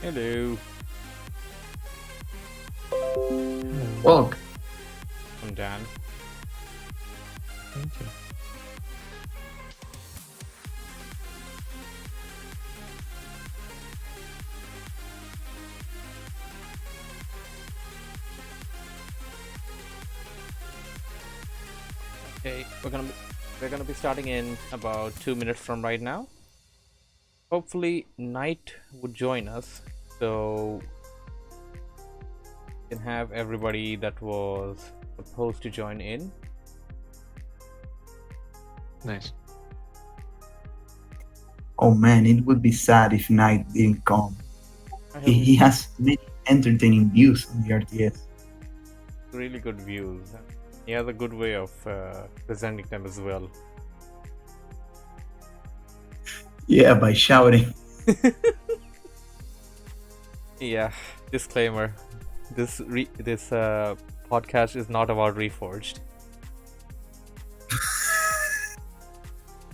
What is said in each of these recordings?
Hello. Hello. Well, I'm Dan. Thank you. Okay, we're gonna be starting in about 2 minutes from right now. Hopefully, Knight would join us, so we can have everybody that was supposed to join in. Nice. oh man, it would be sad if Knight didn't come. I He have has many entertaining views on the RTS. really good views. He has a good way of presenting them as well. Yeah, by shouting. Yeah. Disclaimer: this podcast is not about Reforged.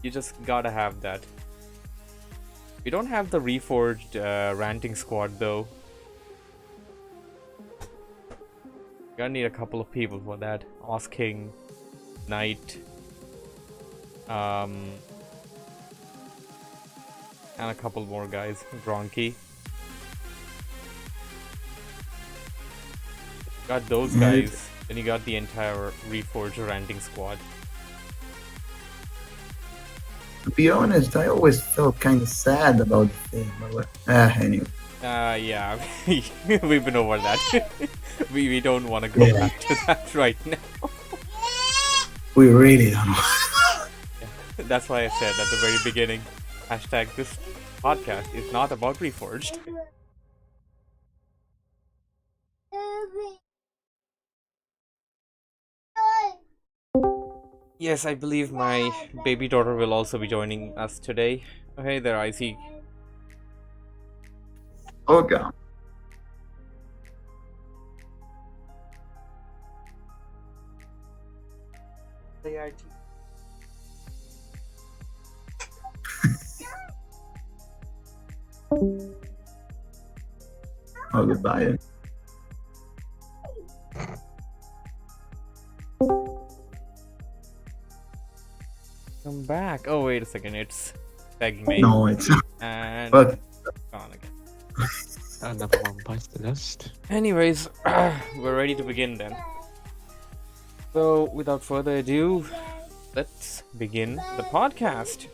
You just gotta have that. We don't have the Reforged ranting squad though. Gonna need a couple of people for that. King, Knight, and a couple more guys. Gronky. Got those Yeah, guys, then you got the entire Reforged ranting squad. To be honest, I always felt kind of sad about the thing. But anyway. Yeah, we've been over that. we don't want to go Yeah. back to that right now. We really don't know. That's why I said at the very beginning, hashtag this podcast is not about Reforged. Yes, I believe my baby daughter will also be joining us today. Oh, hey there, Isaac. Oh god. Oh, goodbye. Come back. Oh, wait a second, it's Pegmate. No, it's not. And But gone again. Another one bites the dust. Anyways, we're ready to begin then. So, without further ado, let's begin the podcast.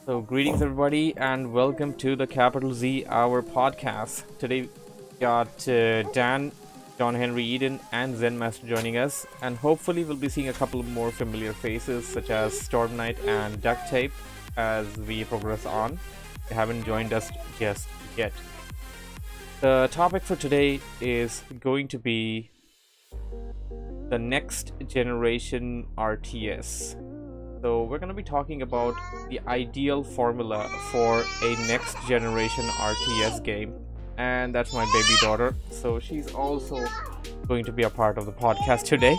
So, greetings everybody, and welcome to the Capital Z Hour podcast. Today, we got Dan, John Henry Eden, and Zen Master joining us, and hopefully, we'll be seeing a couple of more familiar faces, such as Storm Knight and Duct Tape, as we progress on. They haven't joined us just yet. The topic for today is going to be the next generation RTS. So we're going to be talking about the ideal formula for a next generation RTS game. And that's my baby daughter. So she's also going to be a part of the podcast today.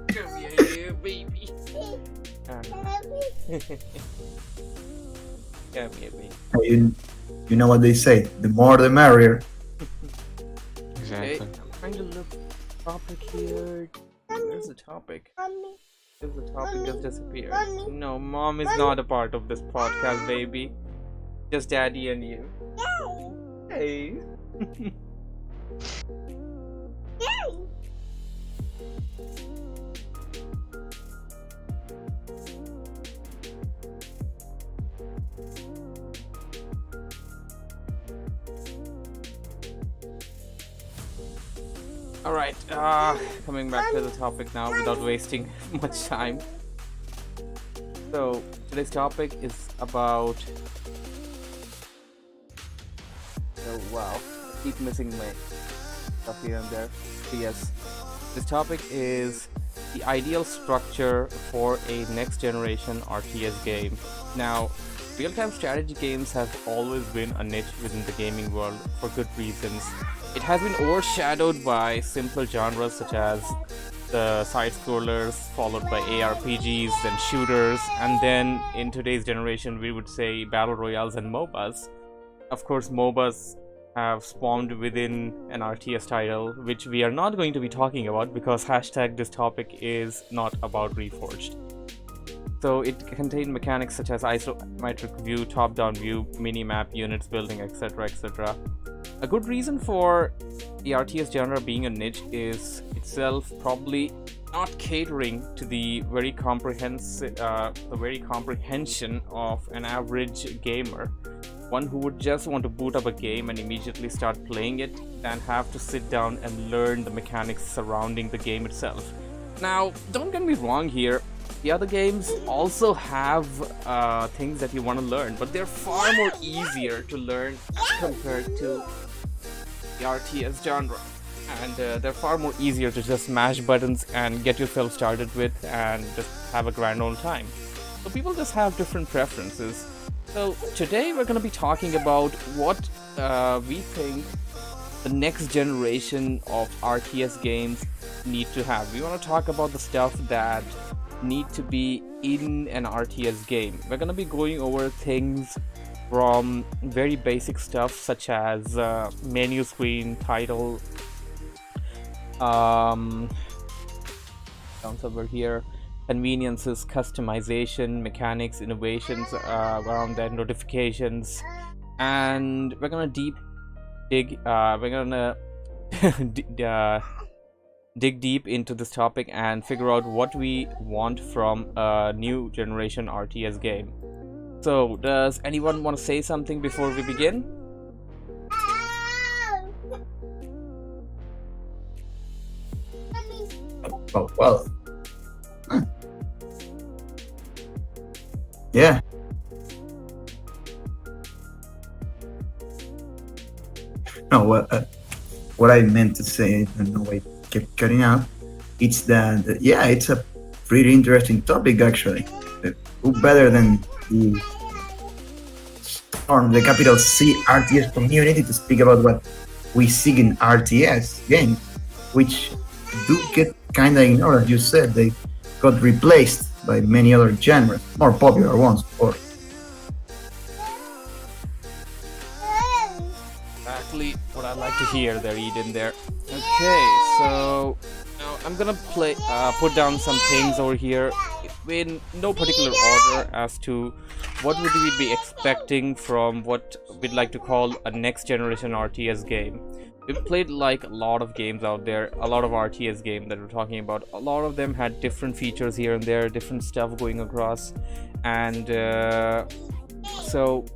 Come here, baby. Come here, baby. you know what they say, the more the merrier. Okay, Exactly. I'm trying to look topic here. Where's the topic? There's the topic just disappeared. No, mom is not a part of this podcast, baby. Just daddy and you. Hey. Alright, coming back to the topic now without wasting much time. So, today's topic is about... Oh wow, I keep missing my stuff here and there. But yes, this topic is the ideal structure for a next generation RTS game. Now, real-time strategy games have always been a niche within the gaming world for good reasons. It has been overshadowed by simpler genres such as the side scrollers, followed by ARPGs, then shooters, and then in today's generation we would say battle royales and MOBAs. Of course, MOBAs have spawned within an RTS title, which we are not going to be talking about because hashtag this topic is not about Reforged. So it contained mechanics such as isometric view, top-down view, mini-map, units building, etc, etc. A good reason for the RTS genre being a niche is itself probably not catering to the very comprehension of an average gamer, one who would just want to boot up a game and immediately start playing it, than have to sit down and learn the mechanics surrounding the game itself. Now, don't get me wrong here. The other games also have things that you want to learn, but they're far more easier to learn compared to the RTS genre. And they're far more easier to just smash buttons and get yourself started with and just have a grand old time. So people just have different preferences. So today we're going to be talking about what we think the next generation of RTS games need to have. We want to talk about the stuff that need to be in an RTS game. We're going to be going over things from very basic stuff such as menu screen, title, down over here, conveniences, customization, mechanics, innovations around that, notifications, and we're gonna dig deep into this topic and figure out what we want from a new generation RTS game. So, does anyone want to say something before we begin? Oh, well. Yeah. No, what I meant to say, I know I kept cutting out, it's that, yeah, it's a pretty interesting topic, actually. Who better than the storm, the capital C RTS community to speak about what we see in RTS games, which do get kind of ignored, as you said. They got replaced by many other genres, more popular ones, of course. Exactly what I'd like to hear there, Eden, there. Okay, so now I'm gonna put down some things over here in no particular order as to what would we be expecting from what we'd like to call a next generation RTS game. We've played like a lot of games out there, a lot of RTS games that we're talking about. A lot of them had different features here and there, different stuff going across. And so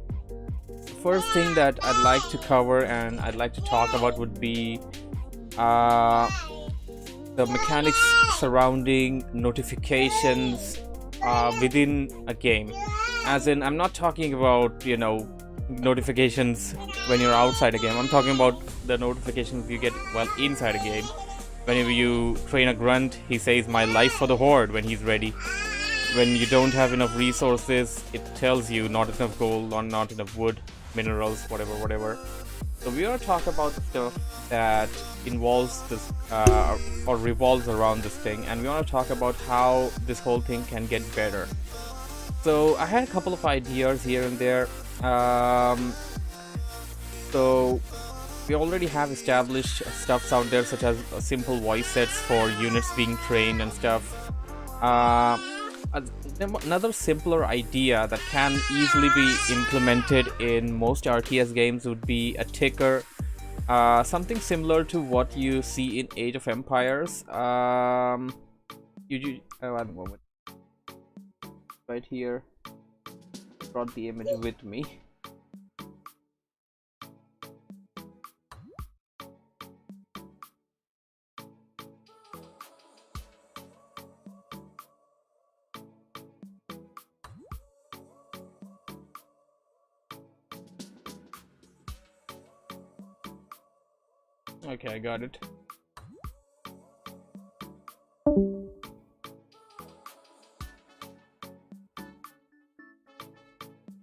first thing that I'd like to cover and I'd like to talk about would be the mechanics surrounding notifications within a game. As in, I'm not talking about, you know, notifications when you're outside a game. I'm talking about the notifications you get while inside a game. Whenever you train a grunt, he says "my life for the horde" when he's ready. When you don't have enough resources, it tells you not enough gold or not enough wood, minerals, whatever. So we are talking about the stuff that involves this or revolves around this thing, and we want to talk about how this whole thing can get better. So I had a couple of ideas here and there. So we already have established stuffs out there, such as simple voice sets for units being trained and stuff. Another simpler idea that can easily be implemented in most RTS games would be a ticker, something similar to what you see in Age of Empires. One moment. Right here, brought the image with me. Okay, I got it.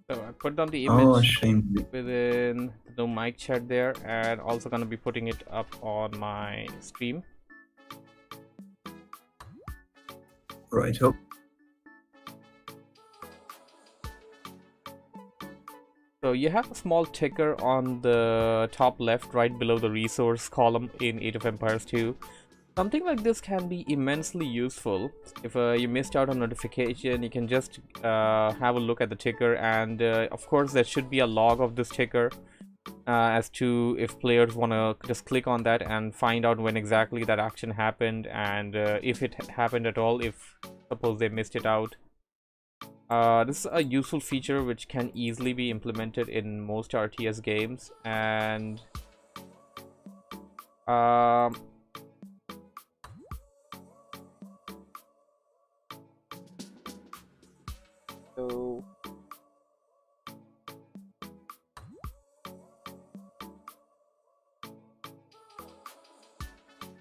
So I put down the image within the mic chat there, and also gonna be putting it up on my stream. Right. So So you have a small ticker on the top left, right below the resource column in Age of Empires 2. Something like this can be immensely useful. If you missed out on notification, you can just have a look at the ticker, and of course there should be a log of this ticker as to if players want to just click on that and find out when exactly that action happened, and if it happened at all, if suppose they missed it out. This is a useful feature which can easily be implemented in most RTS games, and so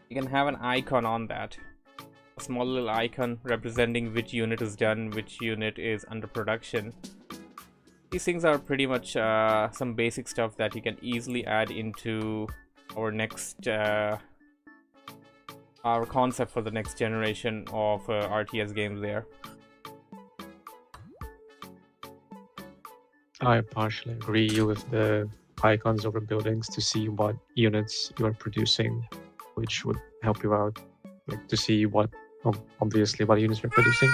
you can have an icon on that. A small little icon representing which unit is done, which unit is under production. These things are pretty much some basic stuff that you can easily add into our next our concept for the next generation of RTS games there. I partially agree with the icons over buildings to see what units you are producing, which would help you out, like to see what, obviously, what units you're producing.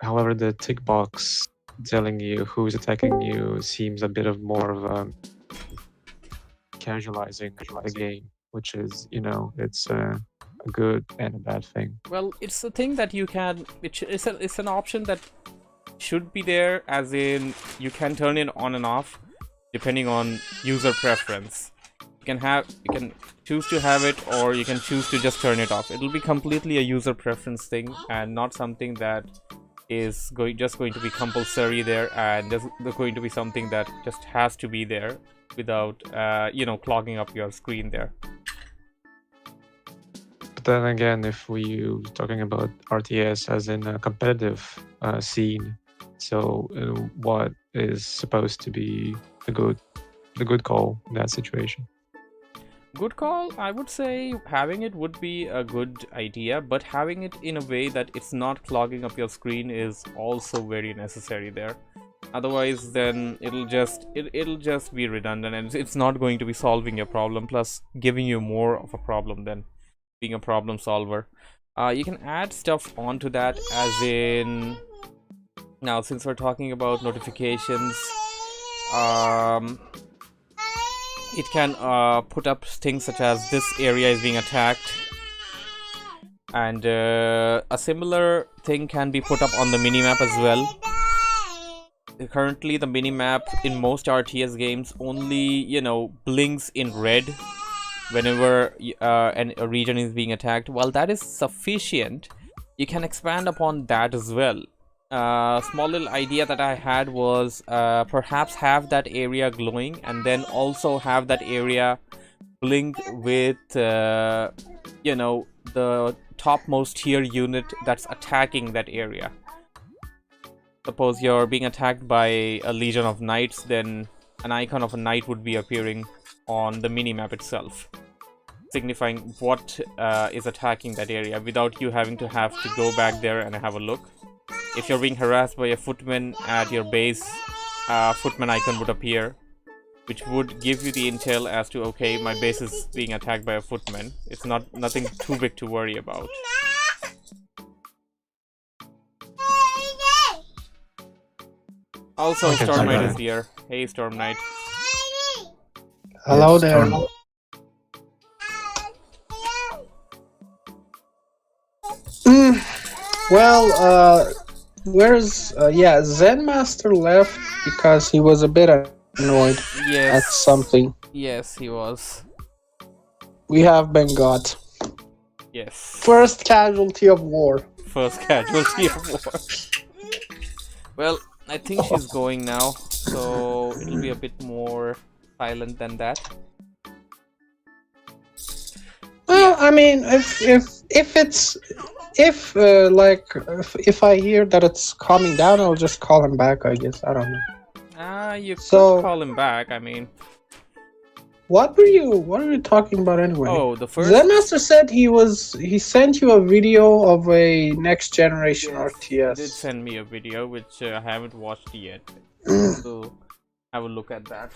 However, the tick box telling you who's attacking you seems a bit of more of a casualizing the game, which is, it's a good and a bad thing. Well, it's a thing that you can. It's an option that should be there, as in you can turn it on and off depending on user preference. You can choose to have it, or you can choose to just turn it off. It'll be completely a user preference thing, and not something that is just going to be compulsory there, and just going to be something that just has to be there without clogging up your screen there. But then again, if we talking about RTS as in a competitive scene, so what is supposed to be the good call in that situation? Good call. I would say having it would be a good idea, but having it in a way that it's not clogging up your screen is also very necessary there. Otherwise, then it'll just be redundant, and it's not going to be solving your problem, plus giving you more of a problem than being a problem solver. You can add stuff onto that, as in, now since we're talking about notifications, it can put up things such as this area is being attacked, and a similar thing can be put up on the minimap as well. Currently, the minimap in most RTS games only, blinks in red whenever a region is being attacked. While that is sufficient, you can expand upon that as well. Small little idea that I had was perhaps have that area glowing, and then also have that area blink with the topmost tier unit that's attacking that area. Suppose you're being attacked by a legion of knights, then an icon of a knight would be appearing on the minimap itself, signifying what is attacking that area, without you having to go back there and have a look. If you're being harassed by a footman at your base, footman icon would appear, which would give you the intel as to, okay, my base is being attacked by a footman. It's nothing too big to worry about. Also, Okay, Storm Knight sorry. is here. Hey, Storm Knight. Hello Yes, there. Storm. Well, Zen Master left because he was a bit annoyed at Yes. something. Yes, he was. We have been got. Yes. First casualty of war. First casualty of war. Well, I think she's going now, so it'll be a bit more silent than that. Well, I mean, if I hear that it's calming down, I'll just call him back, I guess. I don't know. You could So- call him back, I mean. What were you talking about anyway? Oh, the first. Zenmaster said he sent you a video of a next generation Yes, RTS. he did send me a video which I haven't watched yet. So have a look at that.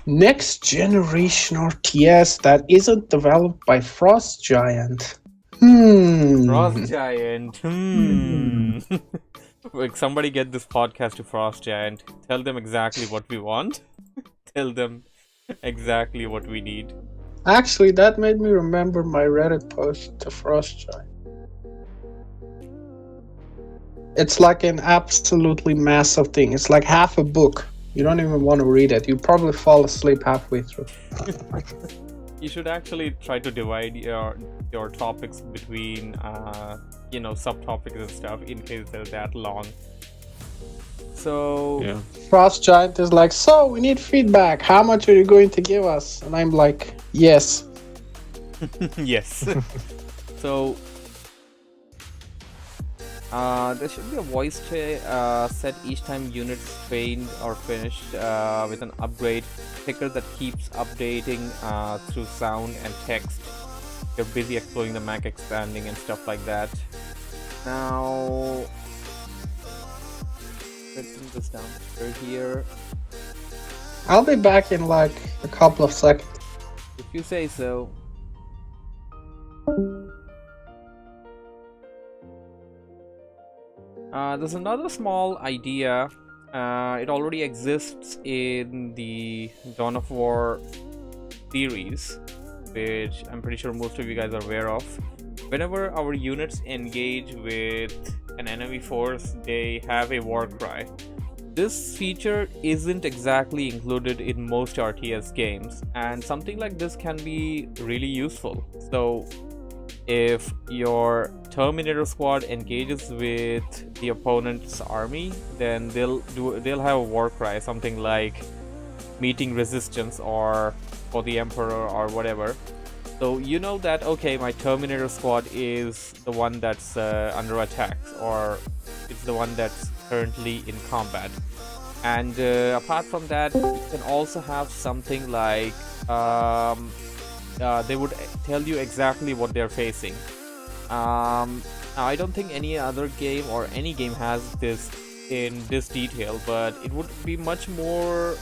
Next generation RTS that isn't developed by Frost Giant. Frost Giant. Like, somebody get this podcast to Frost Giant. Tell them exactly what we want. Tell them exactly what we need. Actually, that made me remember my Reddit post to Frost Giant. It's like an absolutely massive thing. It's like half a book. You don't even want to read it. You probably fall asleep halfway through. You should actually try to divide your topics between subtopics and stuff in case they're that long. So Yeah. Frost Giant is like, so we need feedback. How much are you going to give us? And I'm like, yes. yes. So there should be a voice set each time units trained or finished with an upgrade ticker that keeps updating through sound and text. You're busy exploring the map, expanding and stuff like that. Now, putting this down here. I'll be back in like a couple of seconds. If you say so. There's another small idea. It already exists in the Dawn of War series, which I'm pretty sure most of you guys are aware of. Whenever our units engage with an enemy force, they have a war cry. This feature isn't exactly included in most RTS games, and something like this can be really useful. So if your Terminator squad engages with the opponent's army, then they'll have a war cry, something like meeting resistance or for the Emperor or whatever. So you know that, okay, my Terminator squad is the one that's under attack, or it's the one that's currently in combat. And apart from that, you can also have something like they would tell you exactly what they're facing. Now, I don't think any other game or any game has this in this detail, but it would be much more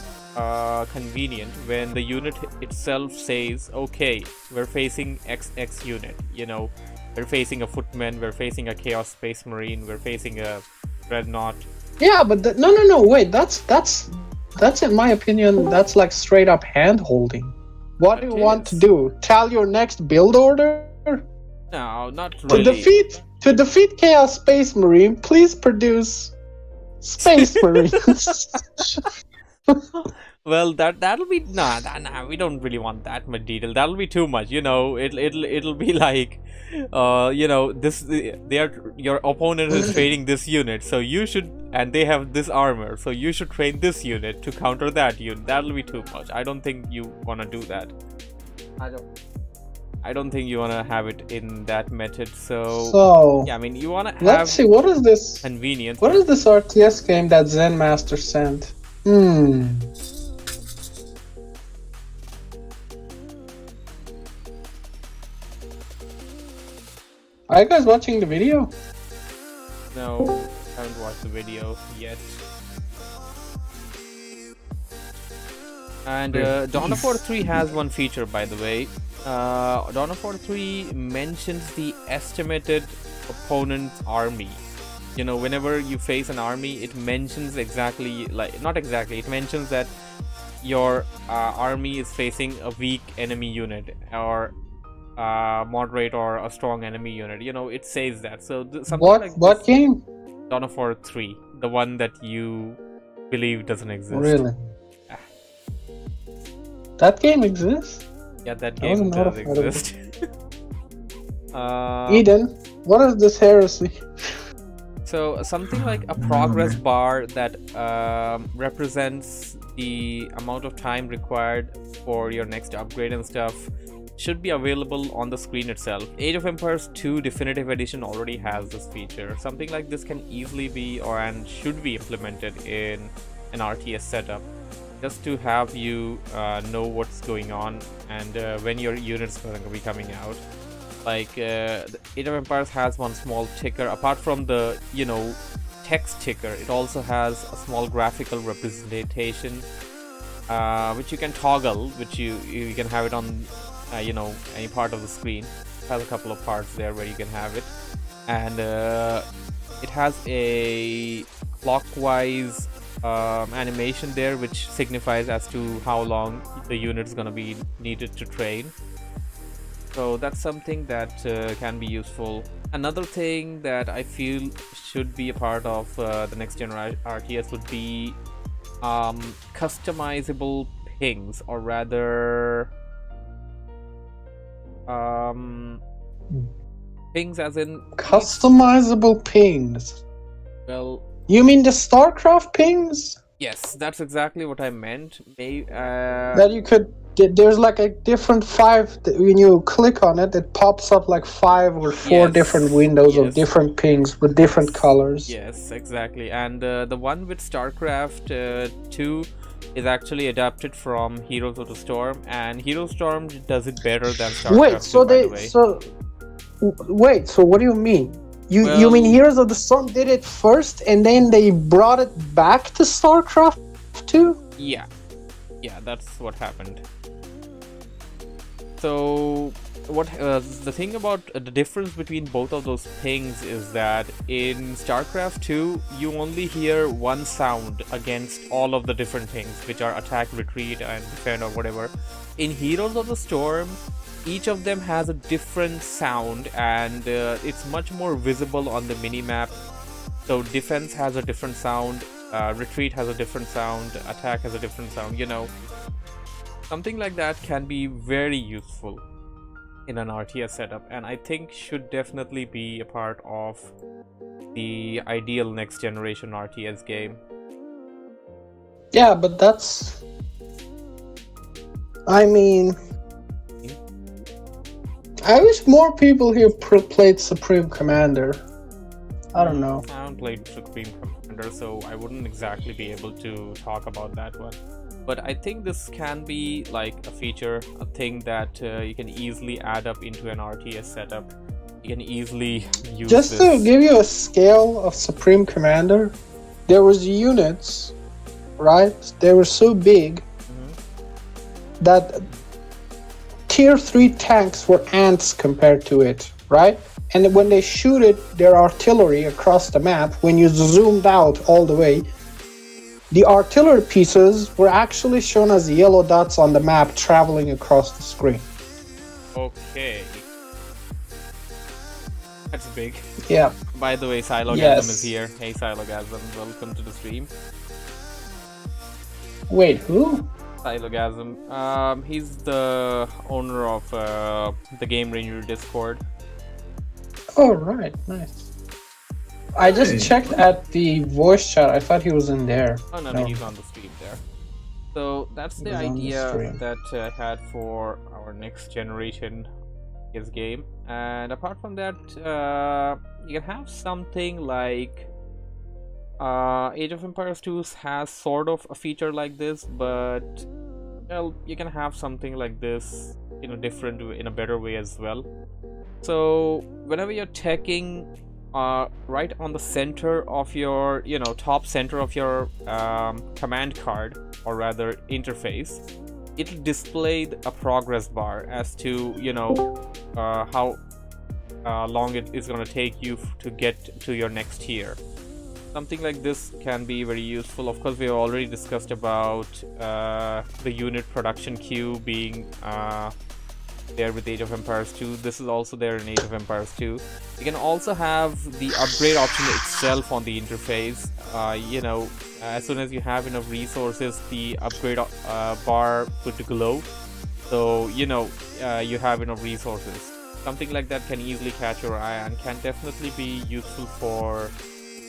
convenient when the unit itself says, okay, we're facing XX unit, we're facing a footman, we're facing a chaos space marine, we're facing a dreadnought. Yeah, but no, wait, that's in my opinion, that's like straight up hand holding. What do you want to do? Tell your next build order? No, not really. To defeat Chaos Space Marine, please produce Space Marines. Well, that'll be nah. We don't really want that much detail. That'll be too much. It'll be like, your opponent is training this unit, so you should, and they have this armor, so you should train this unit to counter that unit. That'll be too much. I don't think you wanna do that. I don't think you wanna have it in that method. So yeah, I mean, you wanna have. Let's see. What is this? Convenience. What is this RTS game that Zenmaster sent? Are you guys watching the video? No, I haven't watched the video yet. And Dawn of War 3 has one feature, by the way. Dawn of War 3 mentions the estimated opponent's army. Whenever you face an army, it mentions exactly, not exactly, it mentions that your army is facing a weak enemy unit, or moderate or a strong enemy unit. It says that. So something like what game? Dawn of War 3, the one that you believe doesn't exist. Really? That game exists? Yeah, that game does exist. Eden, what is this heresy? So something like a progress bar that represents the amount of time required for your next upgrade and stuff should be available on the screen itself. Age of Empires 2 Definitive Edition already has this feature. Something like this can easily be and should be implemented in an RTS setup, just to have you know what's going on and when your unit's going to be coming out. Like the Age of Empires has one small ticker. Apart from the text ticker, it also has a small graphical representation which you can toggle, which you can have it on any part of the screen. It has a couple of parts there where you can have it, and it has a clockwise animation there, which signifies as to how long the unit's gonna be needed to train. So that's something that can be useful. Another thing that I feel should be a part of the next gen RTS would be customizable pings, or rather pings as in Customizable pings. well, You mean the StarCraft pings? yes, that's exactly what I meant. That you could. There's like a different 5. When you click on it, it pops up like 5 or 4 Yes, different windows yes. of different pings with different colors. Yes, exactly. And the one with StarCraft 2 is actually adapted from Heroes of the Storm, and Hero Storm does it better than StarCraft Wait, 2, so by the they way. wait. So what do you mean? You Well- mean Heroes of the Storm did it first, and then they brought it back to StarCraft 2? Yeah, that's what happened. So what the thing about the difference between both of those things is that in StarCraft 2 you only hear one sound against all of the different things, which are attack, retreat, and defend, or whatever. In Heroes of the Storm, each of them has a different sound, and it's much more visible on the minimap. So defense has a different sound, retreat has a different sound, attack has a different sound, Something like that can be very useful in an RTS setup, and I think should definitely be a part of the ideal next generation RTS game. Yeah, but that's. I mean, I wish more people here played Supreme Commander. I don't know. I haven't played Supreme Commander, so I wouldn't exactly be able to talk about that one. But I think this can be like a feature, a thing that you can easily add up into an RTS setup. You can easily use Just this. to give you a scale of Supreme Commander, there was units, right? They were so big that tier 3 tanks were ants compared to it, right? And when they shoot their artillery across the map, when you zoomed out all the way, the artillery pieces were actually shown as yellow dots on the map traveling across the screen. Okay. That's big. Yeah. By the way, Silogasm Yes. is here. Hey Silogasm, welcome to the stream. Wait, who? Silogasm. He's the owner of the Game Ranger Discord. Oh, right. Nice. I just Hey. checked at the voice chat. I thought he was in there. Oh no, No. he's on the stream there. So that's the He's on the idea stream. that I had for our next generation his game. And apart from that, you can have something like Age of Empires 2 has sort of a feature like this, but well, you can have something like this in a different way, in a better way as well. So whenever you're teching right on the center of your, top center of your command card, or rather interface, it'll display a progress bar as to, how long it is going to take you to get to your next tier. Something like this can be very useful. Of course, we have already discussed about the unit production queue being there with Age of Empires 2. This is also there in Age of Empires 2. You can also have the upgrade option itself on the interface. As soon as you have enough resources, the upgrade bar would glow. So, you have enough resources. Something like that can easily catch your eye and can definitely be useful for...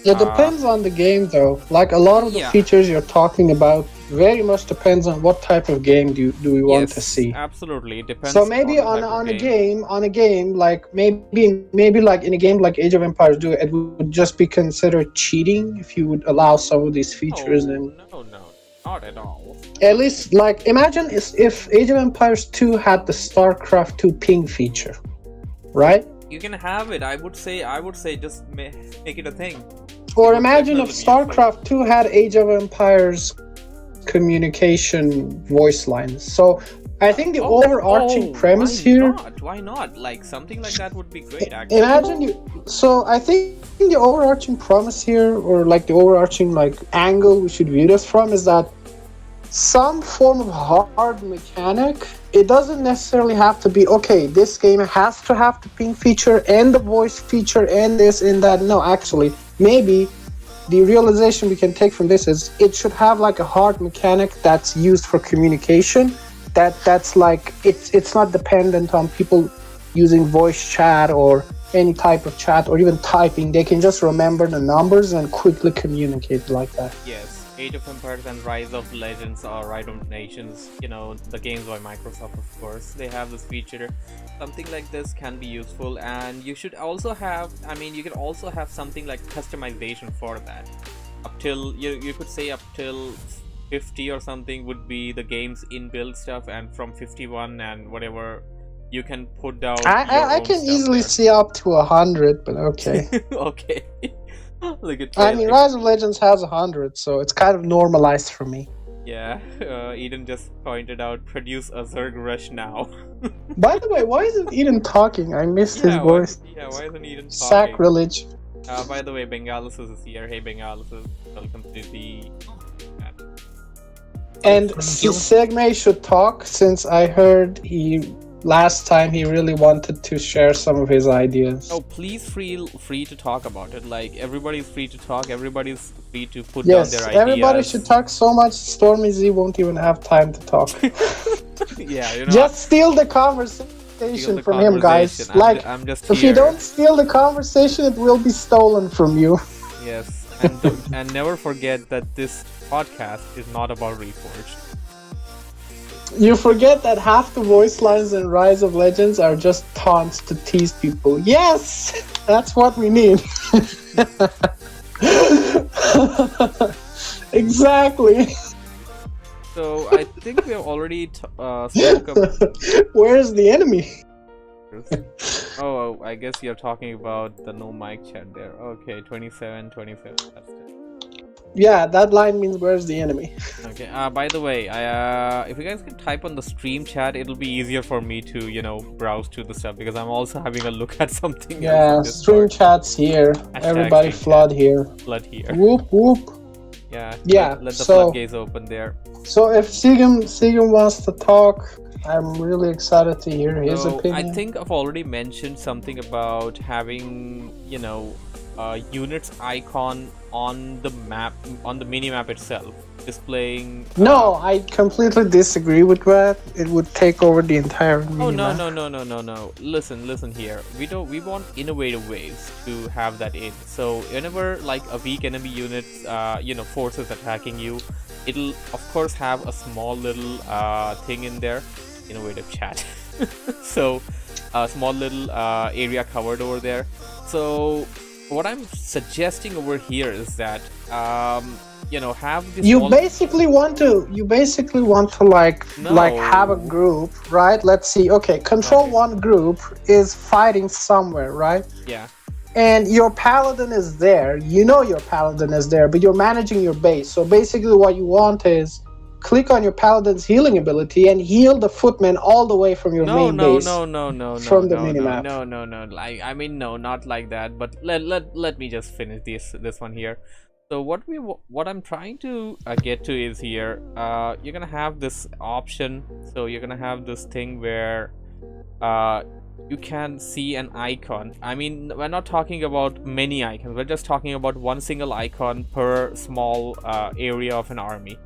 It depends on the game, though. Like a lot of the Yeah. features you're talking about very much depends on what type of game do we want to see. Absolutely, it depends. So maybe on the type of on a game like maybe like in a game like Age of Empires 2, it would just be considered cheating if you would allow some of these features in. No. Not at all. At least, like, imagine if Age of Empires 2 had the StarCraft 2 ping feature, right? You can have it. I would say just make it a thing. Or It would imagine if definitely be useful. StarCraft 2 had Age of Empires communication voice lines. So I think the overarching premise here. Why not? Like something like that would be great. Actually. Imagine you. So I think the overarching promise here, or like the overarching like angle we should view this from, is that some form of hard mechanic. It doesn't necessarily have to be okay. This game has to have the ping feature and the voice feature and this and that. No, actually, maybe the realization we can take from this is it should have like a hard mechanic that's used for communication. That's like it's not dependent on people using voice chat or any type of chat or even typing. They can just remember the numbers and quickly communicate like that. Yes, Age of Empires and Rise of Legends or Rise of Nations, the games by Microsoft, of course, they have this feature. Something like this can be useful, and you should also have, you can also have something like customization for that. Up till, you could say up till 50 or something would be the game's inbuilt stuff, and from 51 and whatever, you can put down I can easily see up to 100, but okay. Okay. Look at Rise of Legends has 100, so it's kind of normalized for me. Yeah, Eden just pointed out, produce a Zerg Rush now. By the way, why isn't Eden talking? I missed his voice. Why isn't Eden talking? Sacrilege. By the way, Bengalis is here. Hey, Bengalis, welcome to the... And Segme should talk, since I heard last time he really wanted to share some of his ideas. Oh, please feel free to talk about it. Like, everybody's free to talk, everybody's free to put down their ideas. Yes, everybody should talk so much, Stormy Z won't even have time to talk. Yeah, Just steal the conversation from him, guys. I'm just if you don't steal the conversation, it will be stolen from you. Yes, and never forget that this podcast is not about Reforged. You forget that half the voice lines in Rise of Legends are just taunts to tease people. Yes! That's what we need. Exactly. So, I think we have already spoke about... Where's the enemy? Oh, I guess you're talking about the no mic chat there. Okay, 27, that's it. Yeah, that line means where's the enemy. Okay, by the way, if you guys can type on the stream chat, it'll be easier for me to, browse to the stuff, because I'm also having a look at something Yeah, else. stream chat's here. Everybody flood here. Flood here. Whoop, whoop. Yeah, let the floodgates open there. So if Sigum wants to talk, I'm really excited to hear his opinion. I think I've already mentioned something about having, units icon on the map, on the mini map itself, displaying. No, I completely disagree with that. It would take over the entire mini map. No. Listen here. We want innovative ways to have that in. So whenever like a weak enemy unit, forces attacking you, it'll of course have a small little thing in there. Innovative chat. So a small little area covered over there. So what I'm suggesting over here is that have this. You basically want to like have a group, right? Let's see. Okay, control one group is fighting somewhere, right? Yeah. And your paladin is there. You know your paladin is there, but you're managing your base. So basically, what you want is click on your paladin's healing ability and heal the footman all the way from your main base. No. From the minimap. No, not like that. But let me just finish this one here. So what I'm trying to get to is here. You're gonna have this option. So you're gonna have this thing where you can see an icon. We're not talking about many icons. We're just talking about one single icon per small area of an army.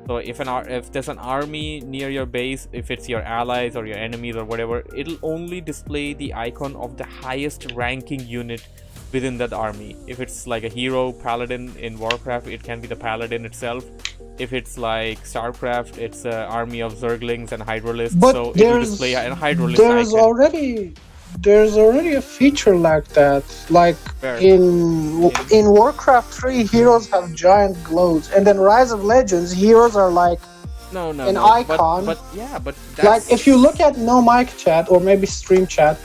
So if there's an army near your base, if it's your allies or your enemies or whatever, it'll only display the icon of the highest ranking unit within that army. If it's like a hero paladin in Warcraft, it can be the paladin itself. If it's like Starcraft, it's an army of Zerglings and Hydralisks. But so it'll display a Hydralist there's icon. there's already a feature like that. Like Where? in Warcraft 3, heroes have giant glows, and then Rise of Legends, heroes are like No, an no. icon. But yeah, but that's Like if you look at no mic chat or maybe stream chat,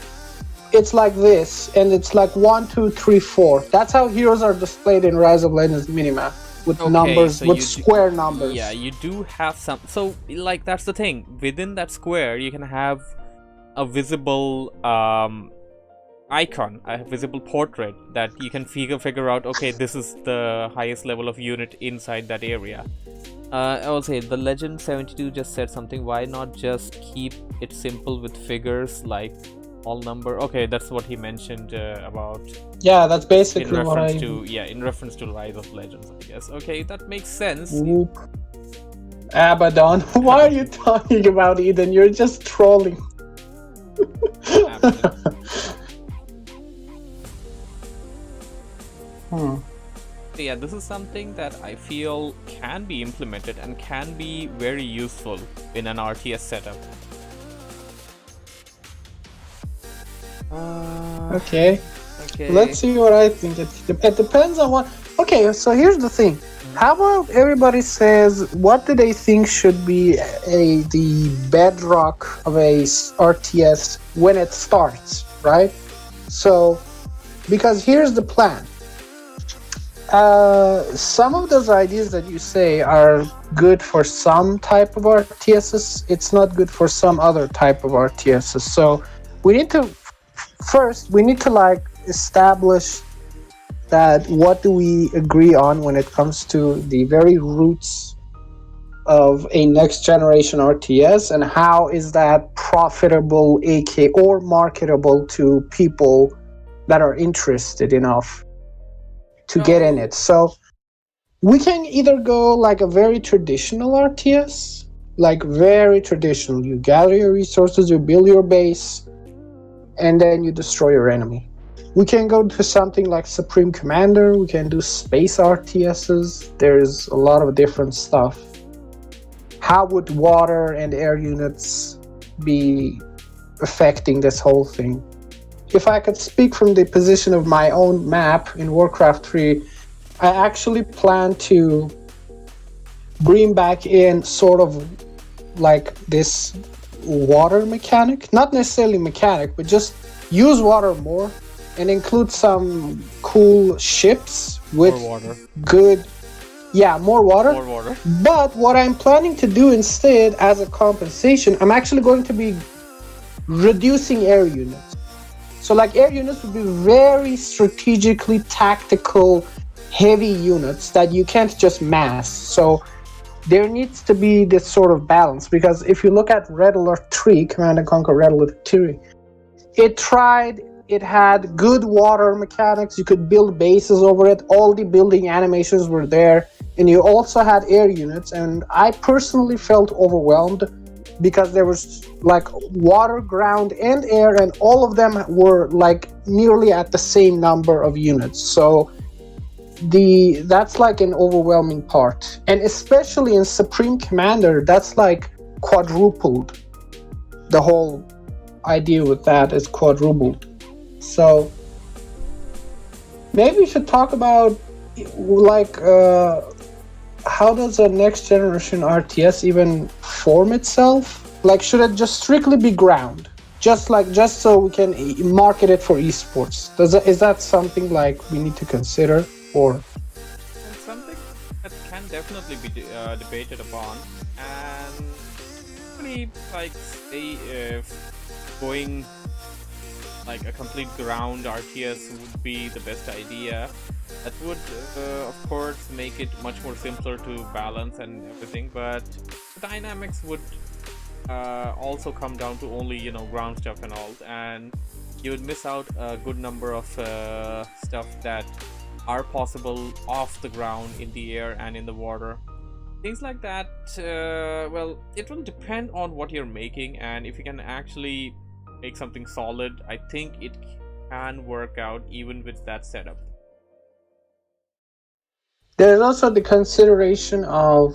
it's like this, and it's like 1, 2, 3, 4. That's how heroes are displayed in Rise of Legends minimap with Okay, numbers, so with you square numbers. Yeah, you do have some. So, like, that's the thing. Within that square, you can have a visible icon, a visible portrait that you can figure out. Okay, this is the highest level of unit inside that area. I will say the Legend 72 just said something. Why not just keep it simple with figures like all number? Okay, that's what he mentioned about. Yeah, that's In basically what reference I. to in reference to Rise of Legends, I guess. Okay, that makes sense. Whoop. Abaddon, why are you talking about Eden? You're just trolling. Abaddon. So yeah, this is something that I feel can be implemented and can be very useful in an RTS setup. Okay. Okay. Let's see what I think. It depends on what. Okay, so here's the thing. How about everybody says what do they think should be the bedrock of a RTS when it starts, right? So, because here's the plan. Some of those ideas that you say are good for some type of RTSs. It's not good for some other type of RTSs. So, we need to like establish that what do we agree on when it comes to the very roots of a next generation RTS, and how is that profitable or marketable to people that are interested enough to get in it. So we can either go like a very traditional RTS, like very traditional. You gather your resources, you build your base, and then you destroy your enemy. We can go to something like Supreme Commander. We can do space RTSs. There's a lot of different stuff. How would water and air units be affecting this whole thing? If I could speak from the position of my own map in Warcraft 3, I actually plan to bring back in sort of like this water mechanic. Not necessarily mechanic, but just use water more and include some cool ships with More water. good... Yeah, more water. More water. But what I'm planning to do instead, as a compensation, I'm actually going to be reducing air units. So like air units would be very strategically tactical, heavy units that you can't just mass. So there needs to be this sort of balance, because if you look at Red Alert 3, Command & Conquer Red Alert 3, it had good water mechanics. You could build bases over it. All the building animations were there. And you also had air units. And I personally felt overwhelmed because there was like water, ground, and air, and all of them were like nearly at the same number of units. So that's like an overwhelming part. And especially in Supreme Commander, that's like quadrupled. The whole idea with that is quadrupled. So maybe we should talk about like how does a next generation RTS even form itself? Like, should it just strictly be ground, just so we can market it for esports? Is that something like we need to consider, or? And something that can definitely be debated upon, and really like say if going like a complete ground RTS would be the best idea. That would of course make it much more simpler to balance and everything, but the dynamics would also come down to only ground stuff and all, and you would miss out a good number of stuff that are possible off the ground, in the air, and in the water. Things like that, well, it will depend on what you're making, and if you can actually make something solid, I think it can work out even with that setup. There's also the consideration of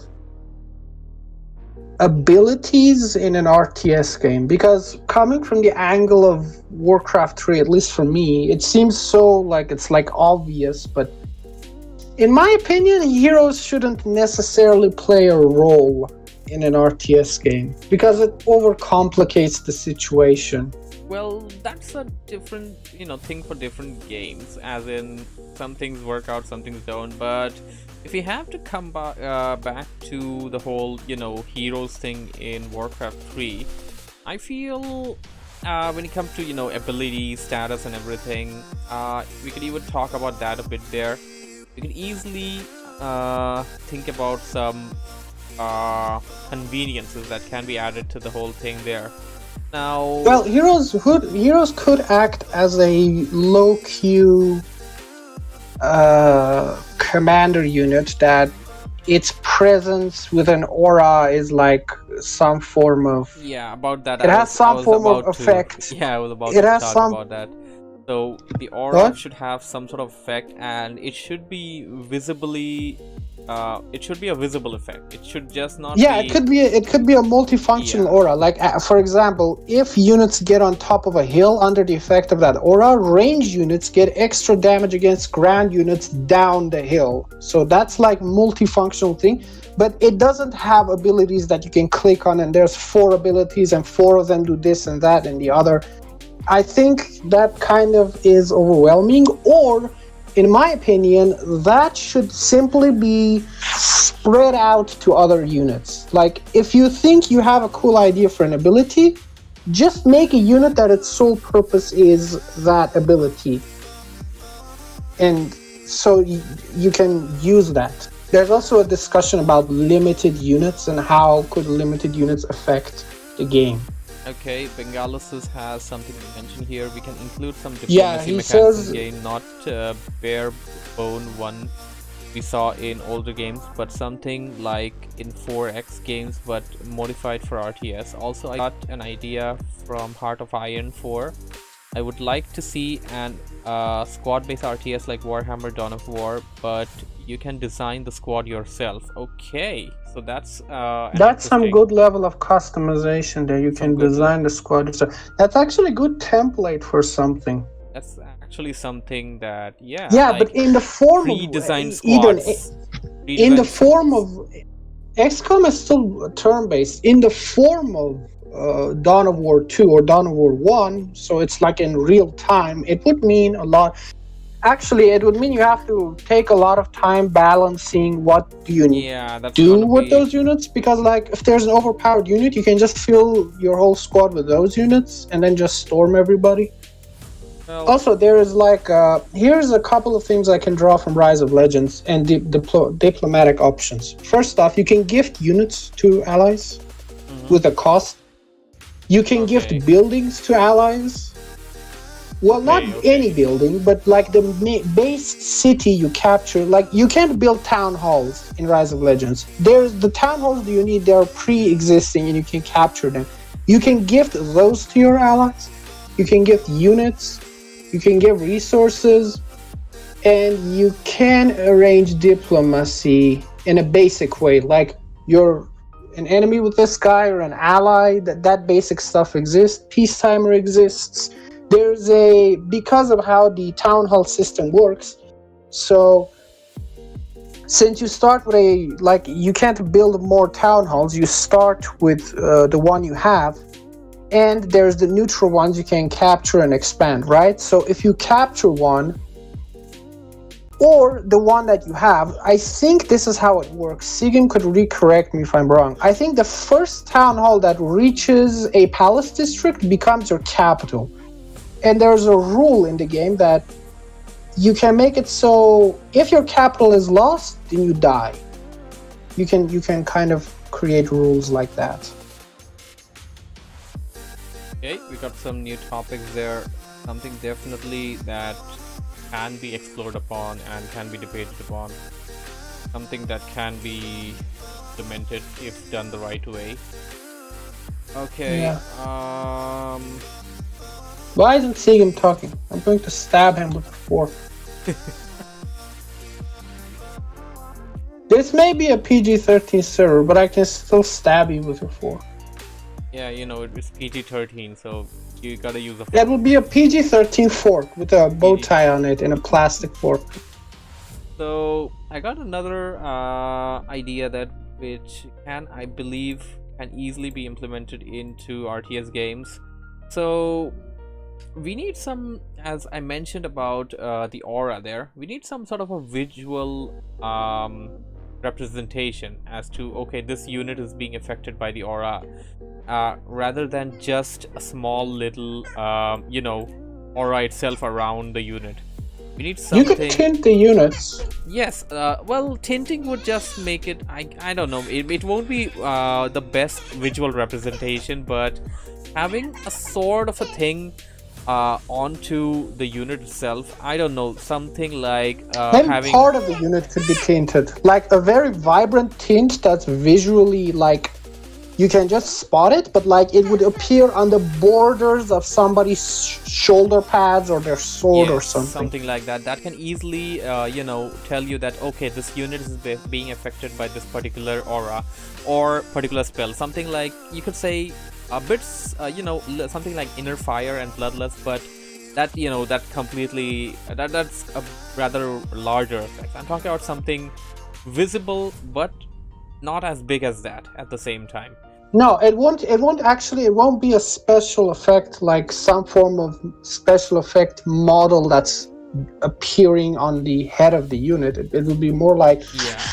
abilities in an RTS game, because coming from the angle of Warcraft 3, at least for me, it seems so like it's like obvious, but in my opinion, heroes shouldn't necessarily play a role in an RTS game because it overcomplicates the situation. Well, that's a different, thing for different games. As in, some things work out, some things don't. But if you have to come back to the whole, heroes thing in Warcraft 3, I feel when it comes to, ability, status, and everything, we could even talk about that a bit there. You can easily think about some conveniences that can be added to the whole thing there. Now, well, heroes could act as a low Q commander unit that its presence with an aura is like some form of. Yeah, about that. It has some form of effect. Yeah, I was about to talk about that. So the aura should have some sort of effect, and it should be visibly. It should be a visible effect. It should just not. Yeah, it could be a multifunctional aura. Like for example, if units get on top of a hill under the effect of that aura, range units get extra damage against ground units down the hill. So that's like multifunctional thing. But it doesn't have abilities that you can click on, and there's 4 abilities, and 4 of them do this and that and the other. I think that kind of is overwhelming, or in my opinion, that should simply be spread out to other units. Like, if you think you have a cool idea for an ability, just make a unit that its sole purpose is that ability. And so you can use that. There's also a discussion about limited units and how could limited units affect the game. Okay, Bengalis has something to mention here. We can include some diplomacy mechanics in the game, not bare bone one we saw in older games, but something like in 4X games, but modified for RTS. Also, I got an idea from Heart of Iron 4. I would like to see an squad-based RTS like Warhammer Dawn of War, but you can design the squad yourself. Okay, so that's some good level of customization there. You can design the squad yourself. That's actually a good template for something. That's actually something that but in the form of pre-designed squads. In the form of XCOM is still turn-based. In the form of Dawn of War 2 or Dawn of War 1, so it's like in real time, it would mean a lot. Actually, it would mean you have to take a lot of time balancing what do you do with those units, because like if there's an overpowered unit, you can just fill your whole squad with those units and then just storm everybody. Well, also, there is like here's a couple of things I can draw from Rise of Legends and diplomatic options. First off, you can gift units to allies with a cost. You can gift buildings to allies. Well, not any building, but like the base city you capture. Like, you can't build town halls in Rise of Legends. There's the town halls you need, they're pre-existing and you can capture them. You can gift those to your allies. You can gift units. You can give resources. And you can arrange diplomacy in a basic way. Like, you're an enemy with this guy or an ally, that basic stuff exists. Peacetimer exists. There's because of how the town hall system works, so since you start with you can't build more town halls, you start with the one you have, and there's the neutral ones you can capture and expand, right? So if you capture one, or the one that you have, I think this is how it works. Sigyn could recorrect me if I'm wrong. I think the first town hall that reaches a palace district becomes your capital. And there's a rule in the game that you can make it so if your capital is lost, then you die. You can kind of create rules like that. Okay, we got some new topics there. Something definitely that can be explored upon and can be debated upon. Something that can be implemented if done the right way. Okay. Yeah. Why isn't Sigyn talking? I'm going to stab him with a fork. This may be a PG-13 server, but I can still stab you with a fork. Yeah, it's PG-13, so you gotta use a fork. It will be a PG-13 fork with a bow tie on it and a plastic fork. So I got another idea which I believe can easily be implemented into RTS games. So we need some, as I mentioned about the aura there, we need some sort of a visual representation as to, okay, this unit is being affected by the aura, rather than just a small little aura itself around the unit. We need something. You can tint the units. Yes, well, tinting would just make it, I don't know, it won't be the best visual representation, but having a sort of a thing onto the unit itself, I don't know, something like Maybe having part of the unit could be tinted, like a very vibrant tint that's visually like you can just spot it, but like it would appear on the borders of somebody's shoulder pads or their sword or something like that. That can easily tell you that, okay, this unit is being affected by this particular aura or particular spell. Something like, you could say a bit something like Inner Fire and Bloodlust, but that completely that's a rather larger effect. I'm talking about something visible but not as big as that at the same time. No, it won't be a special effect, like some form of special effect model that's appearing on the head of the unit. It will be more like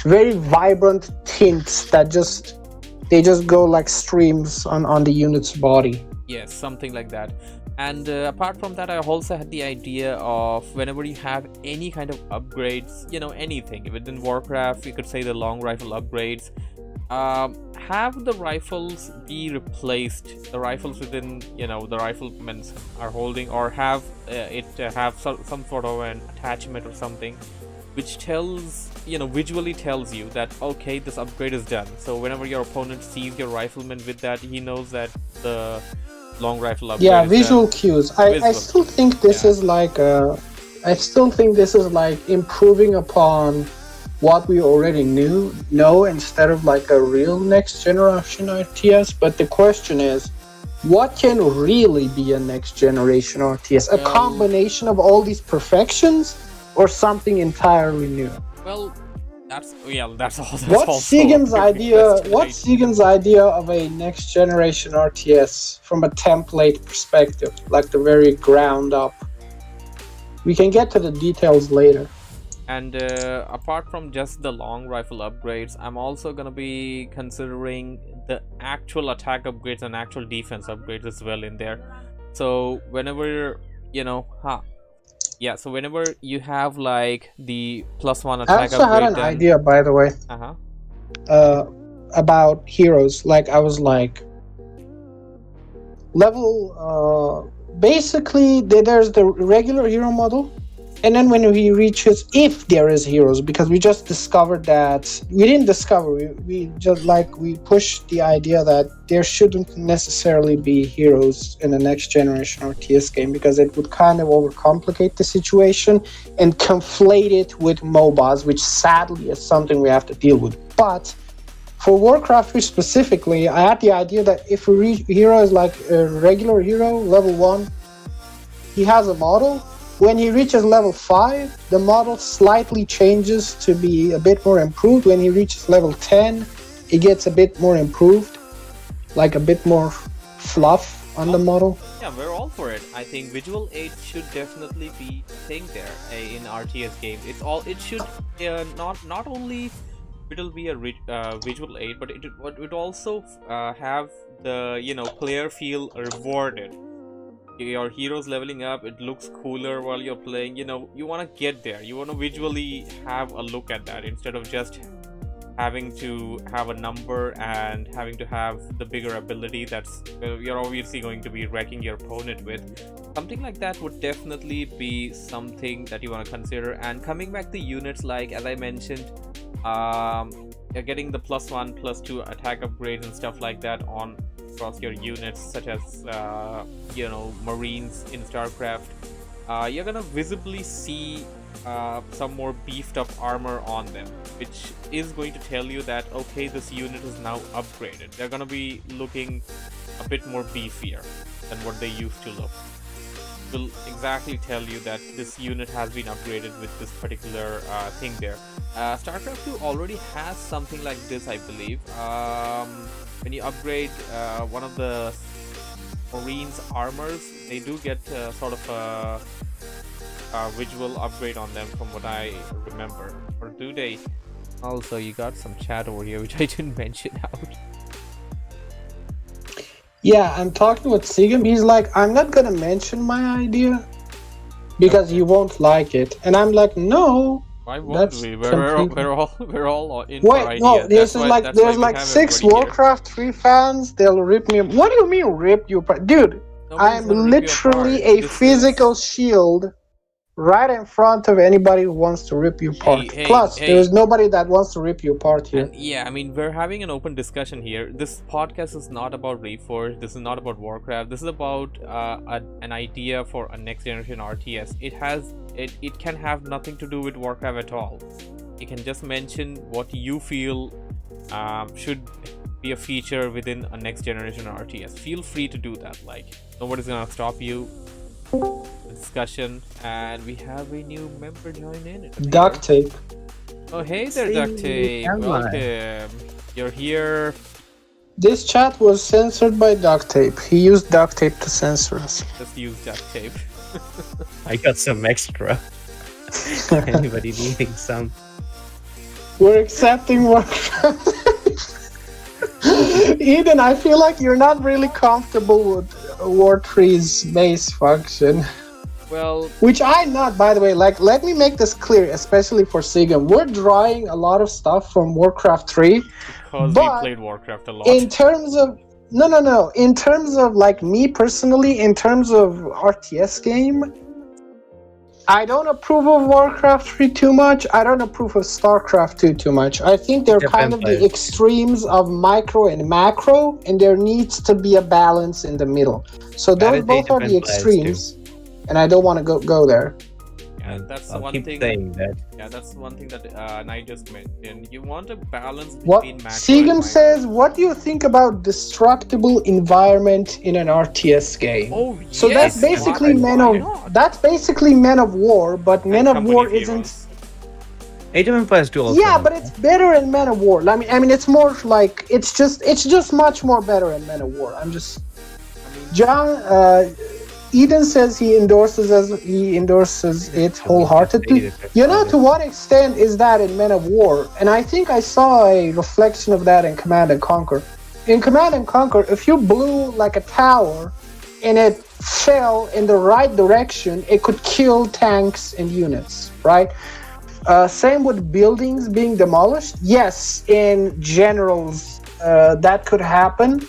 very vibrant tints that just go like streams on the unit's body. Yes, something like that. And apart from that, I also had the idea of whenever you have any kind of upgrades, anything within Warcraft, you could say the long rifle upgrades, have the rifles be replaced, the rifles within the riflemen are holding, or have it have some sort of an attachment or something which tells visually tells you that, okay, this upgrade is done. So whenever your opponent sees your rifleman with that, he knows that the long rifle upgrade is visual done. cues. I still think this is like improving upon what we already know instead of like a real next generation RTS. But the question is, what can really be a next generation RTS? A combination of all these perfections, or something entirely new? Well, that's all. What's Segan's idea of a next generation RTS from a template perspective, like the very ground up? We can get to the details later. And apart from just the long rifle upgrades, I'm also gonna be considering the actual attack upgrades and actual defense upgrades as well in there. So whenever so whenever you have like the +1 attack upgrade, I also had an idea, by the way, about heroes. Like, I was like, level basically there's the regular hero model, and then when he reaches, if there is heroes, because we just discovered that we didn't discover, we just we pushed the idea that there shouldn't necessarily be heroes in the next generation RTS game, because it would kind of overcomplicate the situation and conflate it with MOBAs, which sadly is something we have to deal with. But for Warcraft 3 specifically, I had the idea that if a hero is like a regular hero, level 1, he has a model. When he reaches level 5, the model slightly changes to be a bit more improved. When he reaches level 10, it gets a bit more improved, like a bit more fluff on the model. Yeah, we're all for it. I think visual aid should definitely be a thing there in RTS games. It should not only it'll be a visual aid, but it would also have the player feel rewarded. Your heroes leveling up, it looks cooler while you're playing. You want to get there, you want to visually have a look at that instead of just having to have a number and having to have the bigger ability that's you're obviously going to be wrecking your opponent with. Something like that would definitely be something that you want to consider. And coming back to units, like as I mentioned, you're getting the +1 +2 attack upgrades and stuff like that on across your units, such as Marines in StarCraft. You're gonna visibly see some more beefed up armor on them, which is going to tell you that okay, this unit is now upgraded. They're gonna be looking a bit more beefier than what they used to look. Will exactly tell you that this unit has been upgraded with this particular thing there. StarCraft 2 already has something like this, I believe. When you upgrade one of the Marines' armors, they do get sort of a visual upgrade on them, from what I remember. Or do they? Also, you got some chat over here, which I didn't mention out. Yeah, I'm talking with Sigam. He's like, I'm not gonna mention my idea because you won't like it. And I'm like, no. Why won't we? We're all in for Wait, ideas. no, There's like 6 Warcraft 3 fans. They'll rip me. What do you mean rip you apart? Dude, I'm literally a physical shield right in front of anybody who wants to rip you apart. Plus, there's nobody that wants to rip you apart here. And yeah, I mean, we're having an open discussion here. This podcast is not about Reforged. This is not about Warcraft. This is about an idea for a next generation RTS. It can have nothing to do with Warcraft at all. You can just mention what you feel should be a feature within a next generation RTS. Feel free to do that. Like, nobody's gonna stop you. Discussion, and we have a new member join in. Duct Tape. Oh, hey there, Duct Tape. Welcome. You're here. This chat was censored by Duct Tape. He used Duct Tape to censor us. Just use Duct Tape. I got some extra. Anybody needing some? We're accepting Warcraft. Eden, I feel like you're not really comfortable with War Tree's base function. Well, which I'm not, by the way. Like, let me make this clear, especially for Sigam. We're drawing a lot of stuff from Warcraft 3. Because we played Warcraft a lot. In terms of no. In terms of like me personally, in terms of RTS game, I don't approve of Warcraft 3 too much. I don't approve of StarCraft 2 too much. I think they're kind of the extremes of micro and macro, and there needs to be a balance in the middle. So those both are the extremes. And I don't want to go there. Yeah, that's one thing. Yeah, that's one thing that I just mentioned. You want a balance between macro Sigam and says, what do you think about destructible environment in an RTS game? Oh, so yes, that's basically Men of War, but Men of War isn't. Age of Empires 2 also. Yeah, but it's better in Men of War. I mean, it's more like it's just much more better in Men of War. John. Eden says he endorses it wholeheartedly. You know, to what extent is that in Men of War? And I think I saw a reflection of that in Command and Conquer. In Command and Conquer, if you blew like a tower and it fell in the right direction, it could kill tanks and units, right? Same with buildings being demolished. Yes, in generals, that could happen.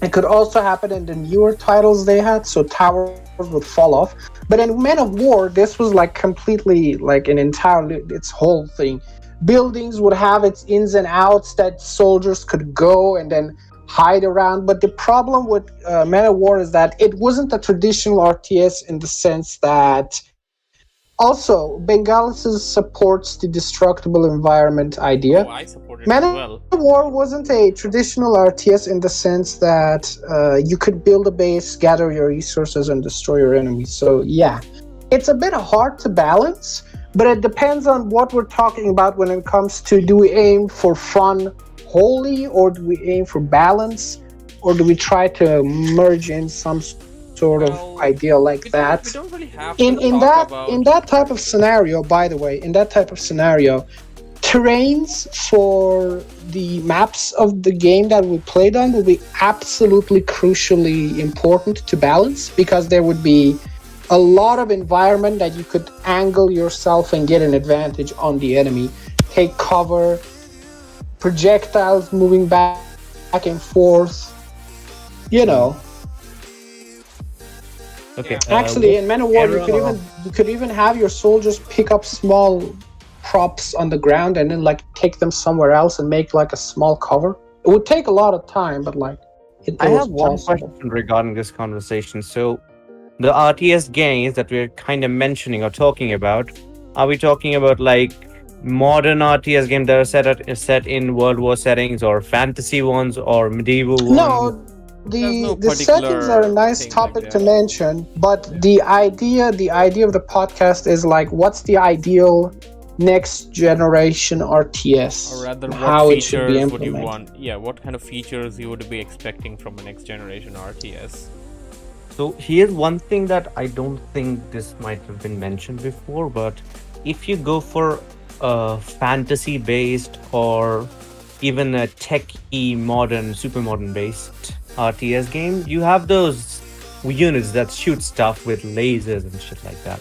It could also happen in the newer titles they had, so towers would fall off. But in Men of War, this was like completely like its whole thing. Buildings would have its ins and outs that soldiers could go and then hide around. But the problem with Men of War is that it wasn't a traditional RTS in the sense that. Also, Bengalis supports the destructible environment idea. Oh, I support it Men as well. of War wasn't a traditional RTS in the sense that you could build a base, gather your resources, and destroy your enemies. So yeah, it's a bit hard to balance, but it depends on what we're talking about when it comes to do we aim for fun wholly, or do we aim for balance, or do we try to merge in some sort of idea like that. We don't really have to in that type of scenario, by the way, terrains for the maps of the game that we played on will be absolutely crucially important to balance, because there would be a lot of environment that you could angle yourself and get an advantage on the enemy. Take cover, projectiles moving back and forth, you know. Okay. Actually, in Men of War, you could even have your soldiers pick up small props on the ground and then like take them somewhere else and make like a small cover. It would take a lot of time, but like I have one question regarding this conversation. So, the RTS games that we're kind of mentioning or talking about, Are we talking about like modern RTS games that are set in World War settings, or fantasy ones, or medieval ones? No, There's the no the settings are a particular nice thing like topic to that. mention, but Yeah. the idea of the podcast is like, what's the ideal next generation Or RTS? rather, what How it should be features would you implemented. want? Yeah, what kind of features you would be expecting from a next generation RTS? So here's one thing that I don't think this might have been mentioned before, but if you go for a fantasy based or even a techy modern, super modern based RTS game, you have those units that shoot stuff with lasers and shit like that.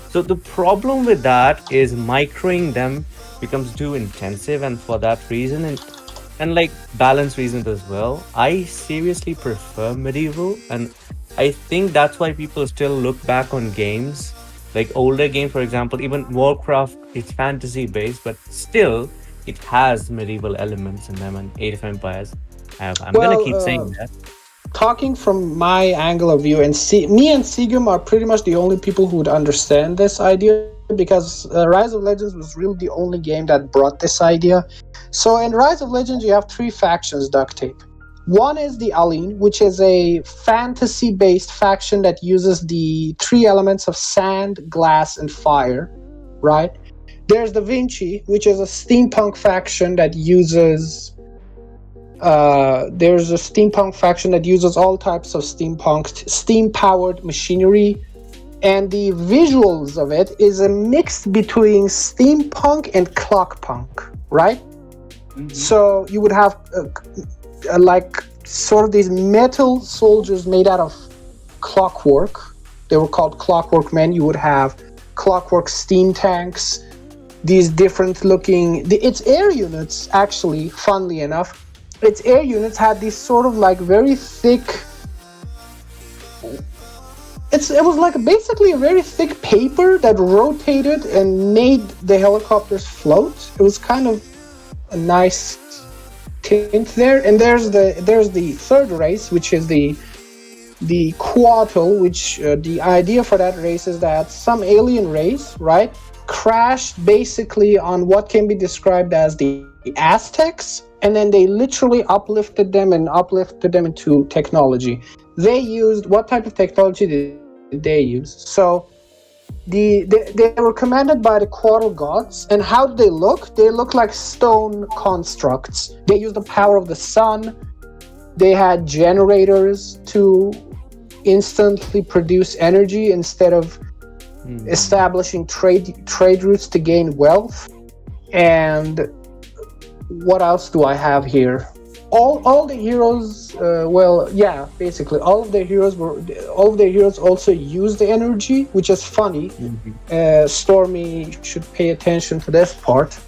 So the problem with that is microing them becomes too intensive, and for that reason, and like balance reasons as well, I seriously prefer medieval, and I think that's why people still look back on games like older games, for example, even Warcraft. It's fantasy based, but still it has medieval elements in them, and Age of Empires have. I'm gonna Well, keep saying that. talking from my angle of view, and me and Sigum are pretty much the only people who would understand this idea, because Rise of Legends was really the only game that brought this idea. So in Rise of Legends, you have three factions, Duct Tape. One is the Aline, which is a fantasy-based faction that uses the three elements of sand, glass, and fire, right? There's the Vinci, which is a steampunk faction that uses there's a steampunk faction that uses all types of steam-powered machinery, and the visuals of it is a mix between steampunk and clockpunk, right? So you would have like sort of these metal soldiers made out of clockwork. They were called clockwork men. You would have clockwork steam tanks, these different looking, its air units, actually, funnily enough, its air units had these sort of like very thick, it was like basically a very thick paper that rotated and made the helicopters float. It was kind of a nice tint there. And there's the third race, which is the Quattle, which the idea for that race is that some alien race, right, crashed basically on what can be described as the Aztecs, and then they literally uplifted them into technology. They used, what type of technology did they use? So they were commanded by the Quattle gods, and how do they look? They look like stone constructs. They use the power of the sun. They had generators to instantly produce energy instead of establishing trade routes to gain wealth. And what else do I have here? All the heroes, basically all of the heroes also use the energy, which is funny. Stormy should pay attention to this part.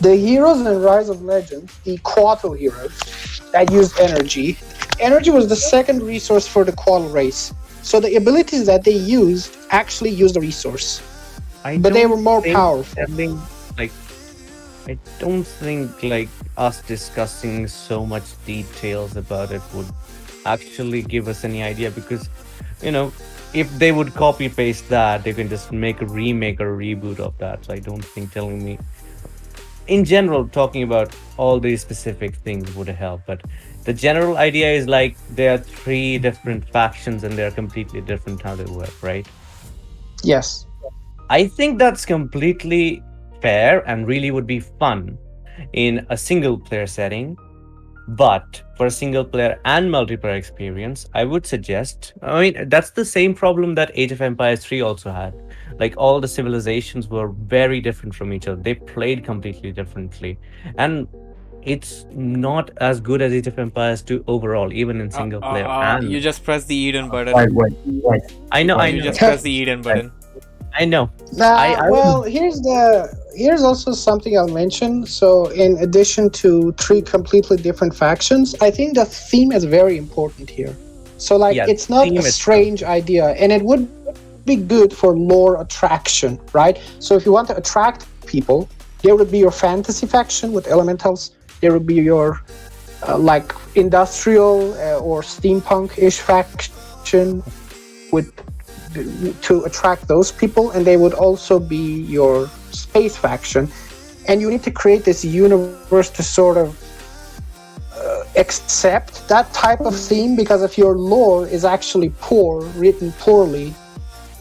The heroes in Rise of Legends, the Quattle heroes that used energy. Energy was the second resource for the Quattle race. So the abilities that they used actually used the resource, but they were more powerful. I don't think like us discussing so much details about it would actually give us any idea, because if they would copy paste that, they can just make a remake or a reboot of that. So I don't think telling me in general talking about all these specific things would help. But the general idea is like there are three different factions and they're completely different how they work, right? Yes. I think that's completely fair and really would be fun in a single player setting. But for a single player and multiplayer experience, I would suggest, that's the same problem that Age of Empires 3 also had. Like all the civilizations were very different from each other. They played completely differently. And it's not as good as Age of Empires 2 overall, even in single player. You just press the Eden button. Right. I know. You just press the Eden button. I know. Well, here's also something I'll mention. So in addition to three completely different factions, I think the theme is very important here. So like, it's not a strange idea, and it would be good for lore attraction, right? So if you want to attract people, there would be your fantasy faction with elementals. There would be your like industrial or steampunk-ish faction with to attract those people, and they would also be your space faction. And you need to create this universe to sort of accept that type of theme, because if your lore is actually poor, written poorly,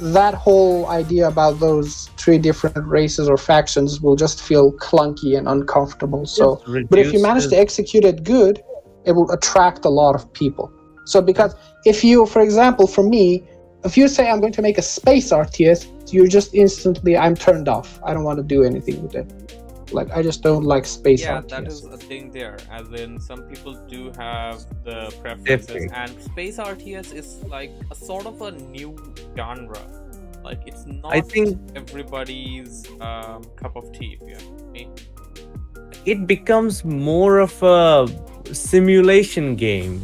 that whole idea about those three different races or factions will just feel clunky and uncomfortable. So, but if you manage to execute it good, it will attract a lot of people. So, because if you, for example, for me, if you say I'm going to make a space RTS, you're just instantly, I'm turned off. I don't want to do anything with it. Like, I just don't like space RTS. That is a thing there. As in, some people do have the preferences, and space RTS is like a sort of a new genre. Like, it's not, I think, everybody's cup of tea. If you ask me. It becomes more of a simulation game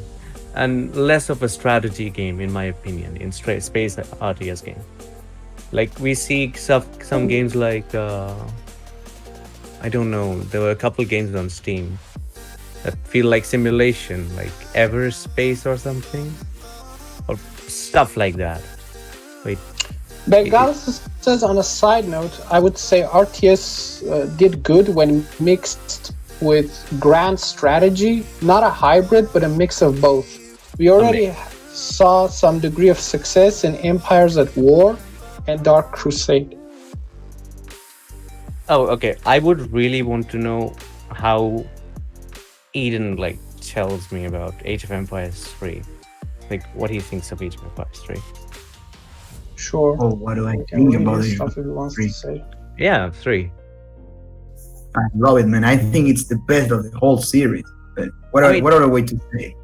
and less of a strategy game, in my opinion, in space RTS game. Like, we see some games like I don't know, there were a couple games on Steam that feel like simulation, like Everspace or something, or stuff like that. Wait. But Gallus says, on a side note, I would say RTS did good when mixed with grand strategy, not a hybrid, but a mix of both. We already saw some degree of success in Empires at War and Dark Crusade. Oh, okay. I would really want to know how Eden tells me about Age of Empires 3. Like, what he thinks of Age of Empires 3. Sure. Oh, what do I think about it? Stuff he wants to say. Yeah, 3. I love it, man. I think it's the best of the whole series. But what other way to say?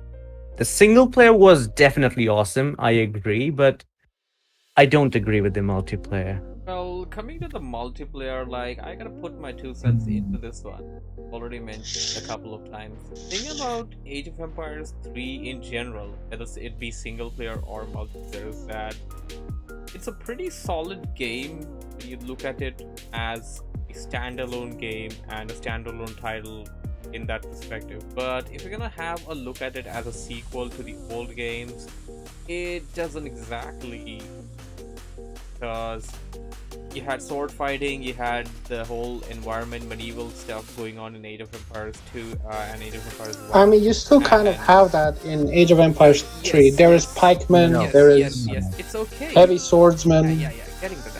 The single player was definitely awesome. I agree, but I don't agree with the multiplayer. Well, coming to the multiplayer, I gotta put my 2 cents into this one. Already mentioned a couple of times. The thing about Age of Empires 3 in general, whether it be single player or multiplayer, is that it's a pretty solid game. You look at it as a standalone game and a standalone title in that perspective. But if you're gonna have a look at it as a sequel to the old games, it doesn't exactly, because you had sword fighting, you had the whole environment, medieval stuff going on in Age of Empires 2 and Age of Empires 1. I mean, you still kind of have that in Age of Empires 3. Yes, there is pikemen, there is yes, it's okay. heavy swordsmen. Yeah, getting that.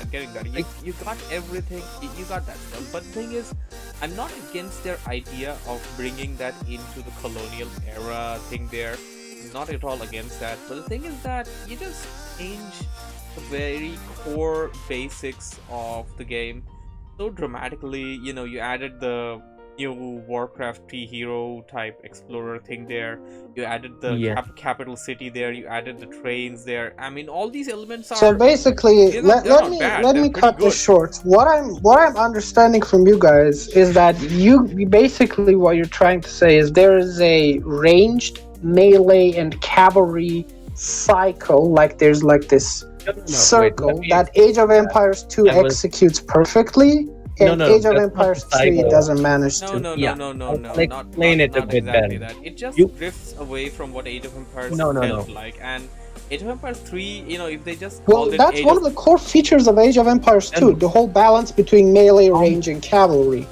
You got everything, you got that stuff. But the thing is, I'm not against their idea of bringing that into the colonial era thing there. Not at all against that. But the thing is that you just change the very core basics of the game so dramatically. You added the new Warcraft hero type explorer thing there, you added the capital city there, you added the trains there. I mean, all these elements are, so basically, let me cut this short. What I'm understanding from you guys is that you basically, what you're trying to say is there is a ranged melee and cavalry cycle, there's this circle that Age of Empires 2 executes perfectly, and Age of Empires 3 doesn't manage to. No. Explain it a bit better. That. It just drifts away from what Age of Empires felt like, and Age of Empires 3, if they just that's one of the core features of Age of Empires 2, the whole balance between melee, range, and cavalry.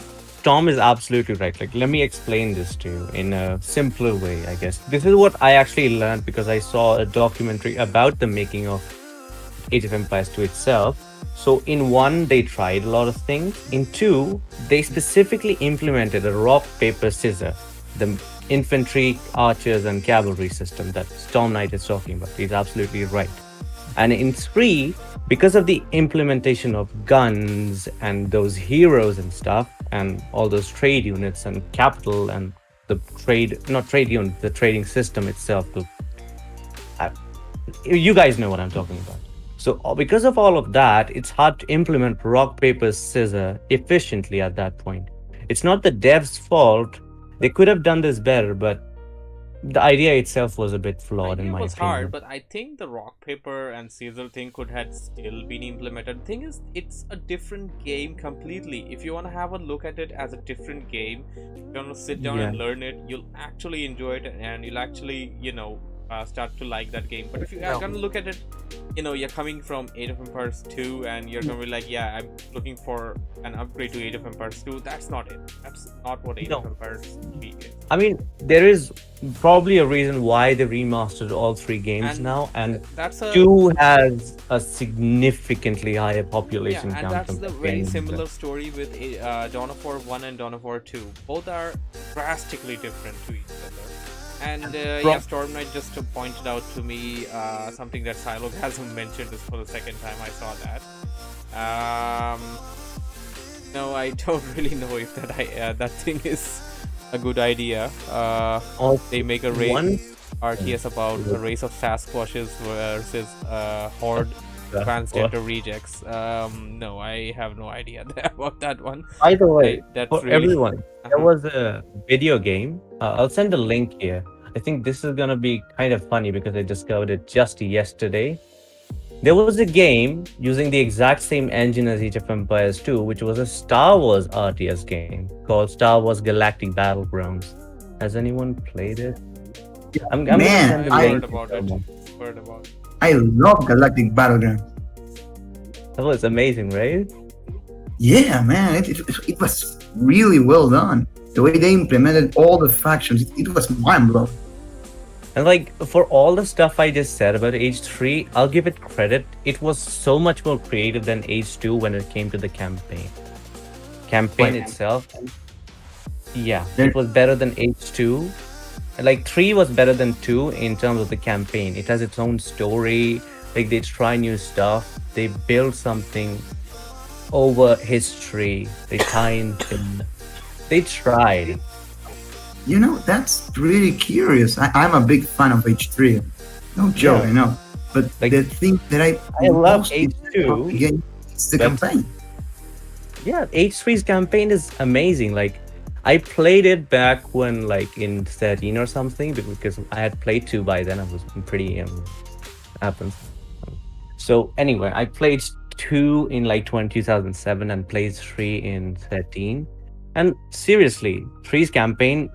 Tom is absolutely right. Let me explain this to you in a simpler way, I guess. This is what I actually learned because I saw a documentary about the making of Age of Empires 2 itself. So in 1, they tried a lot of things. In 2, they specifically implemented a rock, paper, scissor, the infantry, archers, and cavalry system that Storm Knight is talking about. He's absolutely right. And in 3, because of the implementation of guns and those heroes and stuff, and all those trade units and capital and the the trading system itself, you guys know what I'm talking about. So because of all of that, it's hard to implement rock, paper, scissor efficiently at that point. It's not the devs' fault. They could have done this better, but the idea itself was a bit flawed in my opinion. It was hard, but I think the rock, paper, and scissor thing could have still been implemented. The thing is, it's a different game completely. If you want to have a look at it as a different game, if you want to sit down and learn it, you'll actually enjoy it, and you'll actually, start to like that game. But if you are gonna look at it, you're coming from Age of Empires 2, and you're gonna be like, yeah, I'm looking for an upgrade to Age of Empires 2. That's not it. That's not what Age of Empires 3 is. I mean, there is probably a reason why they remastered all 3 games And now, and that's a 2 has a significantly higher population and count. that's the compared very to similar story with Dawn of War 1 and Dawn of War 2. Both are drastically different to each other. And yeah, Storm Knight just pointed out to me something that Silo hasn't mentioned. This for the second time I saw that. No, I don't really know if that thing is a good idea. They make a race RTS about a race of Sasquatches versus Horde transgender rejects. No, I have no idea about that one. By the way, That's for really everyone, there was a video game. I'll send a link here. I think this is gonna be kind of funny because I discovered it just yesterday. There was a game using the exact same engine as Age of Empires 2, which was a Star Wars RTS game called Star Wars Galactic Battlegrounds. Has anyone played it? I'm gonna Man, send a I link heard about to it. someone. Heard about it. I love Galactic Battleground. That was amazing, right? Yeah, man, it was really well done. The way they implemented all the factions, it was mind blowing. And like for all the stuff I just said about Age 3, I'll give it credit. It was so much more creative than Age 2 when it came to the campaign. Campaign itself, yeah, it was better than Age 2. Like 3 was better than 2 in terms of the campaign. It has its own story. Like they try new stuff. They build something over history. They tie in. They tried. That's really curious. I'm a big fan of H3. No joke, Yeah. I know. But Like, the thing that I love mostly H2, love the game is the but- campaign. Yeah, H3's campaign is amazing. Like I played it back when like in 13 or something because I had played 2 by then. I was pretty happens. So anyway, I played 2 in like 2007 and played 3 in 13. And seriously, 3's campaign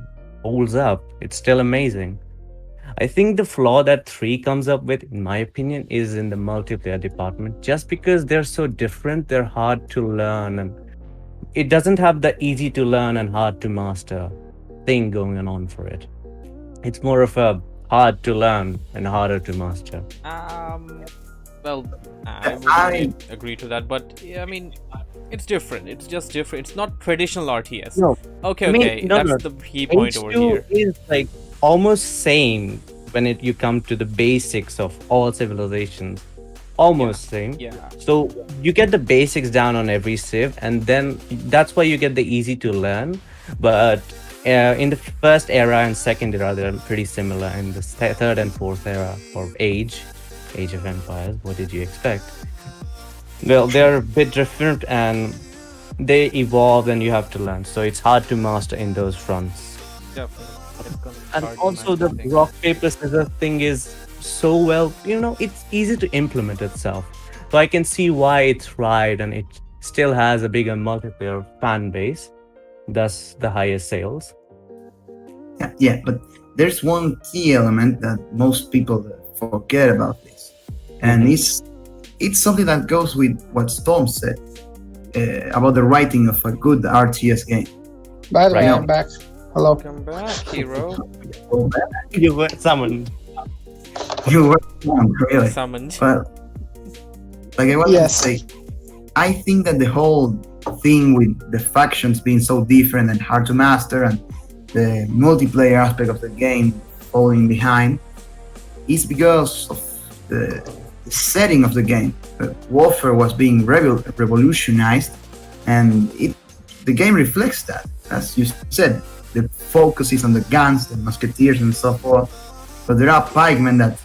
holds up. It's still amazing. I think the flaw that 3 comes up with, in my opinion, is in the multiplayer department. Just because they're so different, they're hard to learn, and it doesn't have the easy to learn and hard to master thing going on for it. It's more of a hard to learn and harder to master. Well, I wouldn't agree to that, but yeah, I mean, it's different. It's just different. It's not traditional RTS. No. Okay, I mean, okay, no, that's no. the key point over here. H2 is like almost same when you come to the basics of all civilizations. Almost same. Yeah. So you get the basics down on every civ, and then that's why you get the easy to learn. But in the first era and second era, they're pretty similar. In the third and fourth era of Age of Empires, what did you expect? Well, they're a bit different and they evolve, and you have to learn. So it's hard to master in those fronts. Definitely. It's gonna be And hard to also the master things. rock paper scissors thing is so well, it's easy to implement itself. So I can see why it's tried and it still has a bigger multiplayer fan base, thus the highest sales. Yeah, but there's one key element that most people forget about this, and it's something that goes with what Storm said about the writing of a good RTS game. By the way, Right. I'm back. Hello. Come back, hero. You were summoned. You were wrong, really. Summoned. But like I wanted Yes. to say, I think that the whole thing with the factions being so different and hard to master, and the multiplayer aspect of the game falling behind, is because of the setting of the game. Warfare was being revolutionized, and the game reflects that. As you said, the focus is on the guns, the musketeers, and so forth. But there are pikemen that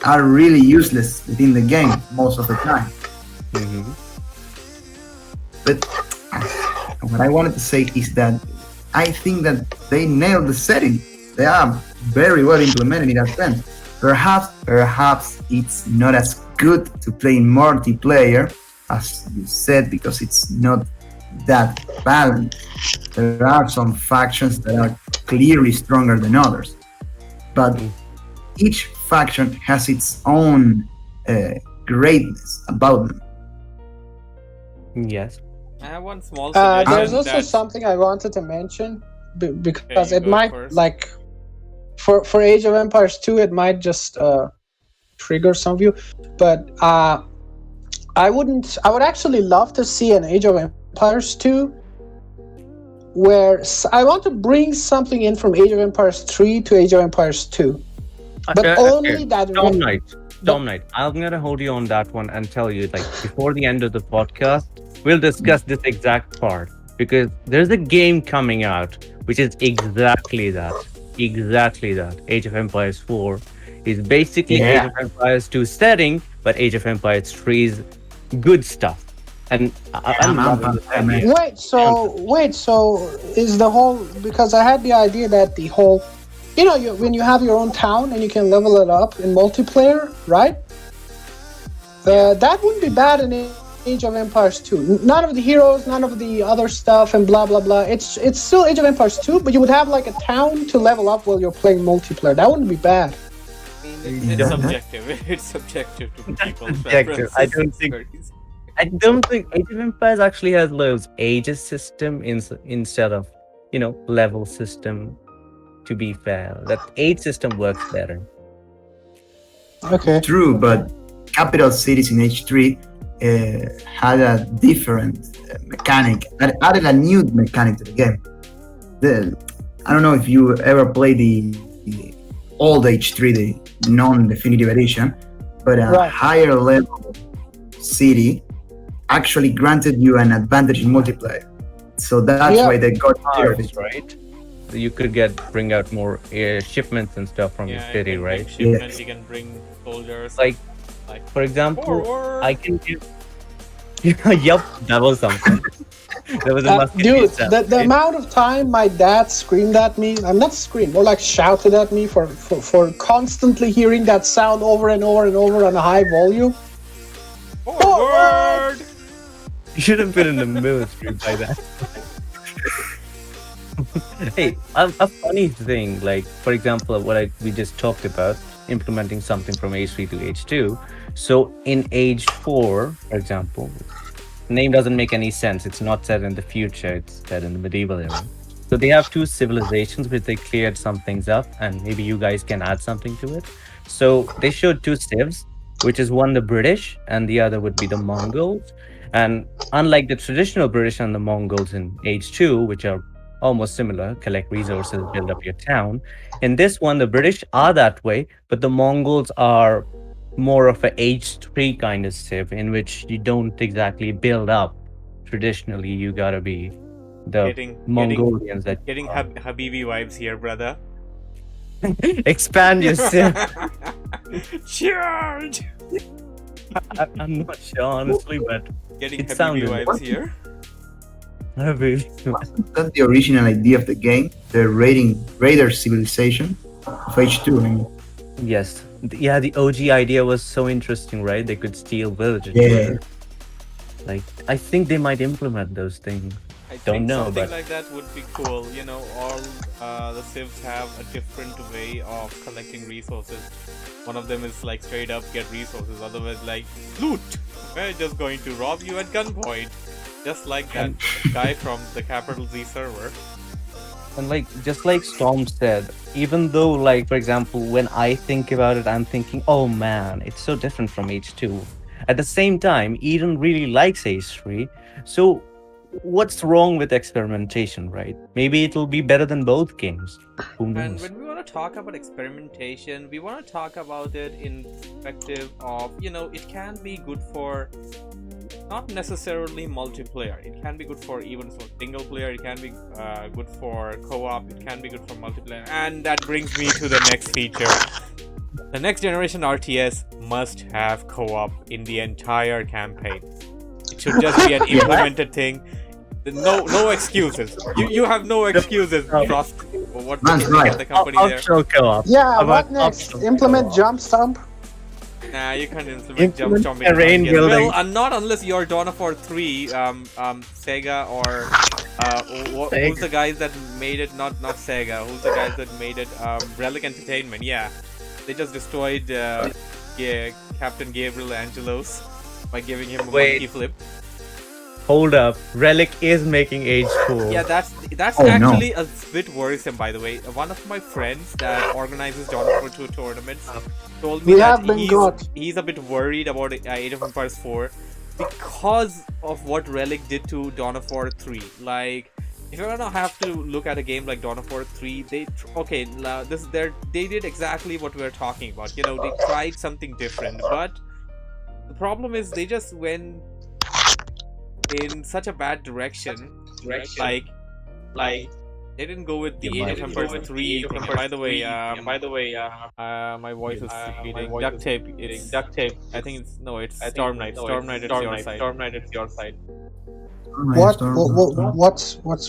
are really useless within the game most of the time. But what I wanted to say is that I think that they nailed the setting. They are very well implemented in that sense. Perhaps it's not as good to play in multiplayer, as you said, because it's not that balanced. There are some factions that are clearly stronger than others. But each faction has its own greatness about them. I Yes. have one small suggestion. There's also that something I wanted to mention because you it go might first. like for Age of Empires 2 it might just trigger some of you, but I would actually love to see an Age of Empires 2 where I want to bring something in from Age of Empires 3 to Age of Empires 2, but only that Dom Knight, I'm gonna hold you on that one and tell you, like, before the end of the podcast, we'll discuss this exact part because there's a game coming out which is exactly that. Exactly that. Age of Empires 4 is basically Age of Empires 2 setting, but Age of Empires 3's good stuff. And I'm loving this idea. Wait, so is the whole, because I had the idea that the whole, when you have your own town and you can level it up in multiplayer, right? That wouldn't be bad in Age of Empires 2. None of the heroes, none of the other stuff, and blah blah blah. It's still Age of Empires 2, but you would have like a town to level up while you're playing multiplayer. That wouldn't be bad. It's subjective. It's subjective to people's Subjective. preferences. I don't think Age of Empires actually has those ages system instead of level system. To be fair, that age system works better. Okay. True, but capital cities in H3 had a different mechanic, added a new mechanic to the game. I don't know if you ever played the old H3, the non-definitive edition, but a higher level city actually granted you an advantage in multiplayer. So that's why they got rid of it. Right? You could bring out more shipments and stuff from the city, right? Shipments, you can bring soldiers. Like for example, forward. I can give. Yup, that was something. There was a dude, the amount of time my dad screamed at me, I'm not screamed, more like shouted at me for constantly hearing that sound over and over and over on a high volume. Forward! You should have been in the military by that. Hey, a funny thing, like for example, we just talked about implementing something from Age 3 to Age 2. So in Age 4, for example, name doesn't make any sense. It's not set in the future. It's set in the medieval era. So they have two civilizations which they cleared some things up, and maybe you guys can add something to it. So they showed two civs, which is one the British and the other would be the Mongols. And unlike the traditional British and the Mongols in Age 2, which are almost similar, collect resources, build up your town. In this one, the British are that way, but the Mongols are more of an Age 3 kind of civ, in which you don't exactly build up. Traditionally, you gotta be the Mongolians that getting Habibi vibes here, brother. expand your civ. Charge! I'm not sure, honestly, but Getting it Habibi sounded vibes here. That's the original idea of the game, the raider civilization of H2. I mean. Yes. Yeah, the OG idea was so interesting, right? They could steal villages. Yeah. Like, I think they might implement those things. I Don't think know, something but- like that would be cool. All the civs have a different way of collecting resources. One of them is like straight up get resources, otherwise like loot. We're just going to rob you at gunpoint. Just like that guy from the Capital Z server. And just like Storm said, even though, like, for example, when I think about it, I'm thinking, oh man, it's so different from H2. At the same time, Eden really likes H3. So what's wrong with experimentation, right? Maybe it'll be better than both games. Who And knows? when we want to talk about experimentation, we want to talk about it in perspective of, it can be good for not necessarily multiplayer. It can be good for even for single player. It can be good for co-op. It can be good for multiplayer. And that brings me to the next feature. The next generation RTS must have co-op in the entire campaign. It should just be an implemented thing. No excuses. You have no excuses. Trust what That's right. the company there. Optional co-op. Yeah, How what about next? optional Implement co-op? jump stump? Nah, you can't implement jump Implement stomping. terrain building. Well, not unless you're Dawn of War 3, Sega or who's the guys that made it? Not Sega. Who's the guys that made it? Relic Entertainment. Yeah, They just destroyed Captain Gabriel Angelos by giving him a Wait. monkey flip. Hold up. Relic is making age cool. Yeah, that's Oh, no. actually a bit worrisome, by the way. One of my friends that organizes Dawn of War 2 tournaments told me We that have been got. he's a bit worried about Age of Empires 4 because of what Relic did to Dawn of War 3. Like, if you're gonna have to look at a game like Dawn of War 3, they did exactly what we're talking about. You know, they tried something different, but the problem is they just went in such a bad direction. Like they didn't go with the Age of Empires 3 thing. By the way, my voice is repeating. Duct tape. It's duct tape. I think it's Storm Knight. Storm Knight. It's your side. Storm Knight. It's your side.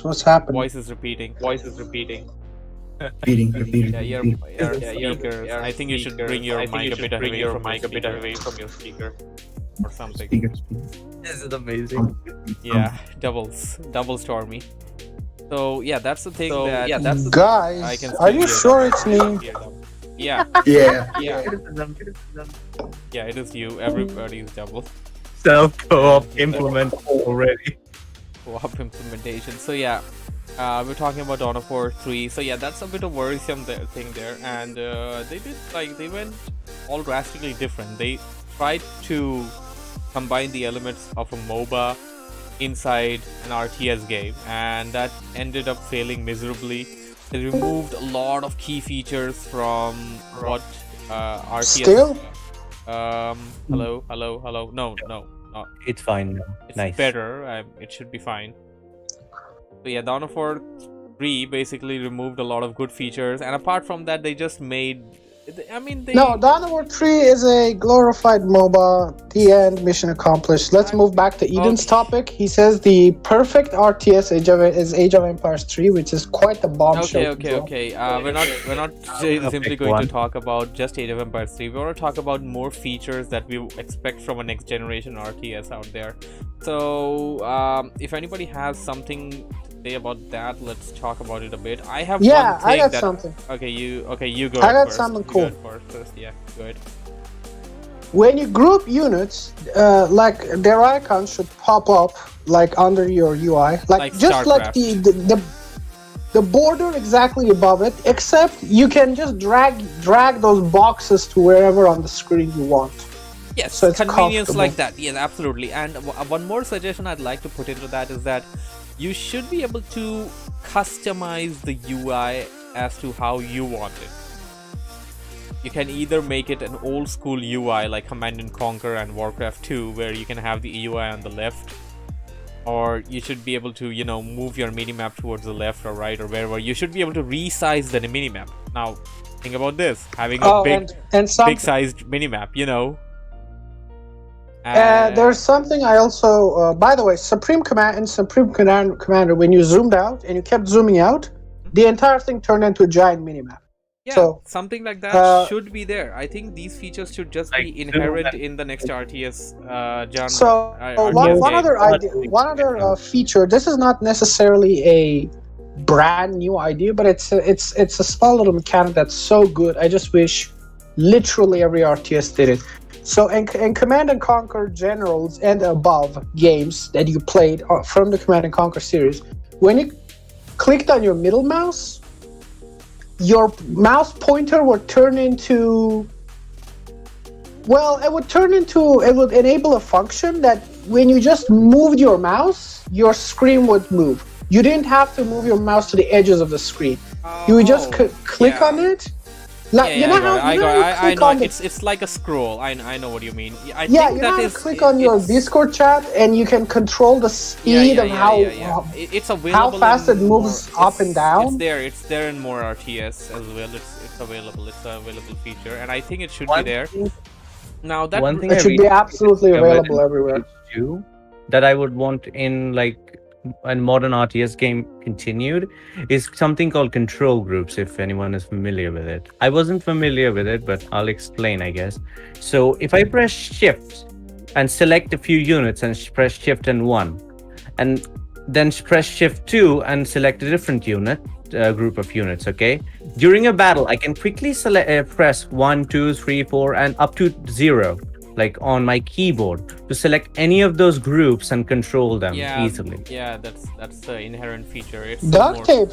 What's happening? Voice is repeating. Repeating. Yeah, your speakers. I think you should bring your mic a bit away from your speaker or something. This is amazing. Yeah, double stormy. So yeah, that's the thing. I Guys, can are still you hear sure them. it's I can me? hear them. Yeah, Yeah. it is you. Everybody's double Self-co-op implement already. co-op implementation. So yeah, we're talking about Dawn of War 3. So yeah, that's a bit of worrisome thing there. And they went all drastically different. They tried to combine the elements of a MOBA inside an RTS game, and that ended up failing miserably. They removed a lot of key features from what RTS. Still? Hello. No. It's fine now. It's Nice. better. It should be fine. So yeah, Dawn of War 3 basically removed a lot of good features, and apart from that, they just made. No, Dawn of War 3 is a glorified MOBA. The end, mission accomplished. Let's move back to Eden's Okay. topic. He says the perfect RTS is Age of Empires 3, which is quite the bombshell. Okay. We're not simply going one. to talk about just Age of Empires 3. We want to talk about more features that we expect from a next generation RTS out there. So, if anybody has something to say about that, let's talk about it a bit. I have Yeah, one thing I got that. something. Okay, you go. I got first. something You cool. go first. Yeah, good. When you group units, like their icons should pop up like under your UI, Like just like StarCraft. the border exactly above it. Except you can just drag those boxes to wherever on the screen you want. Yes, So it's convenience comfortable. like that. Yes, absolutely. And one more suggestion I'd like to put into that is that you should be able to customize the UI as to how you want it. You can either make it an old school UI like Command and Conquer and Warcraft 2, where you can have the UI on the left, or you should be able to, move your minimap towards the left or right or wherever. You should be able to resize the minimap. Now, think about this: having a And some big-sized minimap, there's something I also, by the way, Supreme Commander, when you zoomed out and you kept zooming out, the entire thing turned into a giant minimap. Yeah, So, something like that uh, should be there. I think these features should just Like, be inherent in the next RTS genre. So RTS one game. other idea, one other feature. This is not necessarily a brand new idea, but it's a small little mechanic that's so good. I just wish literally every RTS did it. So in Command and Conquer Generals and above games that you played from the Command and Conquer series, when you clicked on your middle mouse, your mouse pointer would turn into. Well, it would enable a function that when you just moved your mouse, your screen would move. You didn't have to move your mouse to the edges of the screen. You would just click yeah. on it. Like Yeah, I got it. I know. on the, It's like a scroll. I know what you mean. I yeah, think you that know how is. to click on your it's- Discord chat and you can control the speed of how It's available. fast in it moves more- up and down. It's there in more RTS as well. It's available. It's an available feature, and I think it should One be there. thing- Now that One thing it I should be really absolutely discovered available in everywhere. H2 that I would want in like a modern RTS game continued is something called control groups, if anyone is familiar with it. I wasn't familiar with it, but I'll explain, I guess. So if I press shift and select a few units and press shift and 1, and then press shift 2 and select a different unit, group of units. Okay, during a battle, I can quickly press 1, 2, 3, 4, and up to 0, like on my keyboard, to select any of those groups and control them easily. Yeah, that's the inherent feature. It's Duct tape.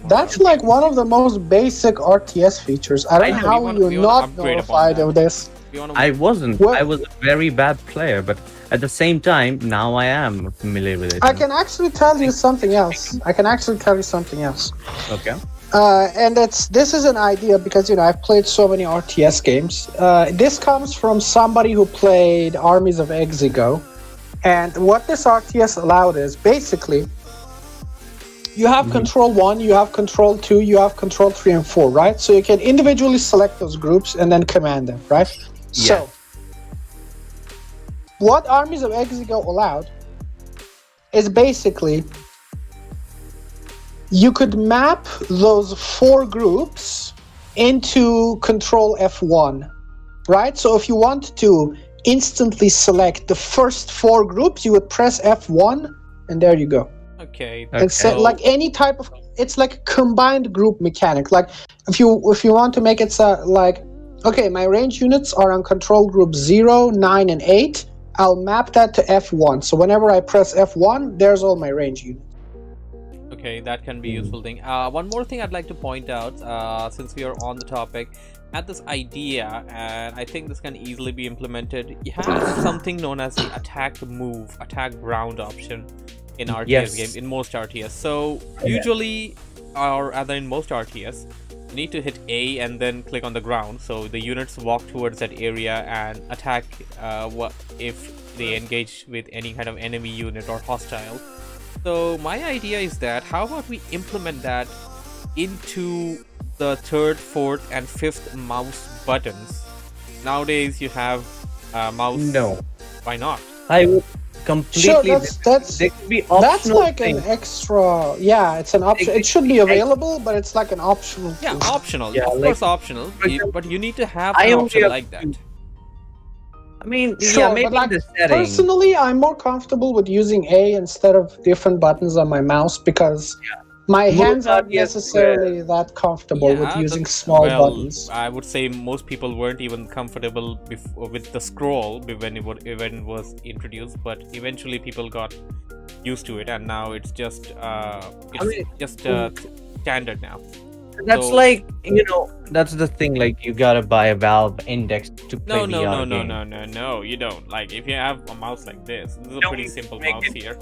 That's like one of the most basic RTS features. I don't know how you're not notified of this. I wasn't. Well, I was a very bad player, but at the same time, now I am familiar with it. I can actually tell you something else. Okay. And this is an idea because I've played so many RTS games. This comes from somebody who played Armies of Exigo, and what this RTS allowed is basically you have Control 1, you have Control 2, you have Control 3 and 4, right? So you can individually select those groups and then command them, right? Yeah. So what Armies of Exigo allowed is basically you could map those 4 groups into Control F1, right? So if you want to instantly select the first 4 groups, you would press F1, and there you go. Okay. And so, like any type of, it's like a combined group mechanic. Like if you want to make it like, okay, my range units are on control group 0, 9, and 8. I'll map that to F1. So whenever I press F1, there's all my range units. Okay, that can be a useful thing. One more thing I'd like to point out, since we are on the topic, at this idea, and I think this can easily be implemented. You have something known as the attack ground option in RTS games, in most RTS. So usually, or rather in most RTS, you need to hit A and then click on the ground, so the units walk towards that area and attack if they engage with any kind of enemy unit or hostile. So my idea is that how about we implement that into the 3rd, 4th, and 5th mouse buttons. Nowadays you have mouse. No. Why not? I would completely. Sure, that's like an extra. Yeah, it's an option. It should be available, but it's like an optional. Yeah, optional. Yeah, of course, optional. But you need to have I an only option have like that. I mean, Sure, yeah, maybe but like the setting. personally, I'm more comfortable with using A instead of different buttons on my mouse because my hands aren't necessarily that comfortable with using small buttons. I would say most people weren't even comfortable with the scroll when it was introduced, but eventually people got used to it, and now it's just standard now. That's like, that's the thing. Like, you gotta buy a Valve Index to play VR game. No, you don't. Like, if you have a mouse like this is a pretty simple mouse here.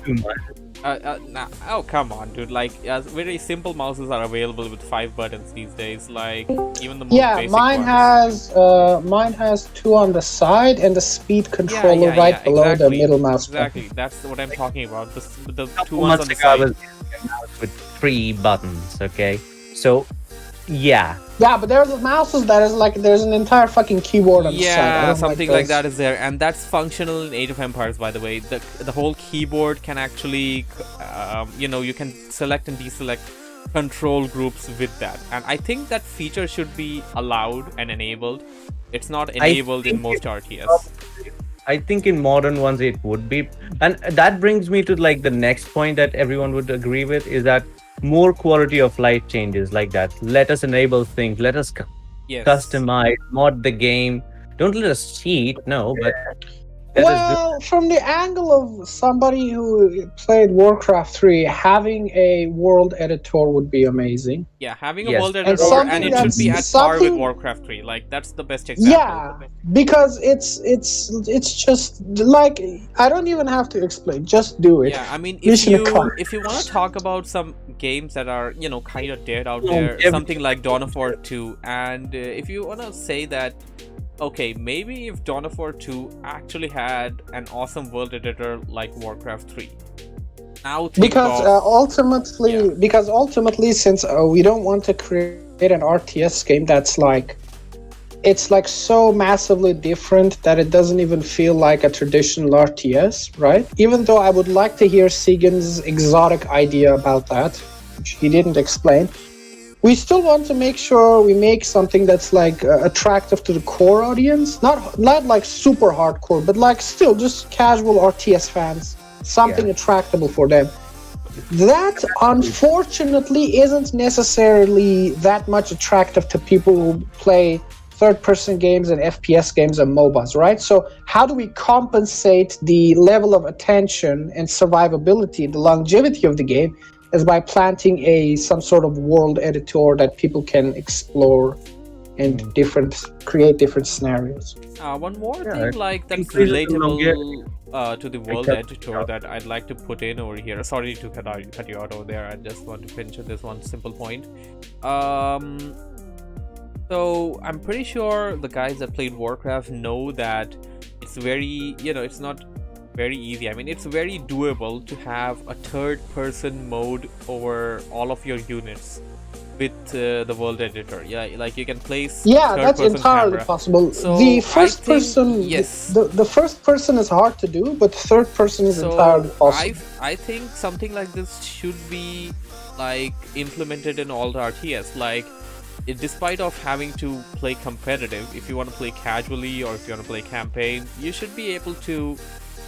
Oh, come on, dude. Like, very simple mouses are available with 5 buttons these days. Like, even the most basic mine has 2 on the side and the speed controller right below the middle mouse button. Exactly, that's what I'm talking about. The 2 months ones on the ago, I was side. using a mouse with 3 buttons. Okay, so yeah, but there's mouses that is like there's an entire fucking keyboard on the side. Yeah, something like that is there, and that's functional in Age of Empires, by the way. The whole keyboard can actually, you can select and deselect control groups with that, and I think that feature should be allowed and enabled. It's not enabled in most RTS. I think in modern ones it would be, and that brings me to like the next point that everyone would agree with is that more quality of life changes like that. Let us enable things. Let us customize, mod the game. Don't let us cheat. No, but from the angle of somebody who played Warcraft 3, having a world editor would be amazing. Yeah, having a world editor, and it should be at par with Warcraft 3. Like, that's the best example. Yeah, because it's just like I don't even have to explain. Just do it. Yeah, I mean, if you want to talk about some games that are kind of dead out there, something like Dawn of War 2, and if you want to say that, okay, maybe if Dawn of War 2 actually had an awesome world editor like Warcraft 3. Now ultimately, since we don't want to create an RTS game that's like, it's like so massively different that it doesn't even feel like a traditional RTS, right? Even though I would like to hear Sigen's exotic idea about that, which he didn't explain. We still want to make sure we make something that's like attractive to the core audience, not like super hardcore, but like still just casual RTS fans, something attractable for them. that unfortunately isn't necessarily that much attractive to people who play third-person games and FPS games and MOBAs, right? So how do we compensate the level of attention and survivability, the longevity of the game, is by planting some sort of world editor that people can explore and create different scenarios. One more Yeah, thing like that's increases the relatable to the world cut- editor that I'd like to put in over here. Sorry to cut you out over there. I just want to finish this one simple point. So I'm pretty sure the guys that played Warcraft know that it's very, it's not very easy. I mean, it's very doable to have a third-person mode over all of your units with the world editor. Yeah, like you can place Yeah, that's third-person entirely camera. possible. So The I first think- person, yes. the first person is hard to do, but third person is entirely possible. I think something like this should be like implemented in all the RTS. Like, despite of having to play competitive, if you want to play casually or if you want to play campaign, you should be able to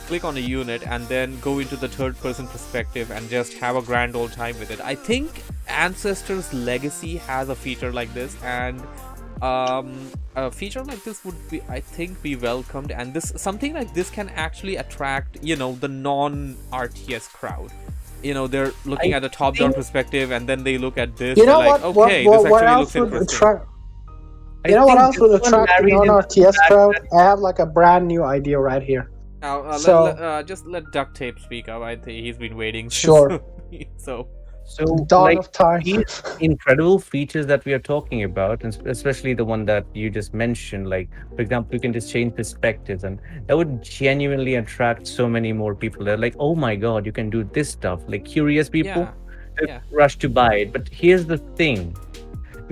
click on a unit and then go into the third person perspective and just have a grand old time with it. I think Ancestors Legacy has a feature like this, and a feature like this would be, I think, be welcomed, and something like this can actually attract, the non-RTS crowd. They're looking at a top-down perspective, and then they look at this. You know they're like, what? okay, What this actually else looks would interesting. attract? I You know what think else would this one attract the marries into non-RTS the fact crowd? that- I have like a brand new idea right here. Now, So- just let Duct Tape speak up. I think he's been waiting. Sure. So, So, Dawn like, of time. these incredible features that we are talking about, and especially the one that you just mentioned, like, for example, you can just change perspectives, and that would genuinely attract so many more people. They're like, oh my god, you can do this stuff. Like, curious people yeah, they yeah. rush to buy it. But here's the thing.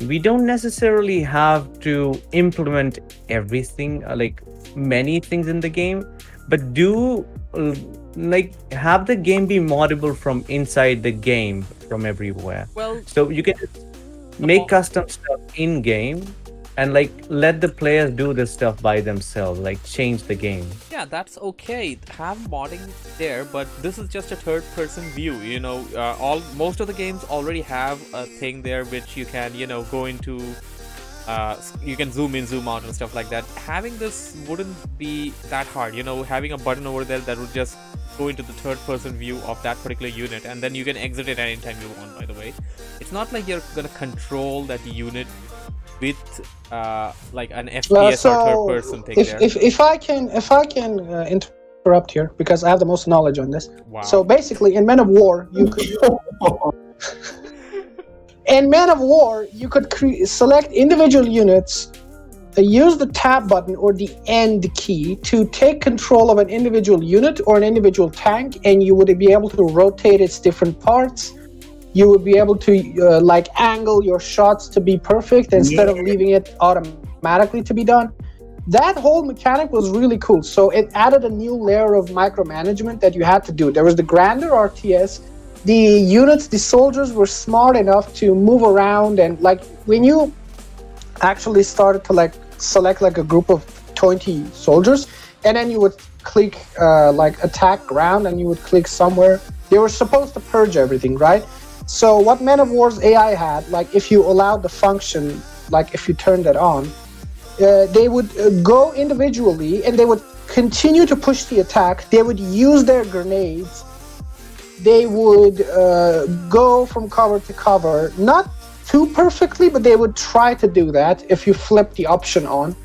We don't necessarily have to implement everything, like many things in the game, but do like have the game be moddable from inside the game from everywhere. Well, So you can make custom stuff in game and like let the players do this stuff by themselves, like change the game. yeah, that's okay. Have modding there, but this is just a third-person view. Most of the games already have a thing there which you can, go into. You can zoom in, zoom out, and stuff like that. Having this wouldn't be that hard. Having a button over there that would just go into the third-person view of that particular unit, and then you can exit it anytime you want. By the way, it's not like you're gonna control that unit with like an FPS or third-person thing there. If I can interrupt here because I have the most knowledge on this. Wow. So basically, in Men of War, you could select individual units, use the tab button or the end key to take control of an individual unit or an individual tank, and you would be able to rotate its different parts. You would be able to angle your shots to be perfect instead of leaving it automatically to be done. That whole mechanic was really cool. So it added a new layer of micromanagement that you had to do. There was the grander RTS. The units, the soldiers were smart enough to move around, and like when you actually started to select like a group of 20 soldiers, and then you would click attack ground, and you would click somewhere. They were supposed to purge everything, right? So what Men of War's AI had, like if you allowed the function, like if you turned it on, they would go individually and they would continue to push the attack. They would use their grenades. They would go from cover to cover, not too perfectly, but they would try to do that if you flip the option on.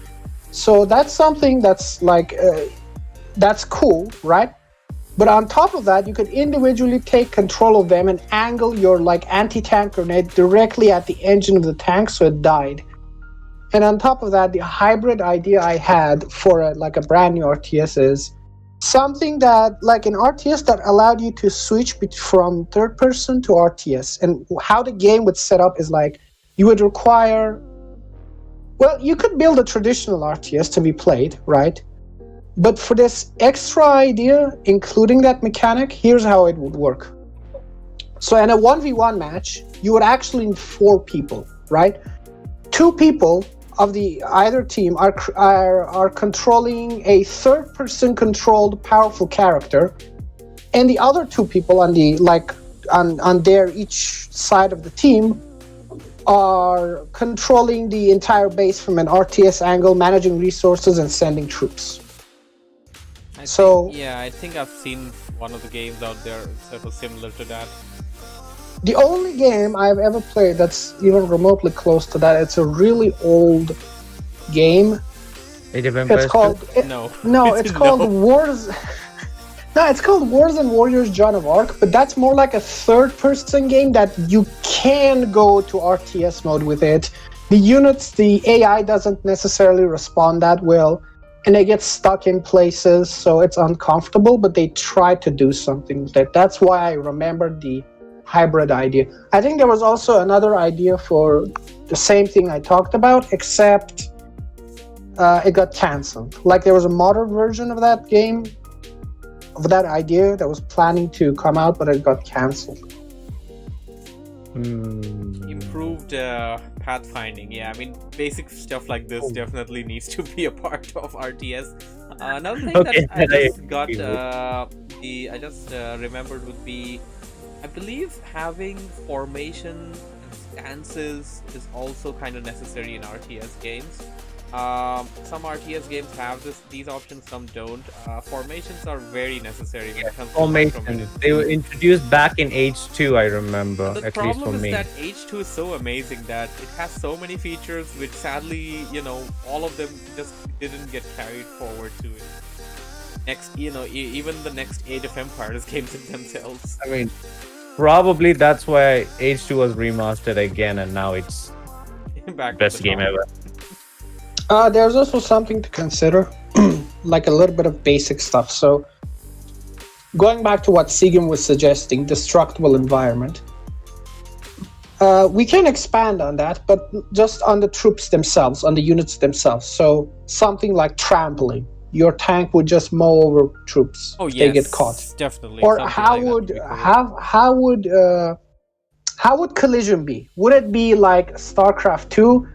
So that's something that's that's cool, right? But on top of that, you could individually take control of them and angle your anti-tank grenade directly at the engine of the tank so it died. And on top of that, the hybrid idea I had for a brand new RTS is something that an RTS that allowed you to switch from third person to RTS. And how the game would set up is you would require, you could build a traditional RTS to be played, right? But for this extra idea, including that mechanic, here's how it would work. So in a 1v1 match, you would actually need 4 people, right? 2 people of the either team are controlling a third-person controlled powerful character, and the other 2 people on the on their each side of the team are controlling the entire base from an RTS angle, managing resources and sending troops. I So- think I've seen one of the games out there that was similar to that. The only game I've ever played that's even remotely close to that, it's a really old game. Age of Empires It's called No. no, it's called No. Wars. No, it's called Wars and Warriors Joan of Arc, but that's more like a third-person game that you can go to RTS mode with it. The units, the AI doesn't necessarily respond that well, and they get stuck in places, so it's uncomfortable, but they try to do something with it. That's why I remembered the hybrid idea. I think there was also another idea for the same thing I talked about, except it got cancelled. Like there was a modern version of that game, of that idea that was planning to come out, but it got cancelled. Improved pathfinding. Yeah, I mean, basic stuff like this definitely needs to be a part of RTS. Another thing Okay, that I that I just got agree remembered would be, I believe having formation and stances is also kind of necessary in RTS games. Some RTS games have these options, some don't. Formations are very necessary when it comes to Formation. micromanagement. They were introduced back in H2, I remember, The at least for problem is me. that H2 is so amazing that it has so many features which sadly, all of them just didn't get carried forward to it. Next, even the next Age of Empires games in themselves. I mean, probably that's why H2 was remastered again, and now it's Back to best the game top. ever. There's also something to consider, like a little bit of basic stuff. So, going back to what Sigim was suggesting, destructible environment. We can expand on that, but just on the troops themselves, on the units themselves. So, something like trampling. Your tank would just mow over troops Oh if yes, they get caught. definitely. Or something how like that would be cool. how would collision be? Would it be like StarCraft 2,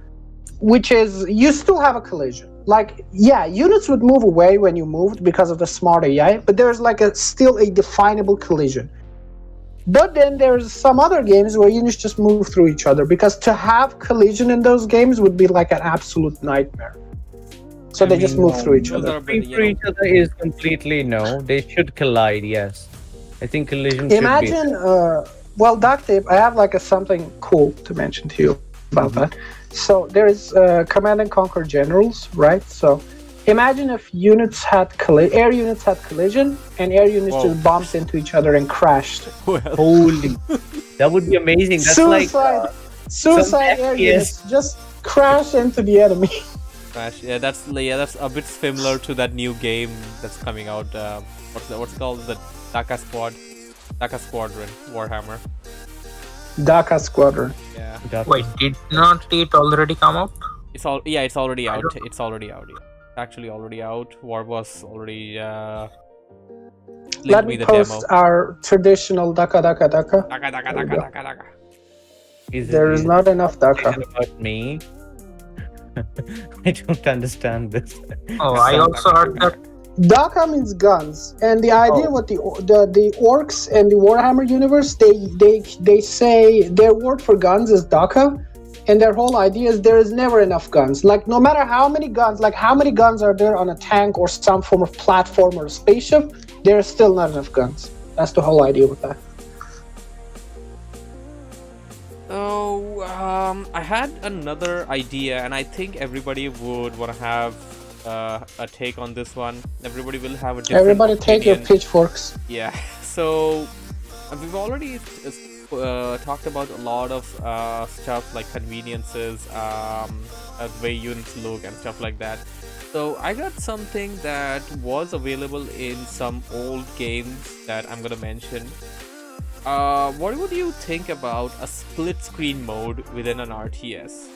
which is you still have a collision? Like, yeah, units would move away when you moved because of the smart AI, but there's like still a definable collision. But then there's some other games where units just move through each other, because to have collision in those games would be like an absolute nightmare. So they just move through each those other. are a bit, For each other is completely no. They should collide, yes. I think collision should be. Imagine, well, Duct Tape, I have like something cool to mention to you about that. So there is Command and Conquer Generals, right? So imagine if units had air units had collision, and air units Whoa. just bumped into each other and crashed. Well, Holy, that would be amazing. That's Suicide, like suicide air FPS. units just crash into the enemy. Crash. Yeah, that's a bit similar to that new game that's coming out. What's it called? The Daka Squadron Warhammer. Daka Squadron. Yeah, that. Wait, did not it already come out? it's already I out. don't- It's already out. Yeah. It's actually already out. War was already. Let Link me me the post demo. our traditional Daka. Daka. There is not enough Daka. about me. I don't understand this. Oh, I also heard that. Daka means guns, and the idea what the orcs and the Warhammer universe, they say their word for guns is Daka, and their whole idea is there is never enough guns. Like no matter how many guns, like how many guns are there on a tank or some form of platform or spaceship, there is still not enough guns. That's the whole idea with that. So, I had another idea, and I think everybody would want to have a take on this one. Everybody will have a different Everybody take your opinion. pitchforks. Yeah. So, we've already talked about a lot of stuff like conveniences, the way units look and stuff like that. So I got something that was available in some old games that I'm gonna mention. What would you think about a split screen mode within an RTS?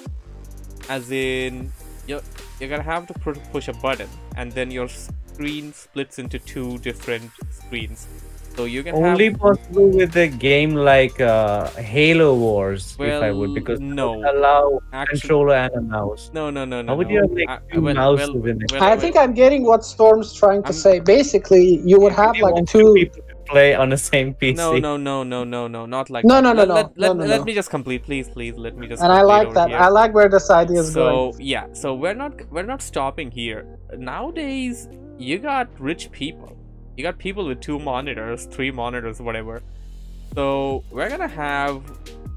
As in, you're gonna have to push a button, and then your screen splits into two different screens. So you can Only have. possible with a game like Halo Wars, if I would, Well, because no. it would allow Actually, controller and a mouse. no. How would you have like two mouses in it? I think I'm getting what Storm's trying to say. Basically, you would have You like want two. people to play on the same PC. No, not like No, that. no, no, Let no. me just complete, please, let me just. And I complete like over that. here. I like where this idea is going. So yeah, so we're not stopping here. Nowadays, you got rich people. You got people with 2 monitors, 3 monitors, whatever. So we're gonna have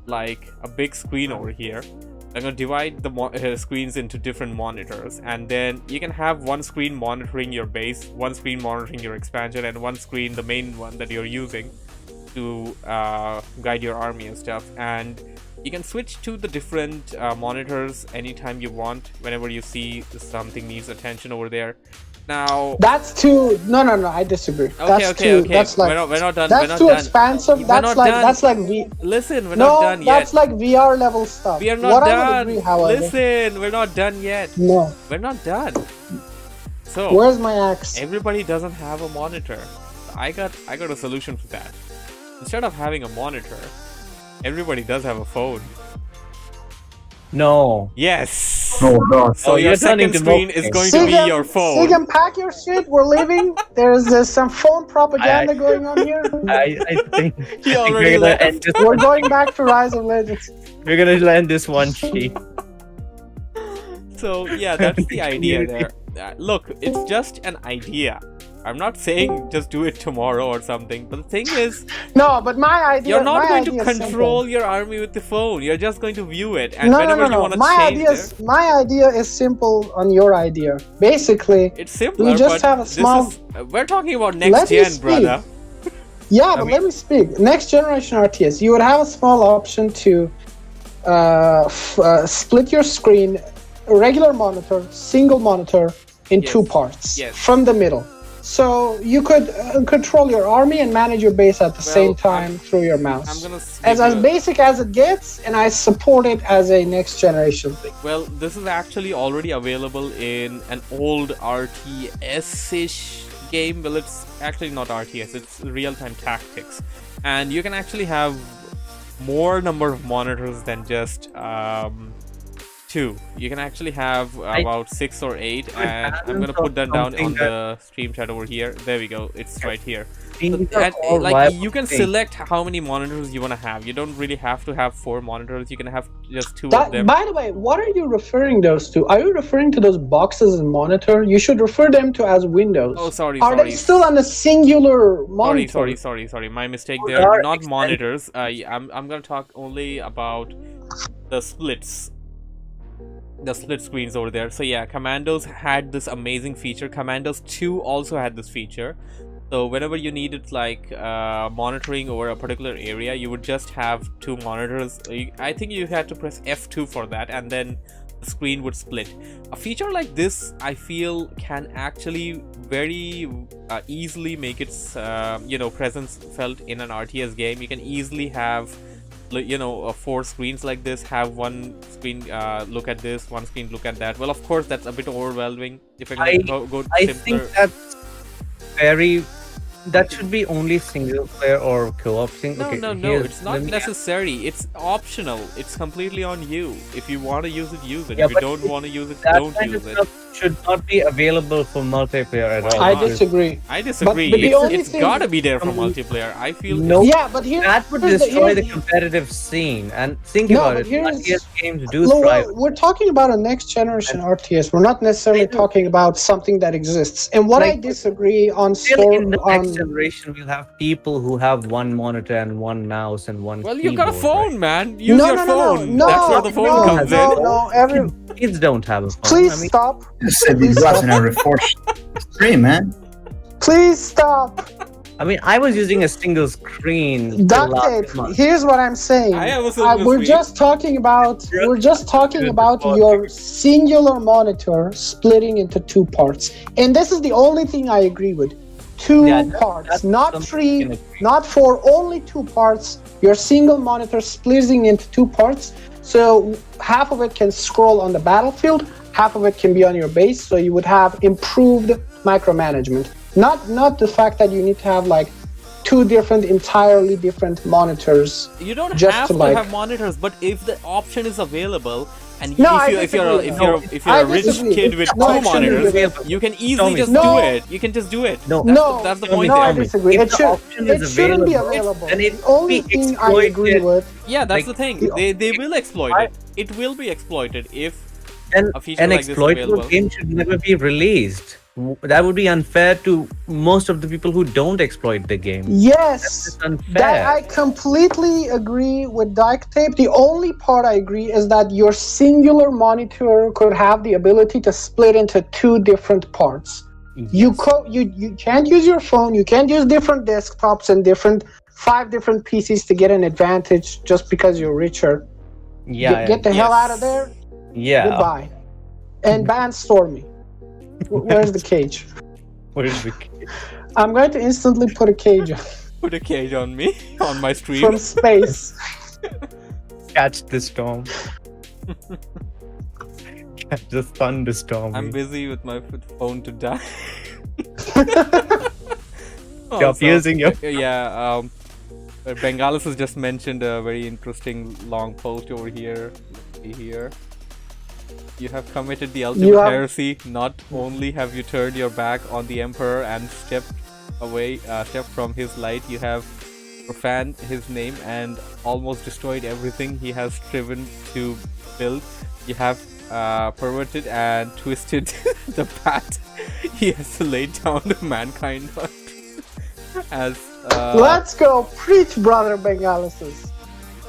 like a big screen over here. I'm gonna divide the screens into different monitors, and then you can have one screen monitoring your base, one screen monitoring your expansion, and one screen, the main one that you're using to guide your army and stuff. And you can switch to the different monitors anytime you want, whenever you see something needs attention over there. Now That's too. No, I disagree. okay. That's like. We're not done. That's we're not too done. expansive. We're That's not like. done. That's like Listen, we're no, not done yet. that's like VR level stuff. We are not what I done. would agree, however. Listen, we're not done yet. No. We're not done. So Where's my axe? everybody doesn't have a monitor. I got a solution for that. Instead of having a monitor, everybody does have a phone. No. Yes. Oh God. So Oh, your you're turning second to screen Nokia. is going to be your phone. Sigam, pack your shit. We're leaving. There's some phone propaganda going on here. I think, He I think already we're gonna left. end this. We're going back to Rise of Legends. We're gonna land this one sheet. So yeah, that's the idea there. Look, it's just an idea. I'm not saying just do it tomorrow or something, but the thing is, No, but my idea. you're not my going to idea is control simple. your army with the phone. You're just going to view it, and No, whenever you want to My change idea it, is simple on your idea. Basically, it's simpler. we just but have a small. This is, we're talking about next Let me gen, speak. brother. Yeah, but let me speak. Next generation RTS, you would have a small option to split your screen, regular monitor, single monitor, in Yes. 2 parts Yes. from the middle. So you could control your army and manage your base at the same time through your mouse. I'm gonna As basic as it gets, and I support it as a next generation thing. Well, this is actually already available in an old RTS-ish game. Well, it's actually not RTS, it's real-time tactics. And you can actually have more number of monitors than just 2. You can actually have about 6 or 8, and I'm gonna put that down on the stream chat over here. There we go, it's right here. These are And, all like, viable you can things. select how many monitors you want to have. You don't really have to have 4 monitors. You can have just 2 of them. By the way, what are you referring those to? Are you referring to those boxes and monitor? You should refer them to as windows. Oh, sorry. Are they still on a singular monitor? Sorry. My mistake Those there. are Not extended. monitors. I'm gonna talk only about the splits. The split screens over there. So yeah, Commandos had this amazing feature. Commandos 2 also had this feature. So whenever you needed like monitoring over a particular area, you would just have 2 monitors. I think you had to press F2 for that, and then the screen would split. A feature like this, I feel, can actually very easily make its presence felt in an RTS game. You can easily have 4 screens like this, have one screen look at this, one screen look at that. Well, of course, that's a bit overwhelming. If I can go I simpler. think that should be only single player or co-op thing. No, Okay, no, here's- it's not let me- necessary. It's optional. It's completely on you. If you want to use it, use it. Yeah, If you but don't want to use it, That don't kind use of it. stuff should not be available for multiplayer at all. I not? disagree. I disagree. but the only It's thing- gotta be there for multiplayer. I feel No. Yeah, but here That would here's destroy the here's- competitive scene. And think No, about but it. here's- RTS games do Well, thrive. we're talking about a next generation RTS. We're not necessarily I know. talking about something that exists. And what I Like, disagree on Still, in the next on generation, we'll have people who have one monitor and one mouse and one. Well, you've got a keyboard, phone, man. Use no, your no, phone. no, That's where the phone no, comes no, in. no, right? Kids don't have a phone. please I mean, stop. You said it wasn't a reforged stream, man. Please stop. I was using a single screen. till Duct last tape. month. Here's what I'm saying. I have a single We're screen. just talking about your singular monitor splitting into 2 parts, and this is the only thing I agree with. 2 Yeah, parts, that's not something 3, I can agree. not 4. Only 2 parts. Your single monitor splitting into 2 parts, so half of it can scroll on the battlefield, half of it can be on your base. So you would have improved micromanagement. Not the fact that you need to have like 2 entirely different monitors. You don't Just have to, to like- have monitors, but if the option is available, And No, I if you're a, disagree. if you're I a rich disagree. kid with No, two it shouldn't be monitors, available. you can easily Tommy. just No. do it. You can just do it. No. That's the Tommy, point No, I there. disagree. If It the option it is shouldn't be available, available. then it The only be thing I agree exploited. with. Yeah, that's Like, the thing. the- They will exploit it. It will be exploited if Then a feature an like this is exploitable available. game should never be released. That would be unfair to most of the people who don't exploit the game. Yes, It's unfair. that I completely agree with Duct Tape. The only part I agree is that your singular monitor could have the ability to split into two different parts. You can't use your phone. You can't use different desktops and 5 different PCs to get an advantage just because you're richer. Get the hell out of there. Yeah. Goodbye. And ban Stormy. Where's the cage? Where's the I'm going to instantly put a cage on Put a cage on me on my stream. from space. catch the storm? Catch the thunderstorm. I'm busy with my phone to die. Stop using your. Yeah. Bengalis has just mentioned a very interesting long post over here. Let's see here. You have committed the ultimate heresy. Not only have you turned your back on the Emperor and stepped from his light, you have profaned his name and almost destroyed everything he has striven to build. You have perverted and twisted the path he has laid down to mankind as Let's go. Preach, brother Bengalis.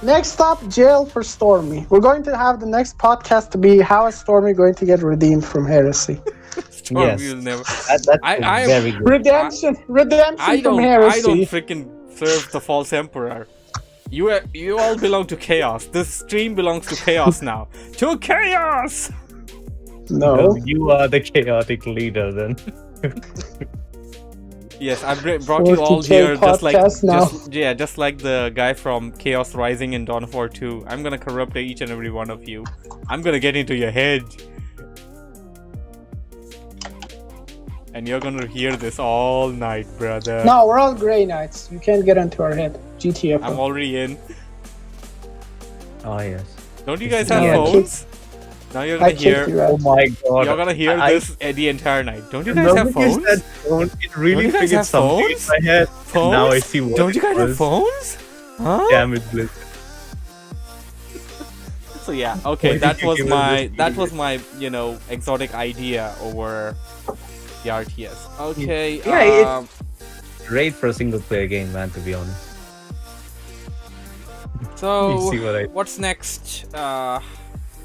Next up, jail for Stormy. We're going to have the next podcast to be how is Stormy going to get redeemed from heresy? Storm Yes. will never. That's I- very good. Redemption I from don't heresy. freaking serve the false emperor. You all belong to chaos. This stream belongs to chaos now. To chaos. No. Well, you are the chaotic leader then. Yes, I brought you all 40K here podcast now. just like the guy from Chaos Rising in Dawn of War 2. I'm gonna corrupt each and every one of you. I'm gonna get into your head. And you're gonna hear this all night, brother. No, we're all Grey Knights. You can't get into our head. GTF. I'm already in. Oh yes. Don't you guys have Yeah. phones? Now you're I gonna kicked hear. you out. Oh my god. You're gonna hear I- this the entire night. Don't you guys have Nobody phones? said phone. It really Don't you guys figured have something phones? in my head. Phones? Now I see what Don't you it guys have was. phones? Huh? Damn it, Blizzard. So yeah, okay, Why that did you was give us my this exotic idea over the RTS. Okay, Yeah, Great for a single player game, man, to be honest. so You see what I what's next? What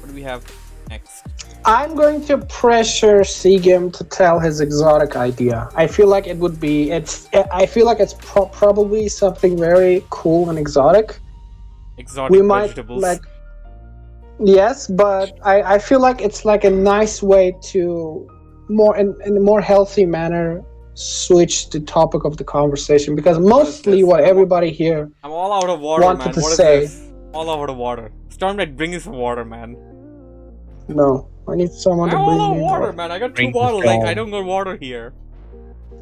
do we have next? I'm going to pressure Seagam to tell his exotic idea. I feel like it would be. I feel like it's probably something very cool and exotic. Exotic We might vegetables. like. Yes, but I feel like it's like a nice way to in a more healthy manner switch the topic of the conversation because mostly what everybody here I'm all out of water, wanted man. to What is say. this? All out of water. Stormlight, bring me some water, man. no, I need someone I'm to all bring out of me water, water. man. I got 2 Bring the bottles. Like I storm. don't got water here.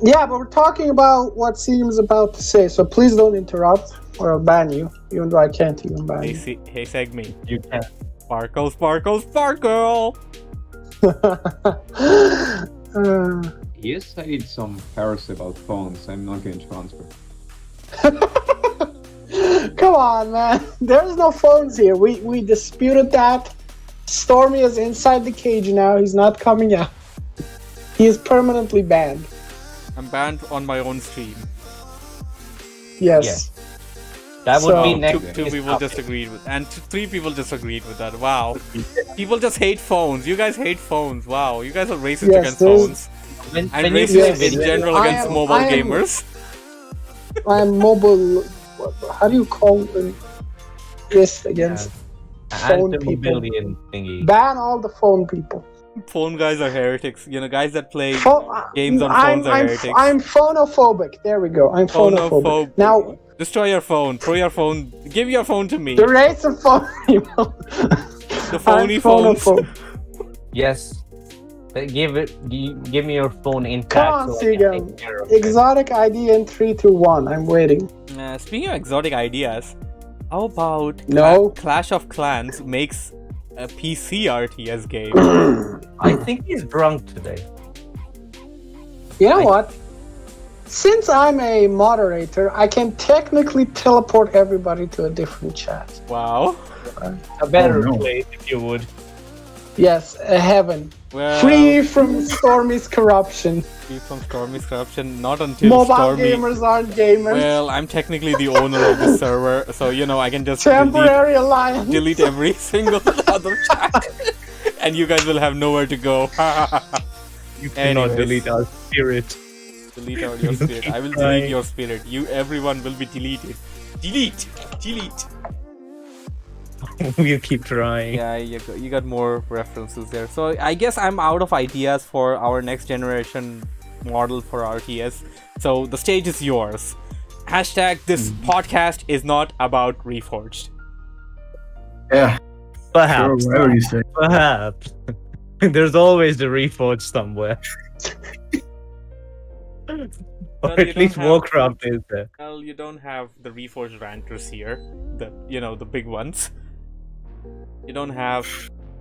Yeah, but we're talking about what Seagam's about to say, so please don't interrupt or I'll ban you, even though I can't even ban you. Hey, Segme. You can. Sparkle, sparkle, sparkle. Yes, I did some heresy about phones. I'm not going to answer. Come on, man. There's no phones here. We disputed that. Stormy is inside the cage now. He's not coming out. He is permanently banned. I'm banned on my own stream. Yes. That would So- be Two, next. two people just agreed with, and 3 people just agreed with that. Wow. People just hate phones. You guys hate phones. Wow. You guys are racist Yes, against there's- phones. When, And when you racist play in video- general I against am- mobile I am- gamers. I'm mobile. How do you call them? Yes, against phone people. Anti-mobility thingy. Ban all the phone people. Phone guys are heretics. You know, guys that play games on I'm, phones are I'm, heretics. I'm phonophobic. There we go. I'm phonophobic. Phonophobe. Now, Destroy your phone. Throw your phone. Give your phone to me. the race of phone people. The phony I'm phones. phonophobe. Yes. Give me your phone intact. Come on, so I can Seagam. take care of it. Exotic ID in 3, 2, 1. I'm waiting. Speaking of exotic ideas, how about No. Clash of Clans makes A PC RTS game. I think he's drunk today. You know what? Since I'm a moderator, I can technically teleport everybody to a different chat. Wow. A better Oh, no. place, if you would. Yes, a heaven. Well, Free from Stormy's corruption. free from Stormy's corruption. Not until Mobile Stormy. gamers aren't gamers. Well, I'm technically the owner of the server, so I can just Temporary alliance. delete every single other chat, and you guys will have nowhere to go. You cannot Anyways. delete our spirit. Delete out your spirit. I will delete your spirit. Everyone will be deleted. Delete. We'll keep trying. Yeah, you got more references there. So I guess I'm out of ideas for our next generation model for RTS. So the stage is yours. Hashtag this podcast is not about Reforged. Yeah, sure, Perhaps. whatever you say. Perhaps. There's always the Reforged somewhere. Or Well, you at least don't have- Warcraft is there. Well, you don't have the Reforged ranters here. The big ones. You don't have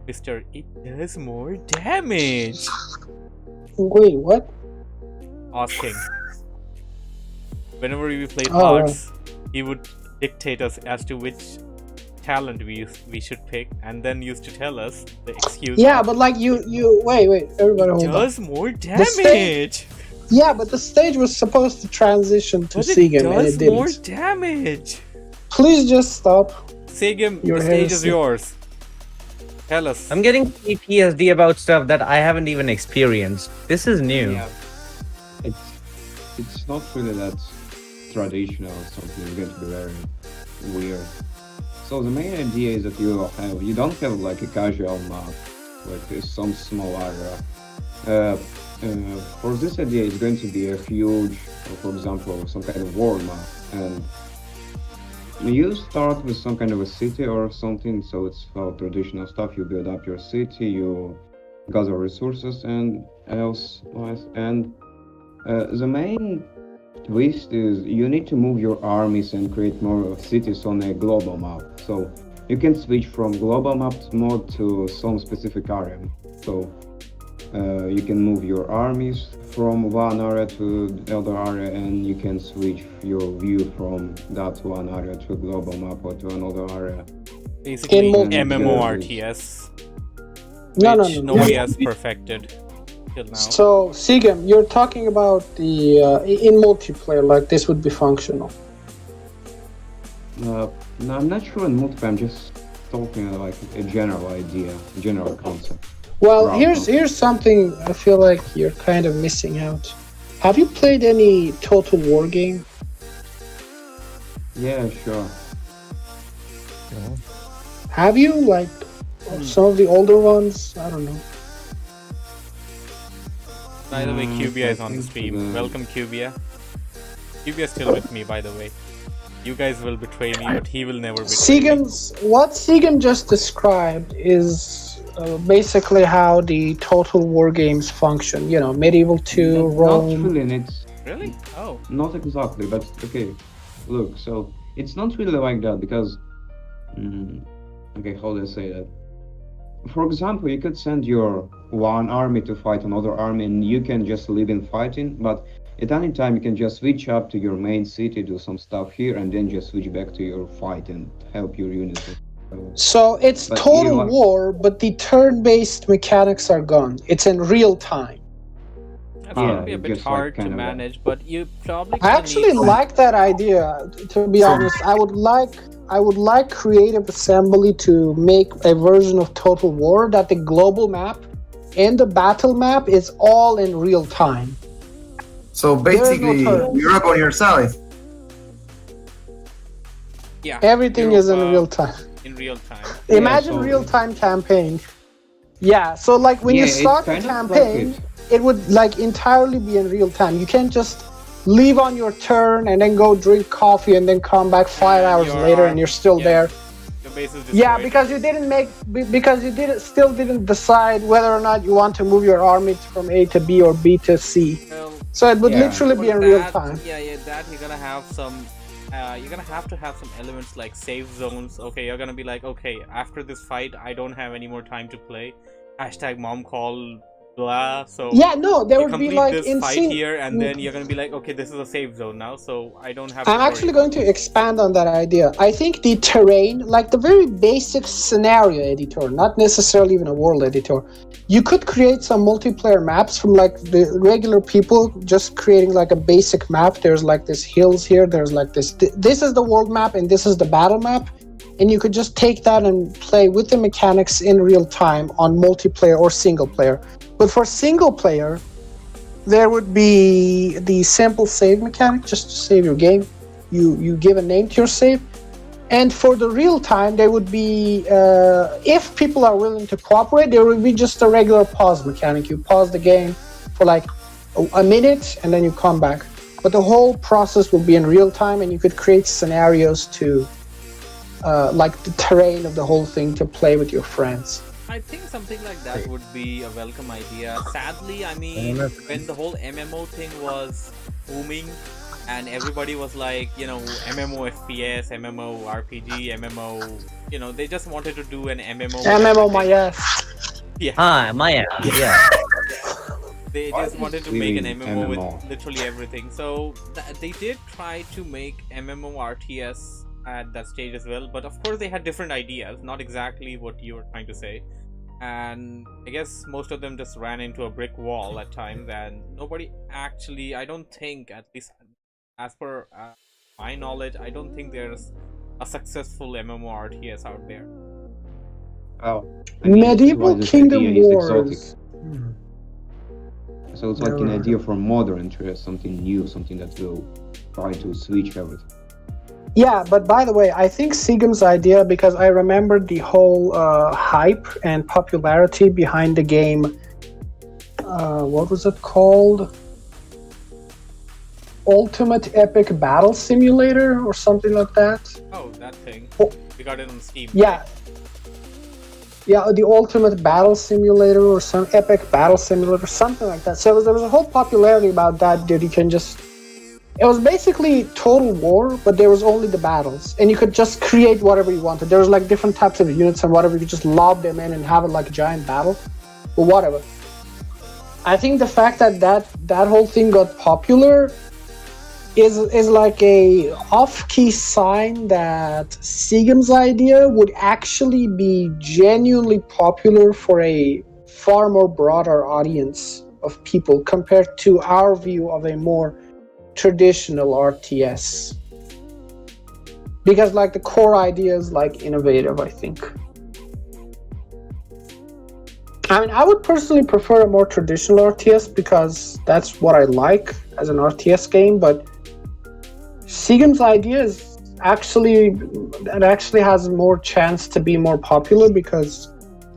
Mr. It does more damage. Wait, what? Asking. Whenever we played Oh, cards, he would dictate us as to which talent we should pick, and then used to tell us the excuse. Yeah, but like you wait, everybody hold on. does more stage- damage. Yeah, but the stage was supposed to transition to But it Sigem and does it more didn't. damage. Please just stop. Sigim, Your the stage is heresy. yours. Tell us. I'm getting PTSD about stuff that I haven't even experienced. This is new. Yeah. It's not really that traditional or something. It's going to be very weird. So the main idea is that you don't have like a casual map, like some small area. For this idea, it's going to be a huge, for example, some kind of world map, and you start with some kind of a city or something. So it's how traditional stuff. You build up your city, you gather resources and elsewise, and the main twist is you need to move your armies and create more cities on a global map. So you can switch from global map mode to some specific area. So you can move your armies from one area to the other area, and you can switch your view from that one area to a global map or to another area. Basically, In MMORTS, No. which nobody has perfected till now. So Sigem, you're talking about the in multiplayer, like this would be functional. No, I'm not sure in multiplayer. I'm just talking like a general idea, a general concept. Well, Wow. here's something I feel like you're kind of missing out. Have you played any Total War game? Yeah, sure. Have you like some of the older ones? I don't know. By the way, Cubia is on the I think stream. the- Welcome, Cubia. Cubia is still with me, by the way. You guys will betray me, but he will never betray me. What Sigem just described is basically how the Total War games function. You know, Medieval 2, Not Rome. really, and it's Really? Oh. not exactly, but okay. Look, so it's not really like that because, okay, how do I say that? For example, you could send your one army to fight another army, and you can just live in fighting. But at any time, you can just switch up to your main city, do some stuff here, and then just switch back to your fight and help your units. So it's But Total you- War, but the turn-based mechanics are gone. It's in real time. That's Yeah, gonna be a bit just like hard to kind of a- manage, but you probably I gonna actually need some- like that idea. To be honest, I would like Creative Assembly to make a version of Total War that the global map and the battle map is all in real time. So There basically, is no turn. you're up on your side. Yeah, Everything you're, is in real time. in real time. Yeah, Imagine so- real-time campaign. Yeah, so like when you Yeah, it's start the kind of like campaign, it would like entirely be in real time. You can't just leave on your turn and then go drink coffee and then come back 5 hours You're later on- and you're still yeah. there. Your base is Yeah, destroyed. because you still didn't decide whether or not you want to move your army from A to B or B to C. Well, So it would Yeah. literally for be in real that- time. Yeah, that you're gonna have some you're gonna have to have some elements like save zones. Okay, you're gonna be like, okay, after this fight, I don't have any more time to play. Hashtag mom call, blah. So Yeah, no, there you would be complete like this in fight sing. here, and then you're gonna be like, okay, this is a save zone now, so I don't have to I'm worry actually about going to this. expand on that idea. I think the terrain, like the very basic scenario editor, not necessarily even a world editor, you could create some multiplayer maps from like the regular people just creating like a basic map. There's like this hills here, there's like this. This is the world map and this is the battle map. And you could just take that and play with the mechanics in real time on multiplayer or single player. But for single player, there would be the simple save mechanic, just to save your game. You give a name to your save. And for the real time, there would be, if people are willing to cooperate, there would be just a regular pause mechanic. You pause the game for like a minute and then you come back. But the whole process would be in real time, and you could create scenarios to, like the terrain of the whole thing to play with your friends. I think something like that would be a welcome idea. Sadly, I mean, when the whole MMO thing was booming and everybody was like, you know, MMO FPS, MMO RPG, MMO, you know, they just wanted to do an MMO. with MMO my everything. ass. Yeah, Ah, Maya. Yeah. they Why just is wanted to make an screaming MMO MMO? with literally everything. So they did try to make MMO RTS at that stage as well, but of course they had different ideas, not exactly what you were trying to say. And I guess most of them just ran into a brick wall at times, and nobody actually, I don't think, at least as per my knowledge, I don't think there's a successful MMO RTS out there. Oh, I mean, this is why Medieval this Kingdom idea is exotic. Wars. So it's like an idea for modern to something new, something that will try to switch everything. Yeah, but by the way, I think Seagram's idea, because I remember the whole hype and popularity behind the game. What was it called? Ultimate Epic Battle Simulator or something like that. Oh, that thing. Oh. We got it on Steam. Yeah. Yeah, the Ultimate Battle Simulator or some Epic Battle Simulator, something like that. So there was a whole popularity about that you can just... It was basically Total War, but there was only the battles. And you could just create whatever you wanted. There was like different types of units and whatever. You could just lob them in and have it like a giant battle. Or whatever. I think the fact that that whole thing got popular is like a off-key sign that Seagram's idea would actually be genuinely popular for a far more broader audience of people compared to our view of a more traditional RTS. Because like the core idea is like innovative, I think. I mean, I would personally prefer a more traditional RTS because that's what I like as an RTS game, but Seagram's idea is actually has more chance to be more popular because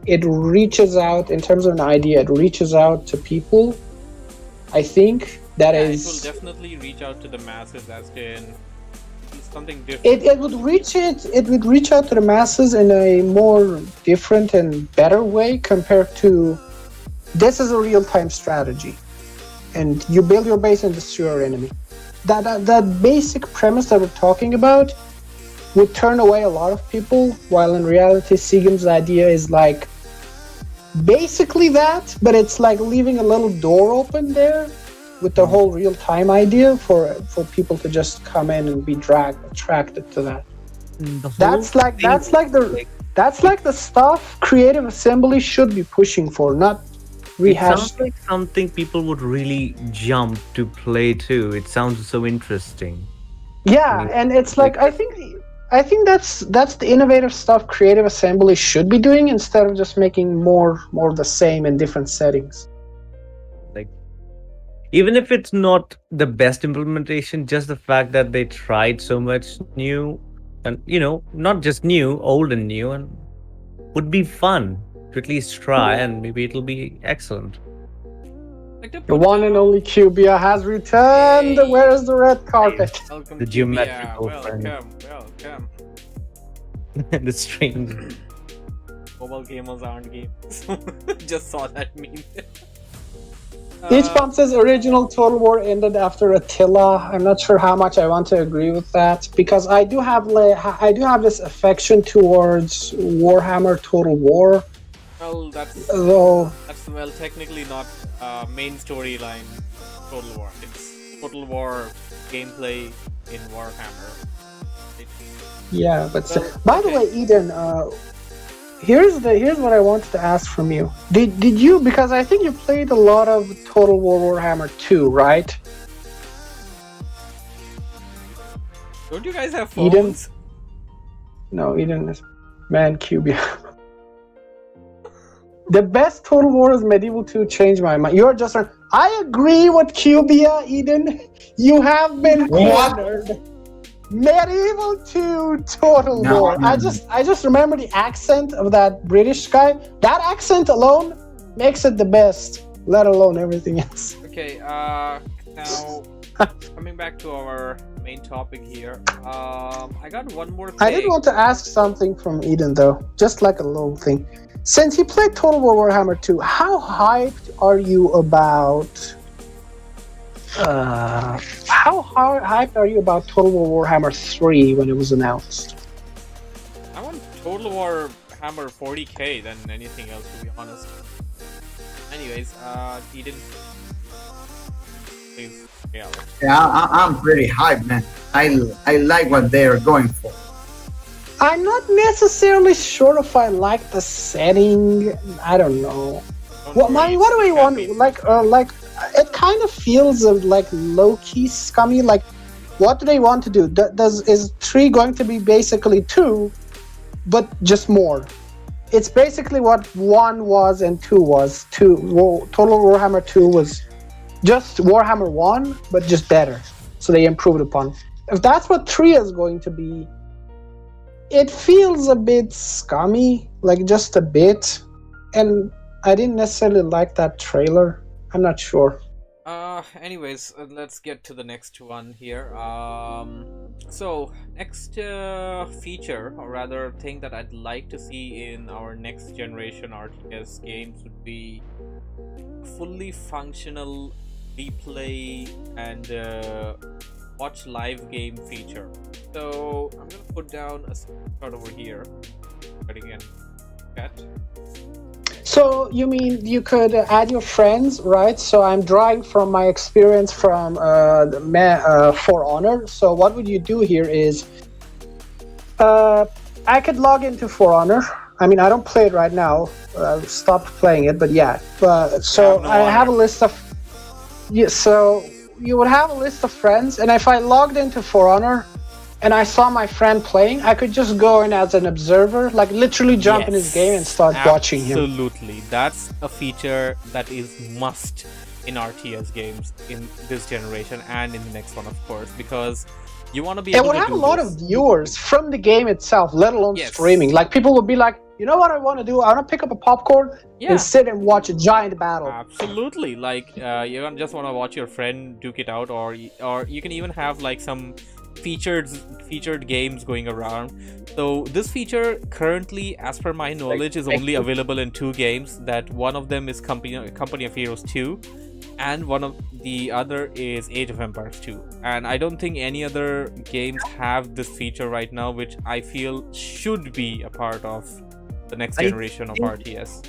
it reaches out, in terms of an idea, it reaches out to people. I think that Yeah, is... it will definitely reach out to the masses, as in something different. It would reach out to the masses in a more different and better way compared to this is a real-time strategy and you build your base and destroy your enemy. That basic premise that we're talking about would turn away a lot of people, while in reality Seagram's idea is like basically that, but it's like leaving a little door open there with the whole real-time idea for people to just come in and be attracted to that. That's like the stuff Creative Assembly should be pushing for, not It rehash. sounds like something people would really jump to play too. It sounds so interesting. Yeah, and it's like I think that's the innovative stuff Creative Assembly should be doing instead of just making more of the same in different settings. Like, even if it's not the best implementation, just the fact that they tried so much new, and not just new, old and new, and would be fun to at least try, and maybe it'll be excellent. Like to The put one and only Cubia has returned. Hey. Where is the red carpet? welcome The to geometrical friend. welcome. The strange. Mobile gamers aren't gamers. Just saw that meme. Each Pump says original Total War ended after Attila. I'm not sure how much I want to agree with that because I do have this affection towards Warhammer Total War. Well, that's well technically not main storyline Total War. It's Total War gameplay in Warhammer. Yeah, but by the way, Eden, here's what I wanted to ask from you. Did you, because I think you played a lot of Total War Warhammer 2, right? Don't you guys have phones? Eden? No, Eden is man Cubia. The best Total War is Medieval 2. Changed my mind. You're just. I agree with Cubia, Eden. You have been cornered. Medieval 2 Total War. I just remember the accent of that British guy. That accent alone makes it the best, let alone everything else. Okay, now coming back to our main topic here. I got one more thing. I did want to ask something from Eden though, just like a little thing. Since you played Total War Warhammer 2, how hyped are you about hyped are you about Total War Warhammer 3 when it was announced? I want Total War Hammer 40k than anything else, to be honest. Anyways, Eden, please. Yeah, I'm pretty hyped, man. I like what they are going for. I'm not necessarily sure if I like the setting. I don't know. What do we want? Like it kind of feels like low-key scummy. Like, what do they want to do? Is 3 going to be basically 2, but just more? It's basically what 1 was and 2 was. Total Warhammer 2 was just Warhammer 1, but just better. So they improved upon. If that's what 3 is going to be, it feels a bit scummy, like just a bit. And I didn't necessarily like that trailer. I'm not sure. Anyways, let's get to the next one here. So next feature, or rather thing that I'd like to see in our next generation RTS games would be fully functional replay and watch live game feature. So I'm gonna put down a screenshot over here. But again, chat. So you mean you could add your friends, right? So I'm drawing from my experience from For Honor. So what would you do here is, I could log into For Honor. I mean, I don't play it right now. I've stopped playing it, but yeah. So I have a list of. Yeah, so you would have a list of friends, and if I logged into For Honor, and I saw my friend playing, I could just go in as an observer, like literally jump in his game and start watching him. Absolutely. That's a feature that is must in RTS games in this generation and in the next one, of course, because you want to be able to do this. It would have a lot of viewers from the game itself, let alone streaming. Like, people would be like, you know what I want to do? I want to pick up a popcorn and sit and watch a giant battle. Absolutely. Like, you don't just want to watch your friend duke it out, or you can even have like some featured games going around. So this feature currently, as per my knowledge, is only available in 2 games. That one of them is Company of Heroes 2, and one of the other is Age of Empires 2. And I don't think any other games have this feature right now, which I feel should be a part of the next generation of RTS.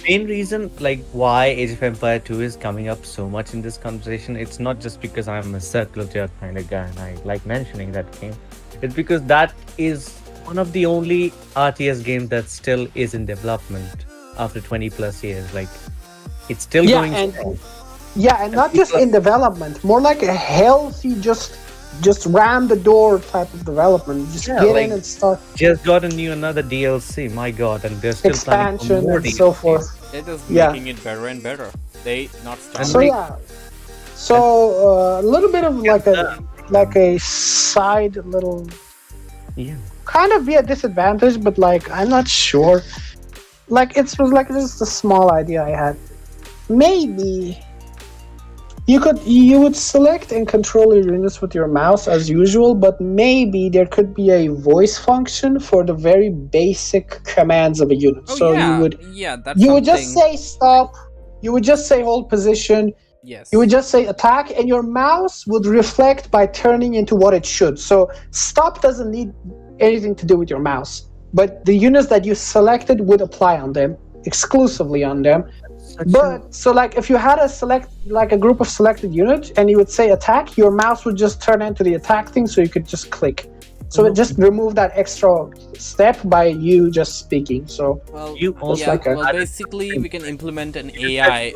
Main reason like why Age of Empire 2 is coming up so much in this conversation, it's not just because I'm a Circle Jerk kind of guy and I like mentioning that game. It's because that is one of the only RTS games that still is in development after 20 plus years. Like, it's still going strong. Yeah, and not just in development, more like a healthy just ram the door type of development. Just get in and start. Just got another DLC, my god, and they're still expansion more and so forth. They're just making it better and better. They not stop. So a little bit of like a side little, kind of be a disadvantage, but like I'm not sure. Like it was like just a small idea I had. Maybe you would select and control your units with your mouse as usual, but maybe there could be a voice function for the very basic commands of a unit. You would just say stop, you would just say hold position, Yes. You would just say attack, and your mouse would reflect by turning into what it should. So stop doesn't need anything to do with your mouse, but the units that you selected would apply on them, exclusively on them. But so like if you had a group of selected units and you would say attack, your mouse would just turn into the attack thing, so you could just click. So it just removed that extra step by you just speaking. So Well, You also basically we can implement an AI.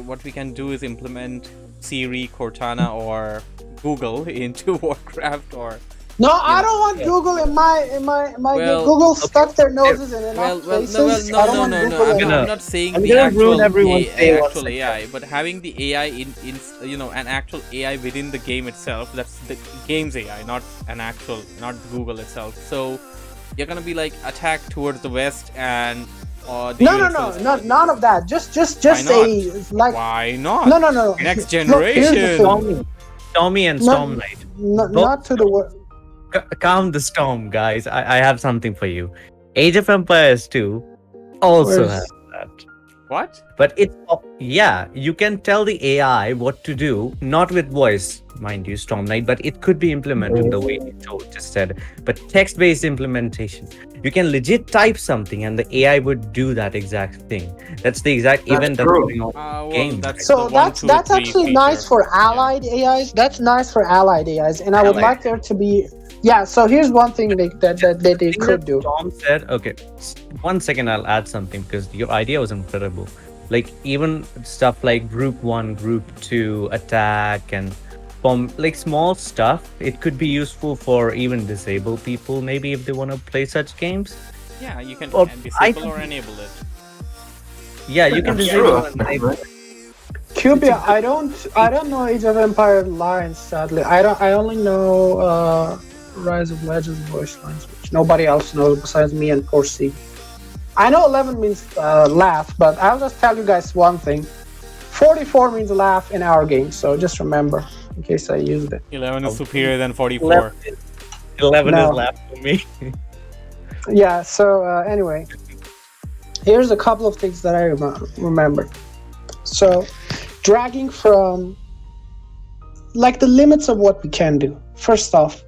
What we can do is implement Siri, Cortana, or Google into Warcraft, or no, I don't want Google in my game. Google stuck their noses in enough places. I don't want Google in I'm my- not saying I'm the gonna actual ruin everyone's day once actual AI, but having the AI in an actual AI within the game itself. That's the game's AI, not Google itself. So you're gonna be like attack towards the west and the No, none of that. Just say like. Why not? No. Next Look, here's the generation. thing. Stormy and Storm Knight. Not to the word. Calm the storm, guys. I have something for you. Age of Empires 2 also Where's- has that. What? But you can tell the AI what to do, not with voice, mind you, Storm Knight, but it could be implemented the way you just said. But text-based implementation, you can legit type something and the AI would do that exact thing. That's the exact event that's true. going on. Well, Game. that's So the one, that's two, or three actually feature. nice for allied AIs. That's nice for allied AIs, and I would Allied. like there to be. Yeah. So here's one thing that they thing could that do. Tom said, okay, 1 second, I'll add something because your idea was incredible. Like even stuff like group 1, group 2, attack, and from like small stuff, it could be useful for even disabled people, maybe if they want to play such games. Yeah, you can Or disable or enable it. Yeah, you can That's disable true. and enable. Cubia, I don't know Age of Empire lines. Sadly, I only know Rise of Legends voice lines, which nobody else knows besides me and poor C. I know 11 means laugh, but I'll just tell you guys one thing. 44 means laugh in our game, so just remember in case I used it. 11 is superior than 44. 11 No. is left for me. Yeah. So anyway, here's a couple of things that I remember. So, dragging from like the limits of what we can do. First off,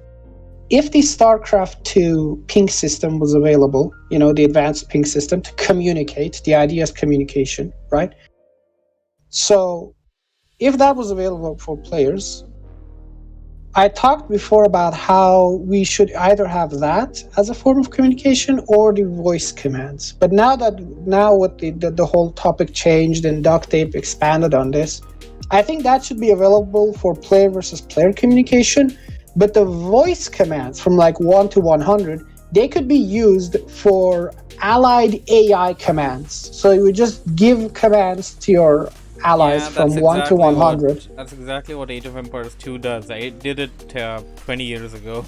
if the StarCraft 2 ping system was available, the advanced ping system to communicate, the idea is communication, right? So, if that was available for players, I talked before about how we should either have that as a form of communication or the voice commands. But now with the whole topic changed and Duct Tape expanded on this, I think that should be available for player versus player communication. But the voice commands from like 1 to 100, they could be used for allied AI commands. So you would just give commands to your allies from 1 to 100. That's exactly what Age of Empires 2 does. I did it 20 years ago.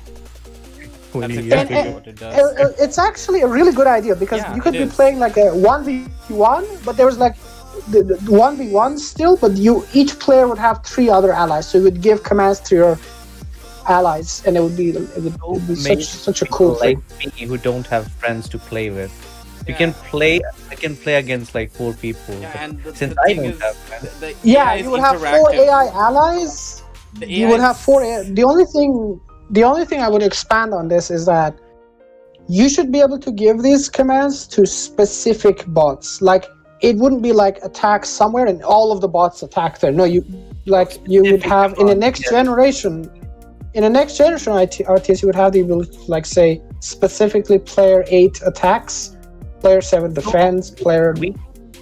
That's exactly what it does. It's actually a really good idea because Yeah, you could it be is. playing like a 1v1, but there was like the 1v1 still, but each player would have 3 other allies. So you would give commands to your allies, and it would be such a cool like thing. me who don't have friends to play with. You Yeah. can play. I can play against like 4 people. Yeah, but and since the I thing don't is, have friends, the Yeah, AI is you would have 4 interactive. AI allies. The You AI would have is- 4 AI. The only thing I would expand on this is that you should be able to give these commands to specific bots. Like it wouldn't be like attack somewhere and all of the bots attack there. No, you would have in the next generation. In the next generation RTS, you would have the ability to like say specifically player 8 attacks, player 7 defends, player.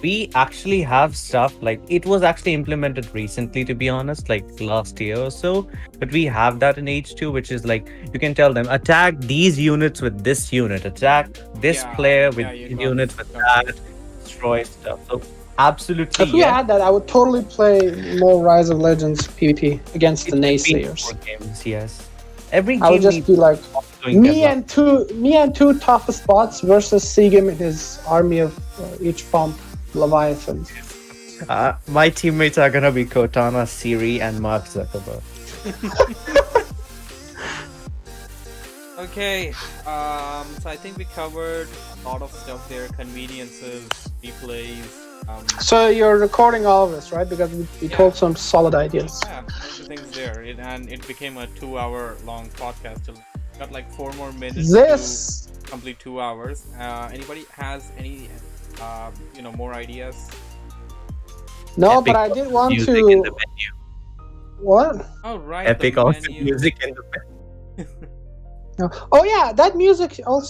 we actually have stuff like it was actually implemented recently, to be honest, like last year or so. But we have that in H2, which is like you can tell them attack these units with this unit, attack this Yeah, player with you these got units it, with got that, destroy stuff. So absolutely, If we had that, I would totally play more Rise of Legends PvP against the naysayers. Games, yes. Every game I would just needs be like doing me development. and two toughest bots versus Sigim and his army of each pump Leviathans. My teammates are gonna be Cortana, Siri, and Mark Zuckerberg. Okay, so I think we covered a lot of stuff there: conveniences, replays, So you're recording all of this, right? Because we told some solid ideas. Yeah, everything's there. And it became a 2-hour long podcast. So got like 4 more minutes This to complete 2 hours. Anybody has any, more ideas? no, Epic but I did want music in the to. menu. What? Oh, right. Epic the also menu. music in the menu. Oh yeah, that music also.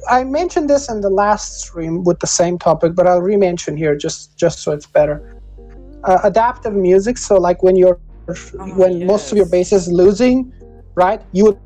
I mentioned this in the last stream with the same topic, but I'll re-mention here just so it's better. Adaptive music. So like when most of your base is losing, right? You would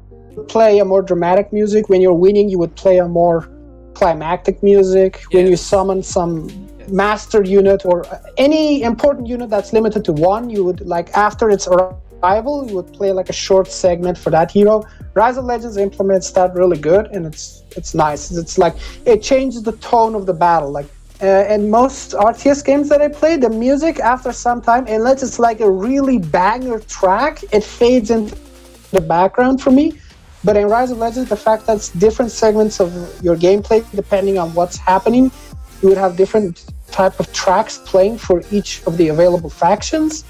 play a more dramatic music. When you're winning, you would play a more climactic music. When you summon some master unit or any important unit that's limited to one, you would like after its arrival, you would play like a short segment for that hero. Rise of Legends implements that really good, and it's nice. It's like it changes the tone of the battle. Like in most RTS games that I play, the music after some time, unless it's like a really banger track, it fades into the background for me. But in Rise of Legends, the fact that it's different segments of your gameplay, depending on what's happening, you would have different type of tracks playing for each of the available factions.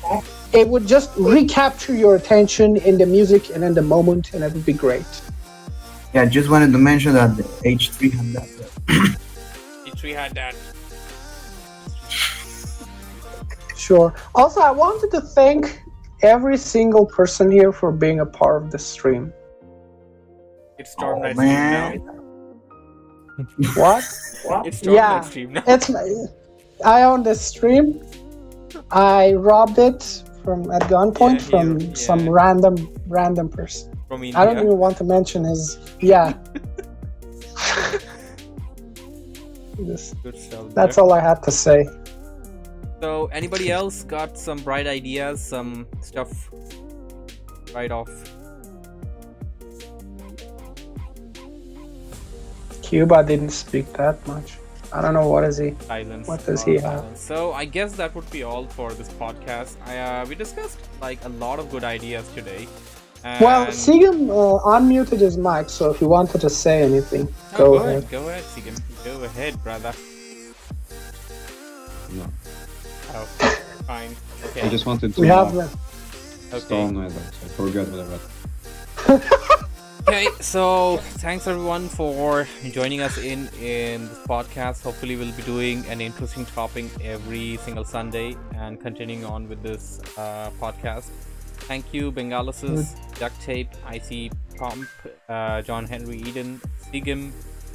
It would just recapture your attention in the music and in the moment, and it would be great. Yeah, just wanted to mention that the H3 had that. H3 had that. Sure. Also, I wanted to thank every single person here for being a part of the stream. It's Storm Night man. Stream now. What? It's Storm Night Stream now. I own this stream. I robbed it at gunpoint from some random person. From India. I don't even want to mention his. Yeah. Good stuff. That's all I had to say. So, anybody else got some bright ideas, some stuff right off? Cuba didn't speak that much. I don't know what is he. Silence. What does he have? So I guess that would be all for this podcast. We discussed like a lot of good ideas today. Well, Sigem unmuted his mic, so if you wanted to say anything, go ahead. Go ahead, Sigem. Go ahead, brother. No. Oh, fine. Okay. I just wanted to We have Storm Night. I forgot whatever. Okay, so thanks everyone for joining us in this podcast. Hopefully we'll be doing an interesting topic every single Sunday and continuing on with this podcast. Thank you, Bengalisis, Duct Tape, IC Comp, John Henry Eden, Sigim,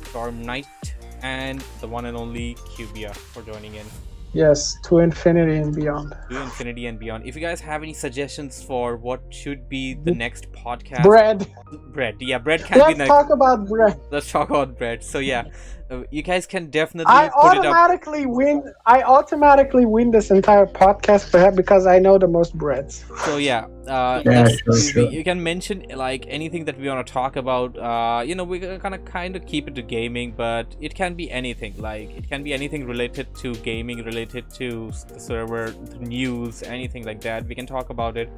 Storm Knight, and the one and only Cubia for joining in. Yes, to infinity and beyond. To infinity and beyond. If you guys have any suggestions for what should be the next podcast, bread. Yeah, bread can be next. Let's talk about bread. Let's talk about bread. So yeah, you guys can definitely I put it up. automatically win this entire podcast perhaps because I know the most breads. So yeah, sure. you can mention like anything that we want to talk about. We're gonna kind of keep it to gaming, but it can be anything. Like it can be anything related to gaming, related to the server, the news, anything like that. We can talk about it.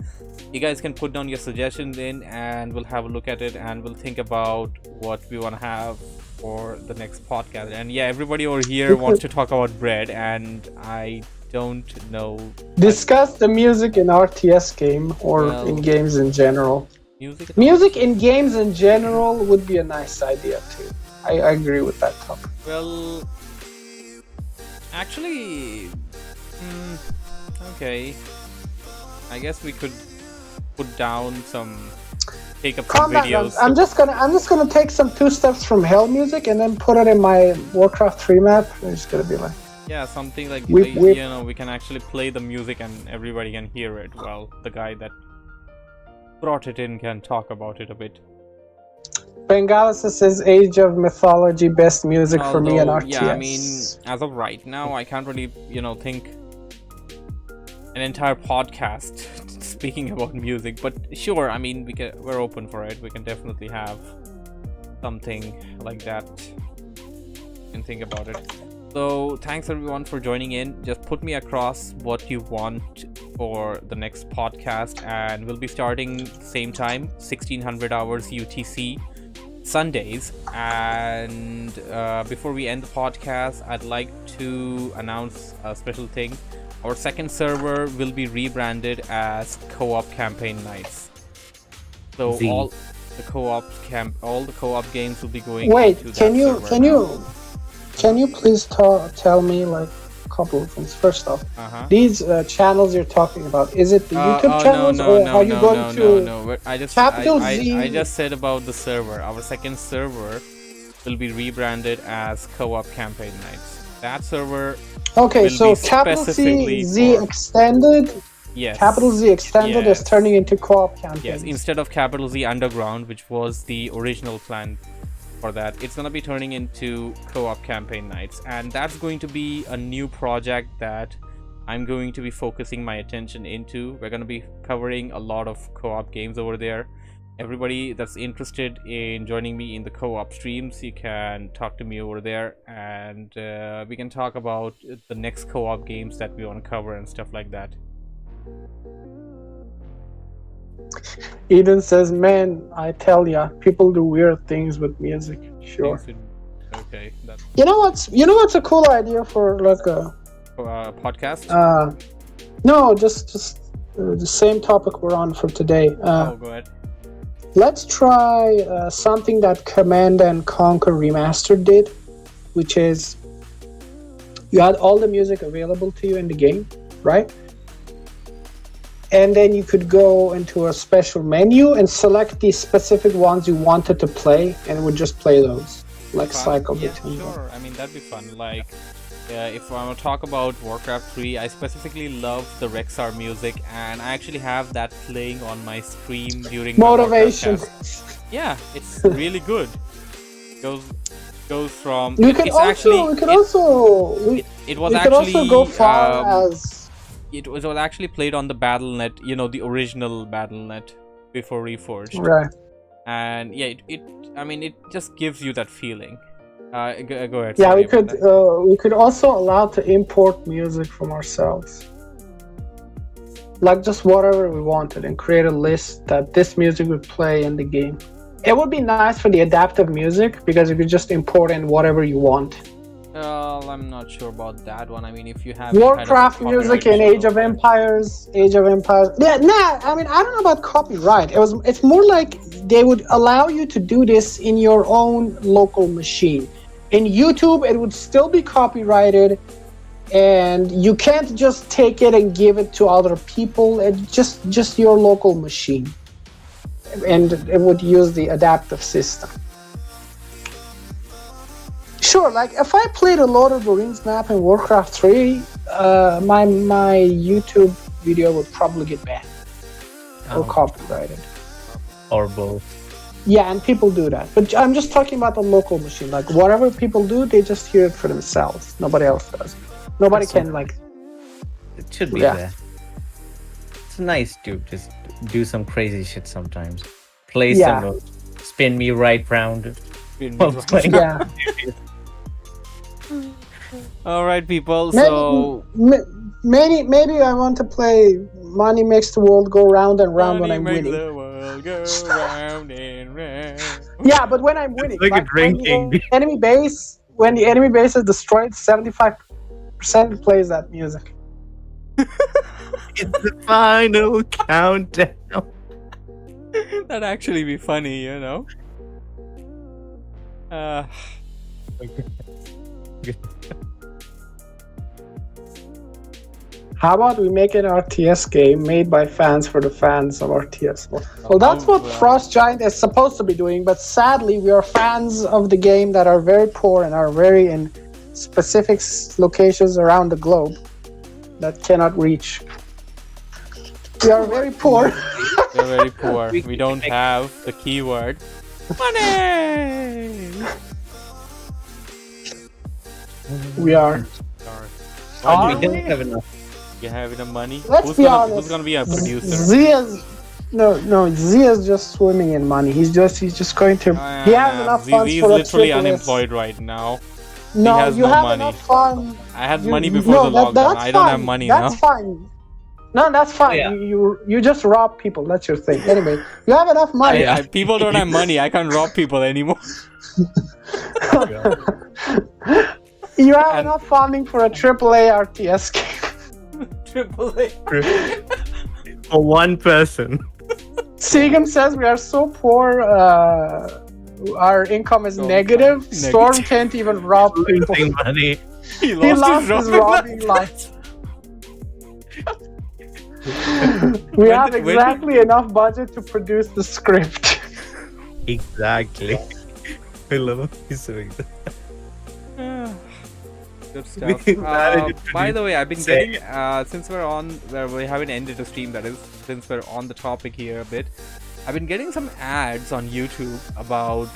You guys can put down your suggestions in, and we'll have a look at it, and we'll think about what we want to have for the next podcast. And yeah, everybody over here wants to talk about bread, and I don't know. Discuss the music in RTS game or in games in general. Music in games in general would be a nice idea too. I agree with that topic. Well, actually, okay. I guess we could put down take up some videos. I'm just gonna take some 2 steps from hell music and then put it in my Warcraft 3 map. It's gonna be like something like we can actually play the music and everybody can hear it. Well, the guy that brought it in can talk about it a bit. Bengalis says Age of Mythology best music for me in RTS. Yeah, I mean, as of right now, I can't really think an entire podcast speaking about music, but sure, I mean, we're open for it. We can definitely have something like that. You can think about it. So thanks everyone for joining in. Just put me across what you want for the next podcast, and we'll be starting same time, 1600 hours UTC, Sundays. And before we end the podcast, I'd like to announce a special thing. Our second server will be rebranded as Co-op Campaign Nights. So Z. all the co-op games will be going. Wait, into that can server now. can you please tell me like a couple of things? First off, Uh-huh. these channels you're talking about, is it the YouTube Oh, channels or are you going to? no. I just Capital I Z- just said about the server. Our second server will be rebranded as Co-op Campaign Nights. That server, Okay, will so be capital specifically Z for- extended, yes. capital Z extended Yes. is turning into co-op campaigns. Yes, instead of capital Z Underground, which was the original plan for that, it's gonna be turning into Co-op Campaign Nights, and that's going to be a new project that I'm going to be focusing my attention into. We're gonna be covering a lot of co-op games over there. Everybody that's interested in joining me in the co-op streams, you can talk to me over there, and we can talk about the next co-op games that we want to cover and stuff like that. Eden says, "Man, I tell ya, people do weird things with music." Sure. Okay, that's You know what's a cool idea for like a podcast. no, just the same topic we're on for today. Oh, go ahead. Let's try something that Command and Conquer Remastered did, which is you had all the music available to you in the game, right? And then you could go into a special menu and select the specific ones you wanted to play, and it would just play those, like Fun. cycle Yeah, between them. sure. I mean, that'd be fun. Like, if I want to talk about Warcraft 3, I specifically love the Rexar music, and I actually have that playing on my stream during my Warcraft Motivation. cast. Yeah, it's really good. Goes from. We it- could it's also actually, we could it- also we, It was we could actually. also go far as It was actually played on the BattleNet, the original BattleNet before Reforged. right. And yeah, it just gives you that feeling. Go ahead. Yeah, sorry we about could that. we could also allow to import music from ourselves, like just whatever we wanted, and create a list that this music would play in the game. It would be nice for the adaptive music because you could just import in whatever you want. I'm not sure about that one. I mean, if you have Warcraft music in Age of Empires. Yeah, nah. I mean, I don't know about copyright. It's more like they would allow you to do this in your own local machine. In YouTube, it would still be copyrighted, and you can't just take it and give it to other people. It's just your local machine, and it would use the adaptive system. Sure, like if I played a Lord of the Rings map in Warcraft 3, my YouTube video would probably get banned or copyrighted. Or both. Yeah, and people do that. But I'm just talking about the local machine. Like whatever people do, they just hear it for themselves. Nobody else does. Nobody can like. It should be Yeah. there. It's nice to just do some crazy shit sometimes. Play Yeah. some, spin me right round. while playing. Yeah. All right, people. Maybe, So maybe I want to play Money Makes the World Go Round and Round when money I'm makes winning. the world go round and round. Yeah, but when I'm winning, like a when drinking. the enemy base, when the enemy base is destroyed, 75% plays that music. It's the final countdown. That'd actually be funny, How about we make an RTS game made by fans for the fans of RTS? Well, that's what Frost Giant is supposed to be doing, but sadly, we are fans of the game that are very poor and are very in specific locations around the globe that cannot reach. We are very poor. We're very poor. We don't have the keyword money. We are. Sorry. We didn't have enough. You have enough money? Let's who's be gonna, honest. Who's gonna be a producer? Zia's Zia's just swimming in money. He's just going to. He has enough funds He's for a literally triple S. unemployed right now. No, has you no have money. enough fun. I had money before the lockdown. That's I don't have fine. money That's now. fine. No, that's fine. Yeah. You just rob people. That's your thing. Anyway, you have enough money. People don't have money. I can't rob people anymore. You have And- enough funding for a AAA RTS game. AAA. For one person. Seagam says we are so poor. Our income is Storm negative. can't- Storm negative. can't even rob people. Losing money. He He lost lost his his robbing robbing life. We have exactly enough budget to produce the script. Exactly. I love you saying that. Good stuff. We managed to By do the way, I've been same. getting since we're on where we haven't ended the stream, that is, since we're on the topic here a bit, I've been getting some ads on YouTube about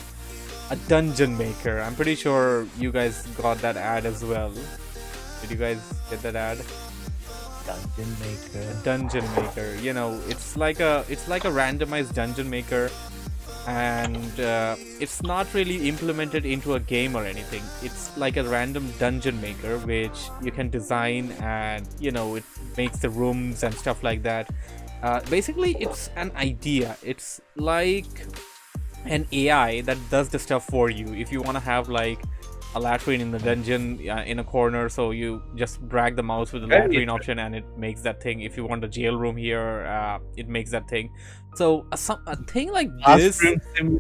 a dungeon maker. I'm pretty sure you guys got that ad as well. Did you guys get that ad? Dungeon maker. Dungeon maker. You know, it's like a randomized dungeon maker, and it's not really implemented into a game or anything. It's like a random dungeon maker which you can design, and you know, it makes the rooms and stuff like that. Basically, it's an idea. It's like an AI that does the stuff for you. If you want to have like a latrine in the dungeon in a corner, so you just drag the mouse with the Very latrine option and it makes that thing. If you want a jail room here, it makes that thing. So a thing like this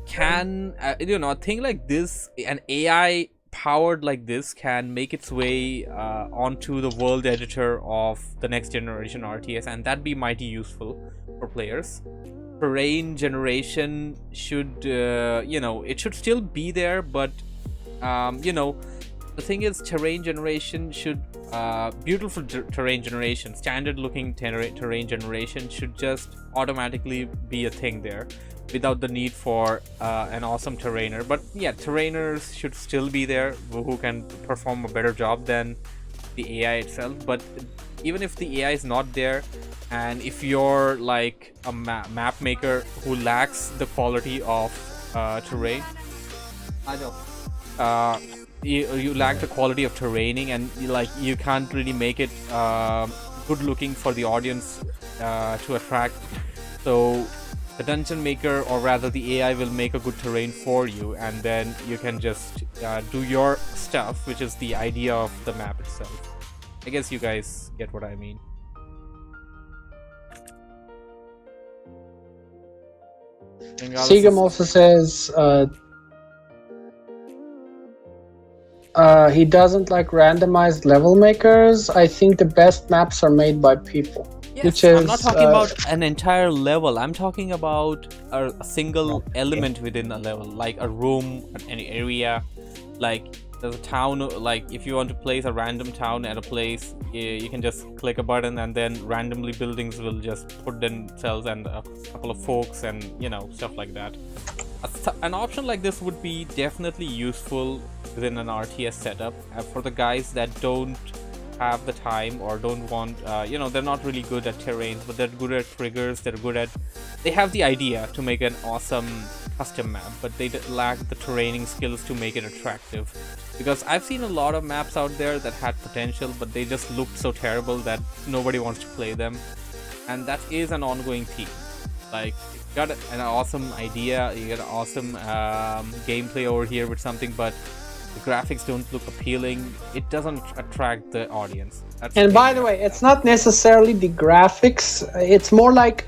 can a thing like this, an AI powered like this, can make its way onto the world editor of the next generation RTS, and that'd be mighty useful for players. Terrain generation should it should still be there, but the thing is, terrain generation should beautiful terrain generation, standard looking terrain generation should just automatically be a thing there without the need for an awesome terrainer. But yeah, terrainers should still be there who can perform a better job than the AI itself. But even if the AI is not there, and if you're like a map maker who lacks the quality of terrain, I know you lack the quality of terraining, and you can't really make it good looking for the audience to attract. So the dungeon maker, or rather the AI, will make a good terrain for you, and then you can just do your stuff, which is the idea of the map itself. I guess you guys get what I mean. Seagam also says he doesn't like randomized level makers. I think the best maps are made by people. Yes, which is, I'm not talking about an entire level. I'm talking about a single element within a level, like a room, an area. Like there's a town. Like if you want to place a random town at a place, you can just click a button, and then randomly buildings will just put themselves, and a couple of folks, and stuff like that. An option like this would be definitely useful within an RTS setup for the guys that don't have the time or don't want, they're not really good at terrains, but they're good at triggers. They have the idea to make an awesome custom map, but they lack the terraining skills to make it attractive. Because I've seen a lot of maps out there that had potential, but they just looked so terrible that nobody wants to play them, and that is an ongoing theme. Like, you got an awesome idea, you got an awesome gameplay over here with something, but the graphics don't look appealing. It doesn't attract the audience. And by the way, it's not necessarily the graphics. It's more like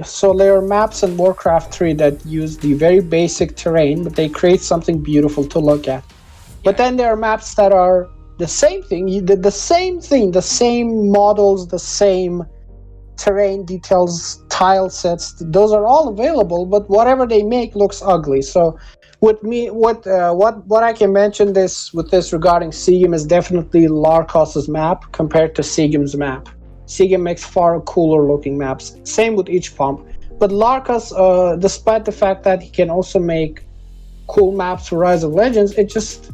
so there are maps in Warcraft 3 that use the very basic terrain, but they create something beautiful to look at. But then there are maps that are the same thing. You did the same thing, the same models, the same terrain details, tile sets. Those are all available, but whatever they make looks ugly. So with me, what I can mention with this regarding Seagam is definitely Larkos's map compared to Seagam's map. Seagam makes far cooler looking maps. Same with each pump. But Larkos, despite the fact that he can also make cool maps for Rise of Legends, it just,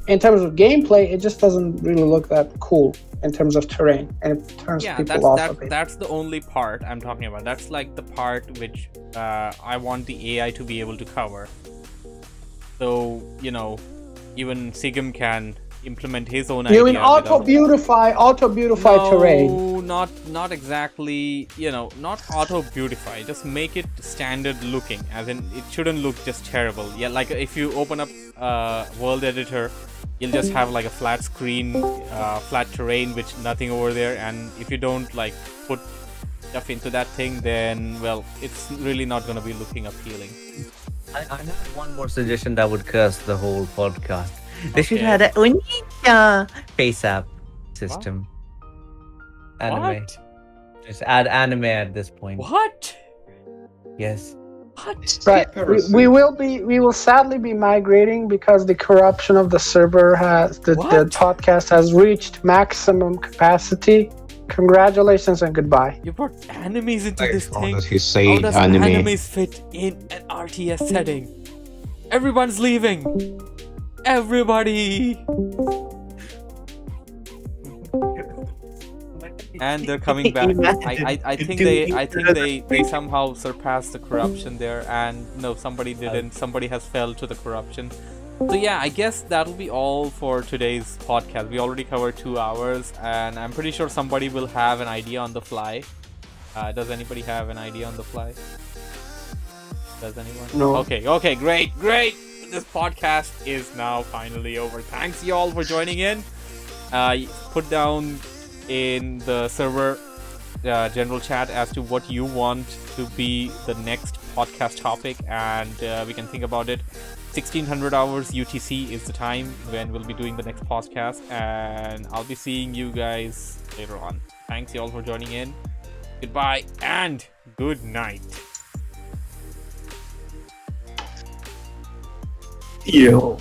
in terms of gameplay, it just doesn't really look that cool in terms of terrain, and it turns people off a bit. That's the only part I'm talking about. That's like the part which I want the AI to be able to cover. So, even Seagam can, implement his own You mean idea. auto beautify terrain? No, not exactly. Not auto beautify. Just make it standard looking, as in it shouldn't look just terrible. Yeah, like if you open up world editor, you'll just have like a flat screen, flat terrain with nothing over there, and if you don't like put stuff into that thing, then well, it's really not gonna be looking appealing. I have one more suggestion that would curse the whole podcast. They should Okay. have an Onita face app system. Anime. What? Just add anime at this point. What? Yes. What? Right. Heresy. We will sadly be migrating because the corruption of the server the What? podcast has reached maximum capacity. Congratulations and goodbye. You brought animes into this How thing. does he How say does anime? animes fit in an RTS setting? Everyone's leaving. Everybody. And they're coming back. I think they somehow surpassed the corruption there, and no, somebody didn't. Somebody has fell to the corruption. So yeah, I guess that'll be all for today's podcast. We already covered 2 hours, and I'm pretty sure somebody will have an idea on the fly. Does anybody have an idea on the fly? Does anyone? No. Okay, great. This podcast is now finally over. Thanks y'all for joining in. Put down in the server general chat as to what you want to be the next podcast topic, and we can think about it. 1600 hours UTC is the time when we'll be doing the next podcast, and I'll be seeing you guys later on. Thanks y'all for joining in. Goodbye and good night. Yo.